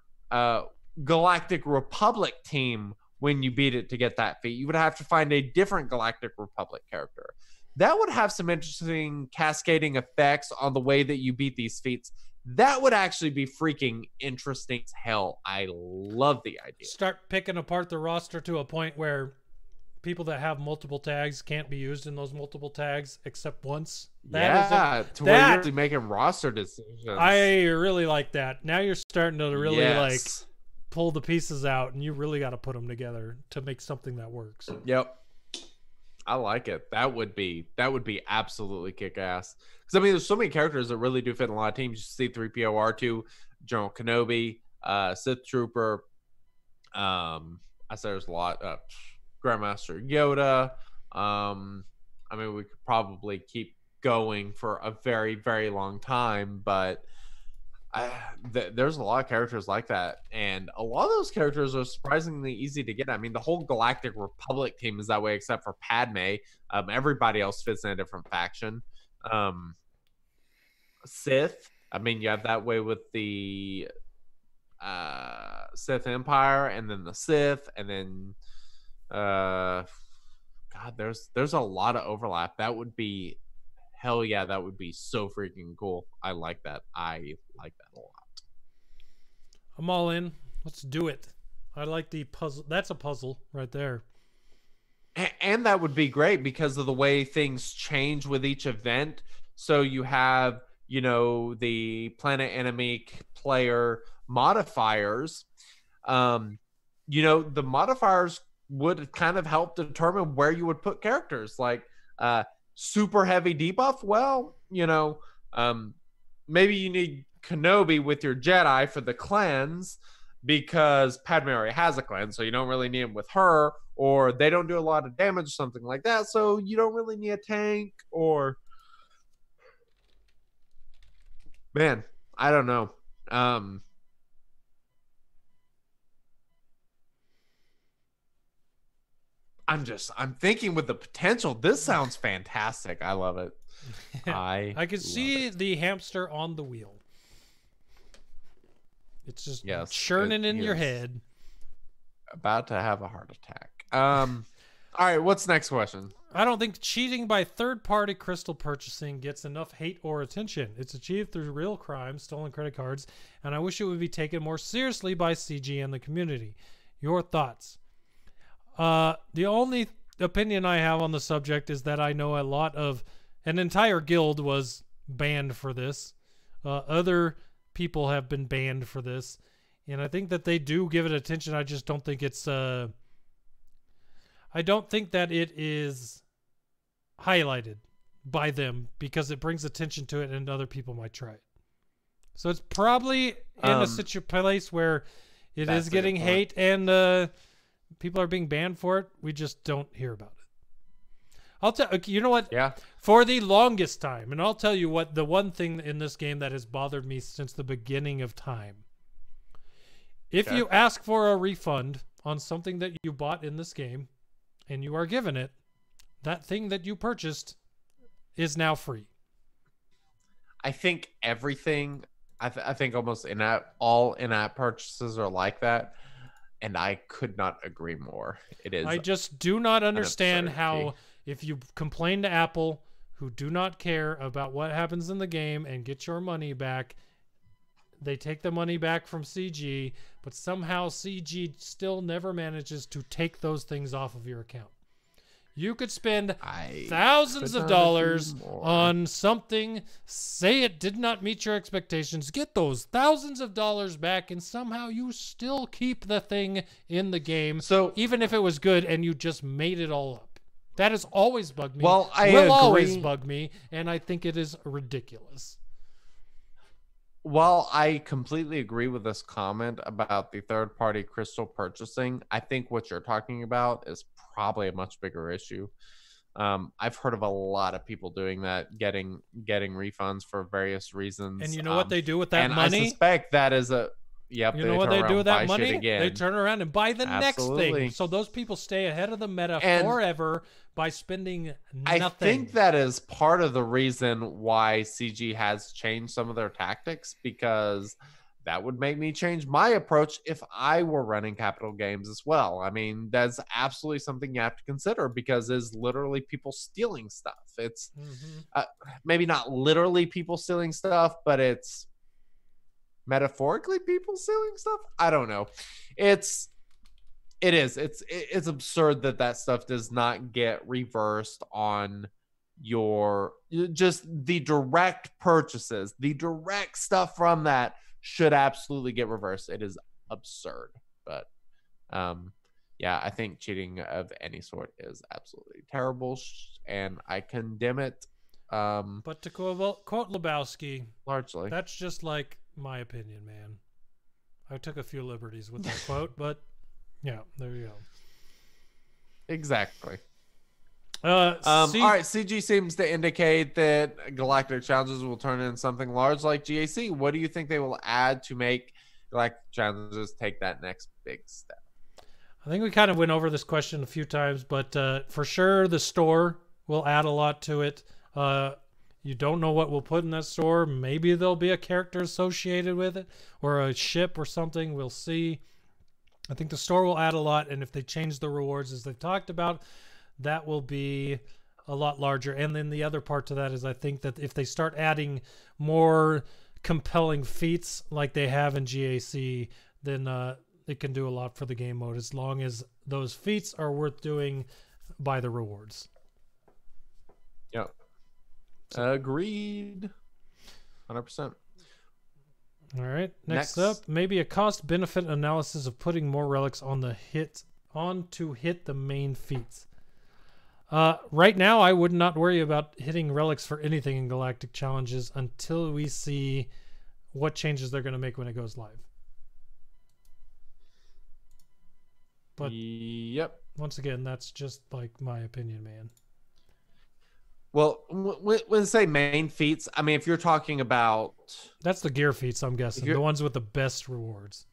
Galactic Republic team when you beat it to get that feat. You would have to find a different Galactic Republic character. That would have some interesting cascading effects on the way that you beat these feats. That would actually be freaking interesting as hell. I love the idea. Start picking apart the roster to a point where people that have multiple tags can't be used in those multiple tags except once. Where you're actually making roster decisions. I really like that. Now you're starting to really like Yes. pull the pieces out, and you really got to put them together to make something that works. Yep. I like it. That would be absolutely kick ass. Because I mean, there's so many characters that really do fit in a lot of teams. You see C-3PO, R2, General Kenobi, Sith Trooper. I said there's a lot. Grandmaster Yoda. I mean, we could probably keep going for a very, very long time, but there's a lot of characters like that, and a lot of those characters are surprisingly easy to get. I mean, the whole Galactic Republic team is that way, except for Padme. Everybody else fits in a different faction. Sith, I mean, you have that way with the Sith Empire, and then the Sith, and then God, there's a lot of overlap. That would be hell yeah, that would be so freaking cool. I like that. I like that a lot. I'm all in. Let's do it. I like the puzzle. That's a puzzle right there. And that would be great because of the way things change with each event. So you have, the planet enemy player modifiers. The modifiers would kind of help determine where you would put characters. Like super heavy debuff. Well, maybe you need Kenobi with your Jedi for the cleanse because Padme already has a cleanse, so you don't really need him with her, or they don't do a lot of damage or something like that, so you don't really need a tank. Or man, I don't know. I'm thinking with the potential. This sounds fantastic. I love it. I can see the hamster on the wheel. It's just churning in your head. About to have a heart attack. All right, what's next question? I don't think cheating by third-party crystal purchasing gets enough hate or attention. It's achieved through real crimes, stolen credit cards, and I wish it would be taken more seriously by CG and the community. Your thoughts? The only opinion I have on the subject is that I know a lot of an entire guild was banned for this. Other people have been banned for this, and I think that they do give it attention. I just don't think it's I don't think that it is highlighted by them because it brings attention to it and other people might try it. So it's probably in a place where it is getting hate and people are being banned for it. We just don't hear about it. I'll tell you know what? Yeah. For the longest time, and I'll tell you what, the one thing in this game that has bothered me since the beginning of time. If you ask for a refund on something that you bought in this game and you are given it, that thing that you purchased is now free. I think everything, I think almost all in-app purchases are like that, and I could not agree more. It is. I just do not understand how, if you complain to Apple, who do not care about what happens in the game and get your money back, they take the money back from CG, but somehow CG still never manages to take those things off of your account. You could spend thousands of dollars on something, say it did not meet your expectations, get those thousands of dollars back, and somehow you still keep the thing in the game, so even if it was good and you just made it all up. That has always bugged me. Well, will always bug me, and I think it is ridiculous. While I completely agree with this comment about the third-party crystal purchasing, I think what you're talking about is probably a much bigger issue. I've heard of a lot of people doing that, getting refunds for various reasons. And you know what they do with that money? I suspect that is a you know what they do with that money? They turn around and buy the next thing. So those people stay ahead of the meta forever by spending nothing. I think that is part of the reason why CG has changed some of their tactics, because that would make me change my approach if I were running Capital Games as well. I mean, that's absolutely something you have to consider, because it's literally people stealing stuff. It's maybe not literally people stealing stuff, but it's metaphorically people stealing stuff. I don't know. It's absurd that stuff does not get reversed on your just the direct purchases. The direct stuff from that should absolutely get reversed. It is absurd. But yeah, I think cheating of any sort is absolutely terrible, and I condemn it. But to quote Lebowski, largely, that's just like my opinion, man. I took a few liberties with that quote, but yeah, there you go. Exactly. All right, CG seems to indicate that Galactic Challenges will turn into something large like GAC. What do you think they will add to make Galactic Challenges take that next big step? I think we kind of went over this question a few times, but for sure the store will add a lot to it. You don't know what we'll put in that store. Maybe there'll be a character associated with it or a ship or something. We'll see. I think the store will add a lot, and if they change the rewards as they've talked about, that will be a lot larger. And then the other part to that is I think that if they start adding more compelling feats like they have in GAC, then it can do a lot for the game mode, as long as those feats are worth doing by the rewards. Yep. Agreed. 100%. All right. Next up, maybe a cost-benefit analysis of putting more relics on the hit the main feats. Right now, I would not worry about hitting relics for anything in Galactic Challenges until we see what changes they're going to make when it goes live. But yep. Once again, that's just like my opinion, man. Well, when say main feats, I mean, if you're talking about... That's the gear feats, I'm guessing. The ones with the best rewards.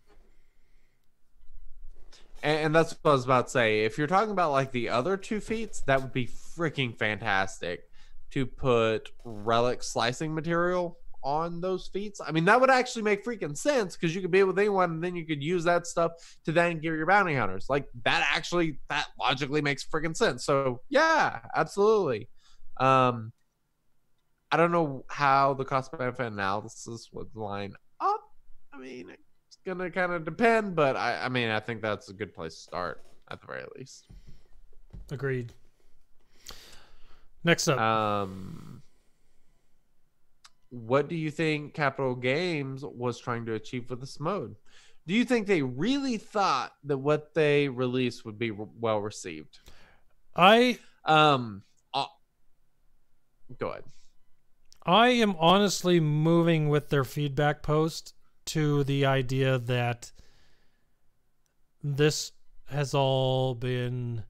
And that's what I was about to say. If you're talking about like the other 2 feats, that would be freaking fantastic to put relic slicing material on those feats. I mean, that would actually make freaking sense because you could be with anyone and then you could use that stuff to then give your bounty hunters. Like that logically makes freaking sense. So yeah, absolutely. I don't know how the cost benefit analysis would line up. I mean, it's gonna kind of depend, but I mean, I think that's a good place to start at the very least. Agreed. Next up. What do you think Capital Games was trying to achieve with this mode? Do you think they really thought that what they released would be well received? Go ahead. I am honestly moving with their feedback post to the idea that this has all been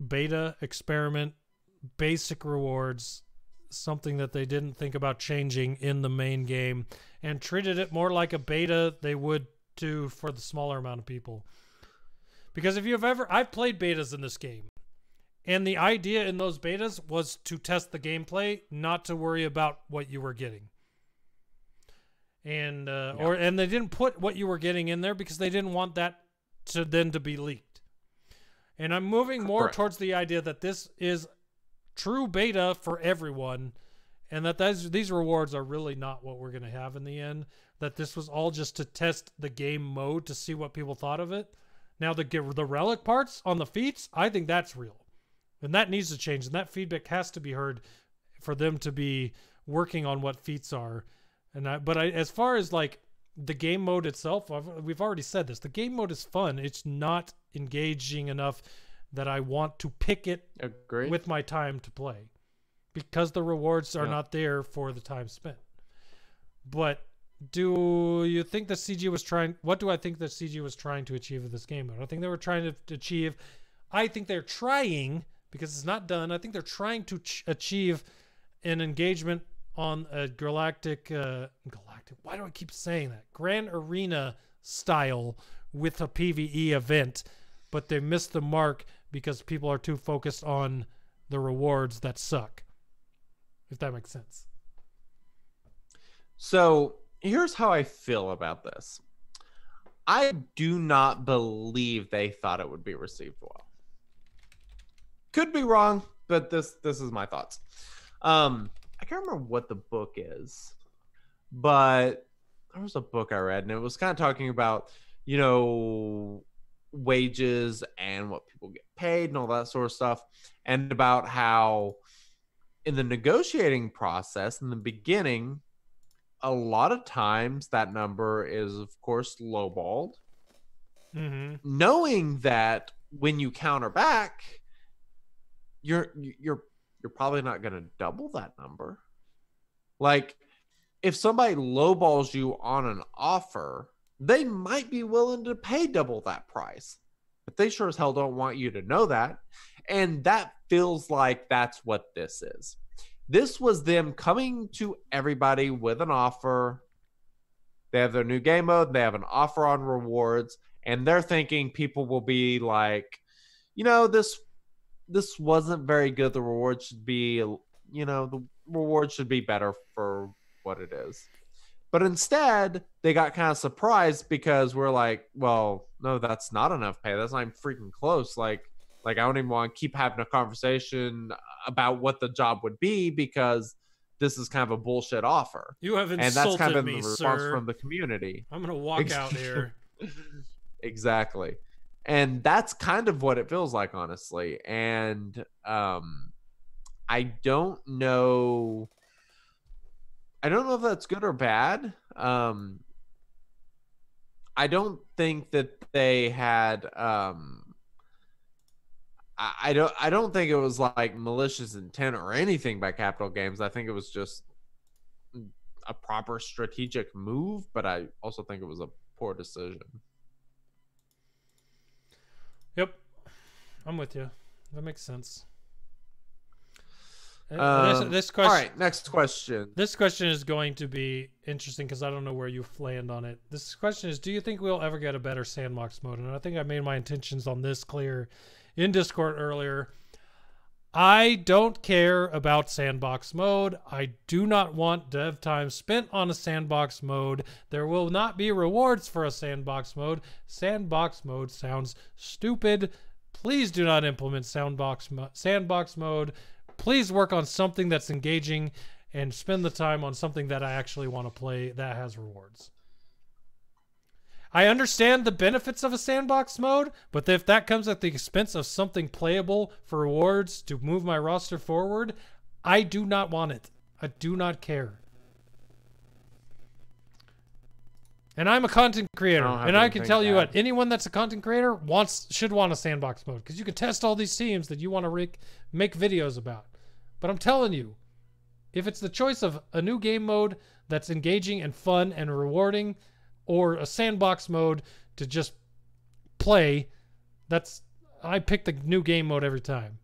beta, experiment, basic rewards, something that they didn't think about changing in the main game, and treated it more like a beta they would do for the smaller amount of people. Because if you've ever, I've played betas in this game, and the idea in those betas was to test the gameplay, not to worry about what you were getting. And and they didn't put what you were getting in there because they didn't want that to then to be leaked. And I'm moving more towards the idea that this is true beta for everyone, and that these rewards are really not what we're going to have in the end. That this was all just to test the game mode to see what people thought of it. Now the relic parts on the feats, I think that's real, and that needs to change, and that feedback has to be heard for them to be working on what feats are. But as far as like the game mode itself, we've already said this. The game mode is fun. It's not engaging enough that I want to pick it with my time to play, because the rewards are not there for the time spent. But do you think that CG was trying? What do I think that CG was trying to achieve with this game mode? I think they were trying to achieve. I think they're trying, because it's not done. I think they're trying to achieve an engagement on a Galactic. Why do I keep saying that? Grand Arena style with a PvE event, but they missed the mark because people are too focused on the rewards that suck. If that makes sense. So here's how I feel about this. I do not believe they thought it would be received well. Could be wrong, but this is my thoughts. I can't remember what the book is, but there was a book I read, and it was kind of talking about, you know, wages and what people get paid and all that sort of stuff, and about how in the negotiating process in the beginning, a lot of times that number is, of course, lowballed, knowing that when you counter back, you're probably not going to double that number. Like, if somebody lowballs you on an offer, they might be willing to pay double that price, but they sure as hell don't want you to know that. And that feels like that's what this is. This was them coming to everybody with an offer. They have their new game mode. They have an offer on rewards, and they're thinking people will be like, you know, this wasn't very good. The reward should be, you know, the reward should be better for what it is. But instead, they got kind of surprised because we're like, well, no, that's not enough pay. That's not even freaking close. Like I don't even want to keep having a conversation about what the job would be because this is kind of a bullshit offer. You have insulted me, and that's kind of me, the response sir. from the community. I'm going to walk out here. Exactly. And that's kind of what it feels like, honestly. And I don't know if that's good or bad. I don't think that they had I don't think it was like malicious intent or anything by Capital Games. I think it was just a proper strategic move, but I also think it was a poor decision. Yep. I'm with you. That makes sense. This question. All right, next question. This question is going to be interesting because I don't know where you land on it. This question is, do you think we'll ever get a better sandbox mode? And I think I made my intentions on this clear in Discord earlier. I don't care about sandbox mode. I do not want dev time spent on a sandbox mode. There will not be rewards for a sandbox mode. Sandbox mode sounds stupid. Please do not implement sandbox mode. Please work on something that's engaging and spend the time on something that I actually want to play that has rewards. I understand the benefits of a sandbox mode, but if that comes at the expense of something playable for rewards to move my roster forward, I do not want it. I do not care. And I'm a content creator, and I can tell you what, anyone that's a content creator should want a sandbox mode, because you can test all these teams that you want to make videos about. But I'm telling you, if it's the choice of a new game mode that's engaging and fun and rewarding, or a sandbox mode to just play, I pick the new game mode every time.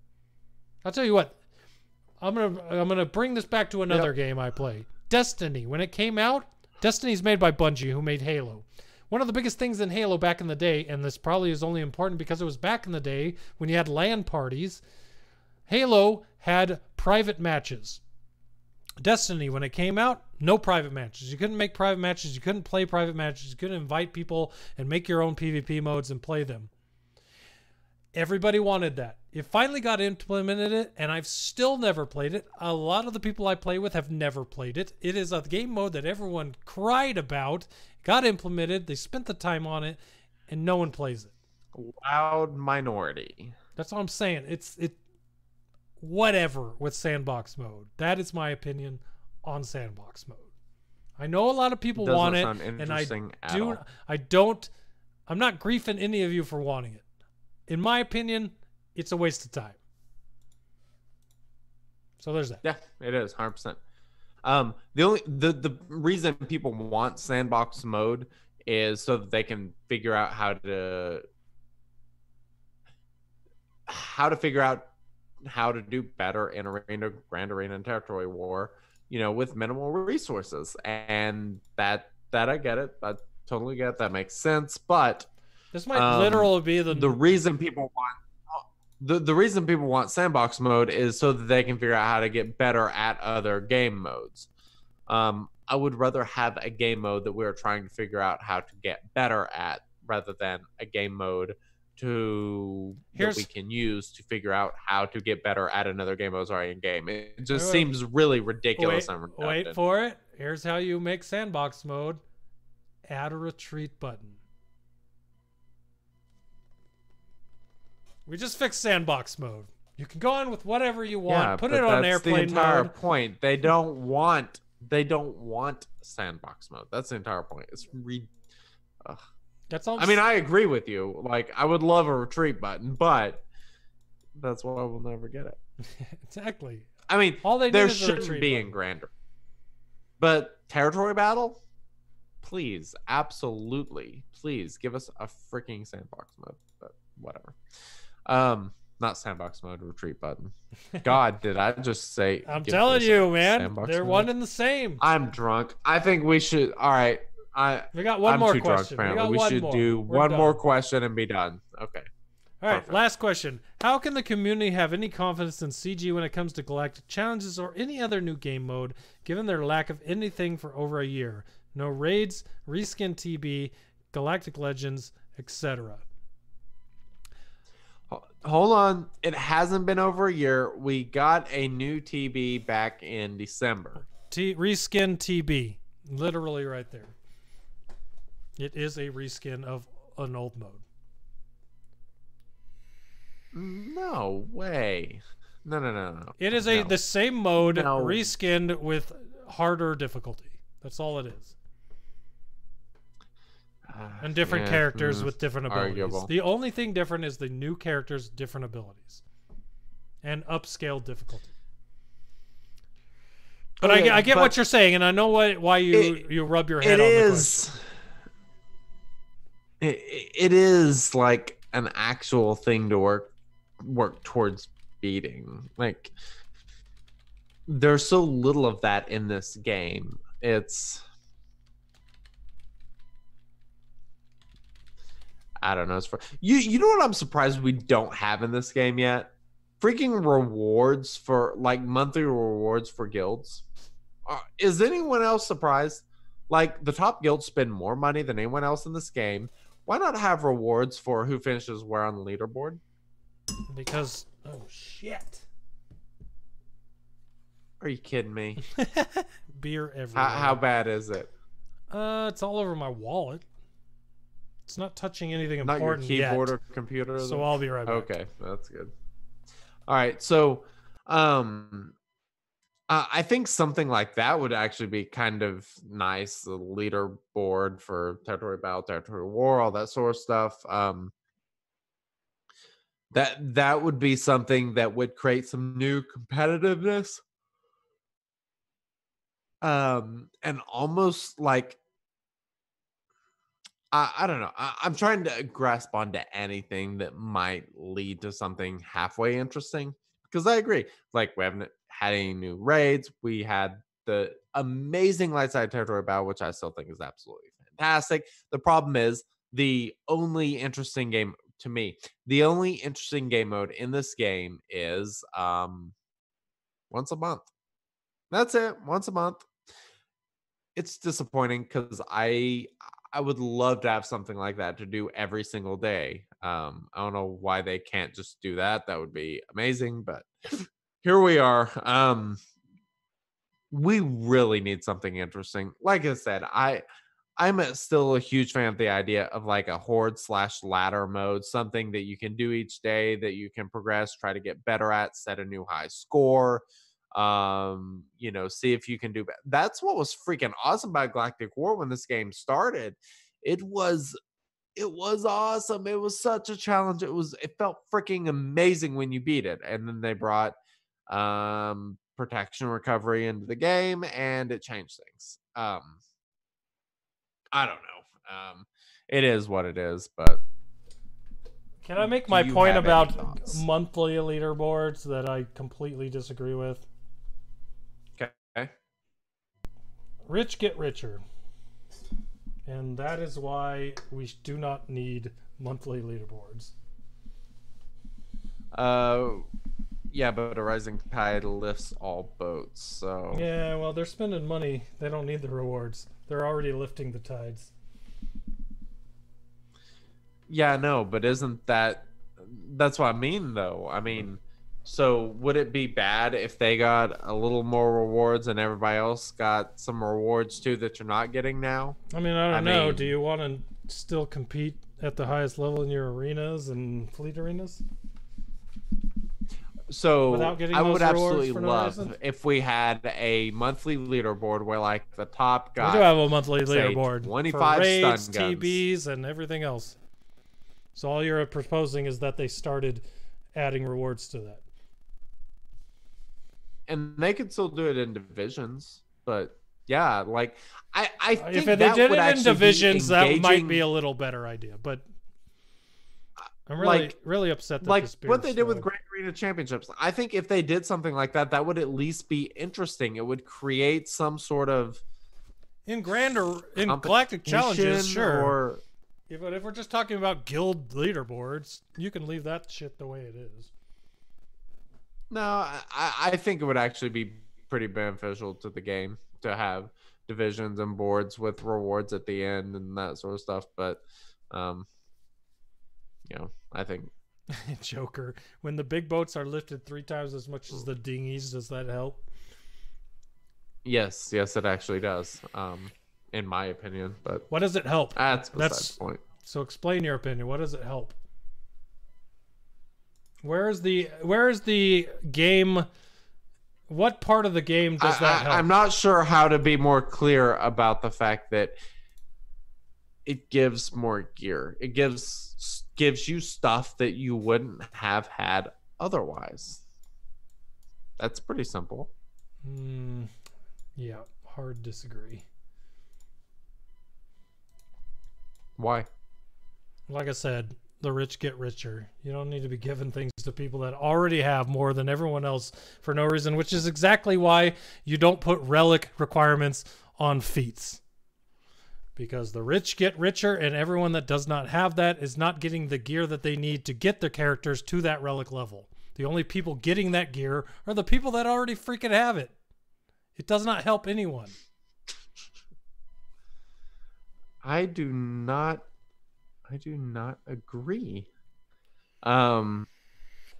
I'll tell you what, I'm gonna bring this back to another game I play. Destiny. When it came out, Destiny's made by Bungie, who made Halo. One of the biggest things in Halo back in the day, and this probably is only important because it was back in the day when you had LAN parties, Halo had private matches. Destiny, when it came out, no private matches. You couldn't make private matches. You couldn't play private matches. You couldn't invite people and make your own PvP modes and play them. Everybody wanted that. It finally got implemented, and I've still never played it. A lot of the people I play with have never played it. It is a game mode that everyone cried about, got implemented, they spent the time on it, and no one plays it. Loud minority. That's all I'm saying. Whatever with sandbox mode. That is my opinion on sandbox mode. I know a lot of people want it, and I'm not griefing any of you for wanting it. In my opinion, it's a waste of time. So there's that. Yeah, it is 100%. The reason people want sandbox mode is so that they can figure out how to do better in arena, grand arena, and territory war, with minimal resources. And that I get it. I totally get it. That makes sense. But this might literally be the reason people want the reason people want sandbox mode is so that they can figure out how to get better at other game modes. I would rather have a game mode that we're trying to figure out how to get better at, rather than a game mode that we can use to figure out how to get better at another game mode's already in game. It just seems really ridiculous and redundant. Wait for it. Here's how you make sandbox mode. Add a retreat button. We just fixed sandbox mode. You can go on with whatever you want. Yeah, put it on airplane mode. That's the entire mode. point. They don't want sandbox mode. That's the entire point. It's That's all. I mean, I agree with you. Like, I would love a retreat button, but that's why we'll never get it. Exactly. I mean, all they there need is a shouldn't retreat be button. in grander. But territory battle, please, absolutely, please give us a freaking sandbox mode. But whatever. Not sandbox mode, retreat button. God, did I just say? I'm telling you, man, they're one and the same. I'm drunk. I think we should. All right. We got one more question. We should do one more question and be done. Okay. All right. Last question. How can the community have any confidence in CG when it comes to Galactic challenges or any other new game mode, given their lack of anything for over a year? No raids, reskin TB, Galactic Legends, etc. Hold on. It hasn't been over a year. We got a new TB back in December. Reskin TB. Literally right there. It is a reskin of an old mode. No way. No. It is the same mode reskinned with harder difficulty. That's all it is. And different characters with different abilities. Arguable. The only thing different is the new characters' different abilities. And upscaled difficulty. But I get what you're saying, and I know why you rub your head on the question. It is like an actual thing to work towards beating. Like, there's so little of that in this game. I don't know. It's for you know what I'm surprised we don't have in this game yet? Freaking rewards for like monthly rewards for guilds. Is anyone else surprised? Like the top guilds spend more money than anyone else in this game. Why not have rewards for who finishes where on the leaderboard? Because oh shit. Are you kidding me? Beer everywhere. How bad is it? It's all over my wallet. It's not touching anything Not important your keyboard yet. or computer. So though? I'll be right back. Okay, that's good. All right, so I think something like that would actually be kind of nice. The leaderboard for territory battle, territory war, all that sort of stuff. That would be something that would create some new competitiveness. And almost like I don't know. I'm trying to grasp onto anything that might lead to something halfway interesting. Because I agree. Like, we haven't had any new raids. We had the amazing light side territory battle, which I still think is absolutely fantastic. The problem is the only interesting game to me, the only interesting game mode in this game is once a month. That's it. Once a month. It's disappointing because I would love to have something like that to do every single day. I don't know why they can't just do that. That would be amazing, but here we are. We really need something interesting. Like I said, I'm still a huge fan of the idea of like a horde / ladder mode, something that you can do each day that you can progress, try to get better at, set a new high score. See if you can do better. That's what was freaking awesome about Galactic War when this game started. It was awesome. It was such a challenge. It felt freaking amazing when you beat it. And then they brought protection recovery into the game and it changed things. I don't know. It is what it is, but can I make my point about monthly leaderboards that I completely disagree with? Okay. Rich get richer. And that is why we do not need monthly leaderboards. Yeah, but a rising tide lifts all boats, so... Yeah, well, they're spending money. They don't need the rewards. They're already lifting the tides. Yeah, no, but isn't that... That's what I mean, though. I mean... So would it be bad if they got a little more rewards and everybody else got some rewards too that you're not getting now? I mean, I don't know. Do you want to still compete at the highest level in your arenas and fleet arenas? So I would absolutely love if we had a monthly leaderboard where like the top got... We do have a monthly leaderboard 25 for raids, stun guns. TBs, and everything else. So all you're proposing is that they started adding rewards to that. And they could still do it in divisions, but yeah, like I think if they did it in divisions, that might be a little better idea. But I'm really upset that like this what they did with Grand Arena Championships. I think if they did something like that, that would at least be interesting. It would create some sort of in Galactic challenges, sure. But if we're just talking about guild leaderboards, you can leave that shit the way it is. No, I think it would actually be pretty beneficial to the game to have divisions and boards with rewards at the end and that sort of stuff. But, I think. Joker. When the big boats are lifted 3 times as much as the dinghies, does that help? Yes, it actually does. In my opinion. But what does it help? That's the point. So explain your opinion. What does it help? Where is the game? What part of the game does that help? I'm not sure how to be more clear about the fact that it gives more gear. It gives you stuff that you wouldn't have had otherwise. That's pretty simple. Yeah, hard disagree. Why? Like I said, the rich get richer. You don't need to be giving things to people that already have more than everyone else for no reason, which is exactly why you don't put relic requirements on feats. Because the rich get richer, and everyone that does not have that is not getting the gear that they need to get their characters to that relic level. The only people getting that gear are the people that already freaking have it. It does not help anyone. I do not agree. Yeah,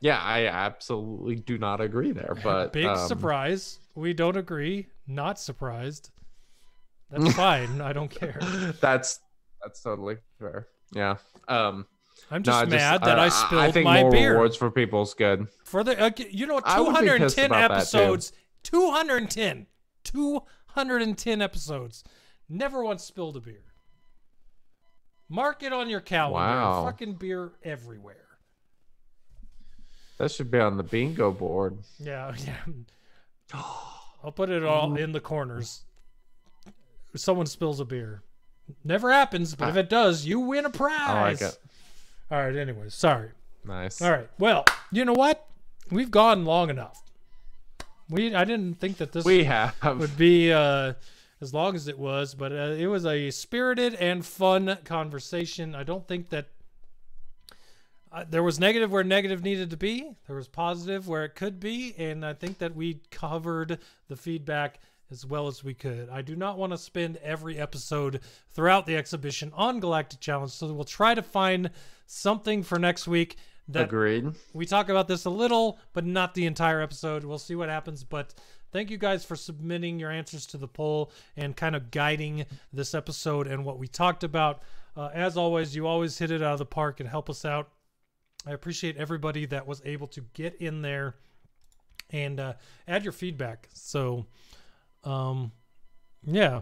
I absolutely do not agree there. But big surprise. We don't agree. Not surprised. That's fine. I don't care. That's totally fair. Yeah. I'm just mad that I spilled my more beer. Rewards for people is good. For the 210 episodes. 210 episodes. Never once spilled a beer. Mark it on your calendar. Wow. Fucking beer everywhere. That should be on the bingo board. Yeah. I'll put it all in the corners. Someone spills a beer. Never happens, but if it does, you win a prize. I like it. All right, anyways, sorry. Nice. All right. Well, you know what? We've gone long enough. I didn't think that this would be as long as it was, but it was a spirited and fun conversation. I don't think that there was negative where negative needed to be. There was positive where it could be, and I think that we covered the feedback as well as we could. I do not want to spend every episode throughout the exhibition on Galactic Challenge, so we'll try to find something for next week. Agreed. We talk about this a little, but not the entire episode. We'll see what happens, but thank you guys for submitting your answers to the poll and kind of guiding this episode and what we talked about. As always, you always hit it out of the park and help us out. I appreciate everybody that was able to get in there and add your feedback. So, yeah,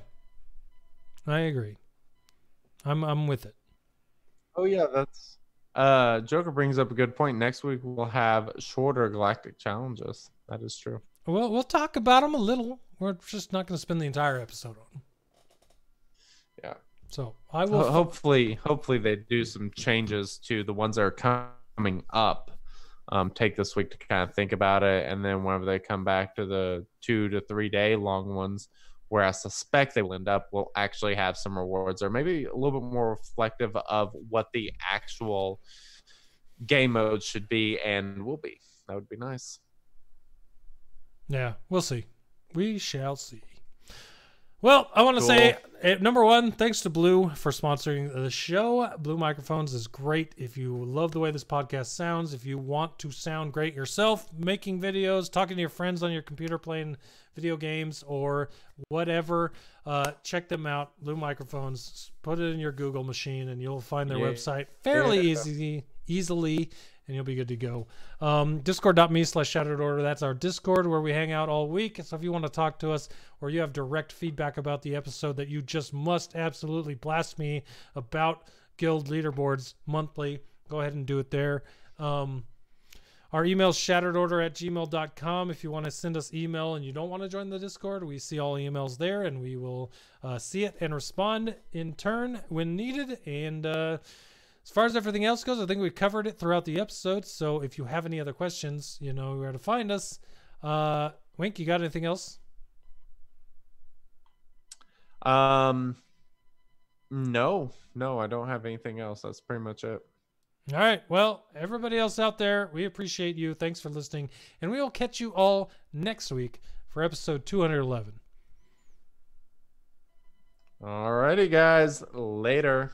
I agree. I'm with it. Oh yeah, that's Joker brings up a good point. Next week we'll have shorter Galactic challenges. That is true. Well, we'll talk about them a little. We're just not going to spend the entire episode on them. Yeah. So I will. Hopefully they do some changes to the ones that are coming up. Take this week to kind of think about it, and then whenever they come back to the 2 to 3 day long ones, where I suspect they will end up, we'll actually have some rewards, or maybe a little bit more reflective of what the actual game mode should be and will be. That would be nice. Yeah, we'll see. We shall see. Well, I want to say, number one, thanks to Blue for sponsoring the show. Blue Microphones is great. If you love the way this podcast sounds, if you want to sound great yourself, making videos, talking to your friends on your computer, playing video games, or whatever, check them out. Blue Microphones. Put it in your Google machine, and you'll find their website fairly easily, and you'll be good to go. Discord.me/shatteredorder. That's our Discord where we hang out all week. So if you want to talk to us or you have direct feedback about the episode that you just must absolutely blast me about guild leaderboards monthly, go ahead and do it there. Our email is shatteredorder@gmail.com. If you want to send us email and you don't want to join the Discord, we see all emails there, and we will see it and respond in turn when needed. And as far as everything else goes, I think we covered it throughout the episode. So if you have any other questions, you know where to find us. Wink, you got anything else? No, I don't have anything else. That's pretty much it. All right. Well, everybody else out there, we appreciate you. Thanks for listening. And we will catch you all next week for episode 211. Alrighty, guys. Later.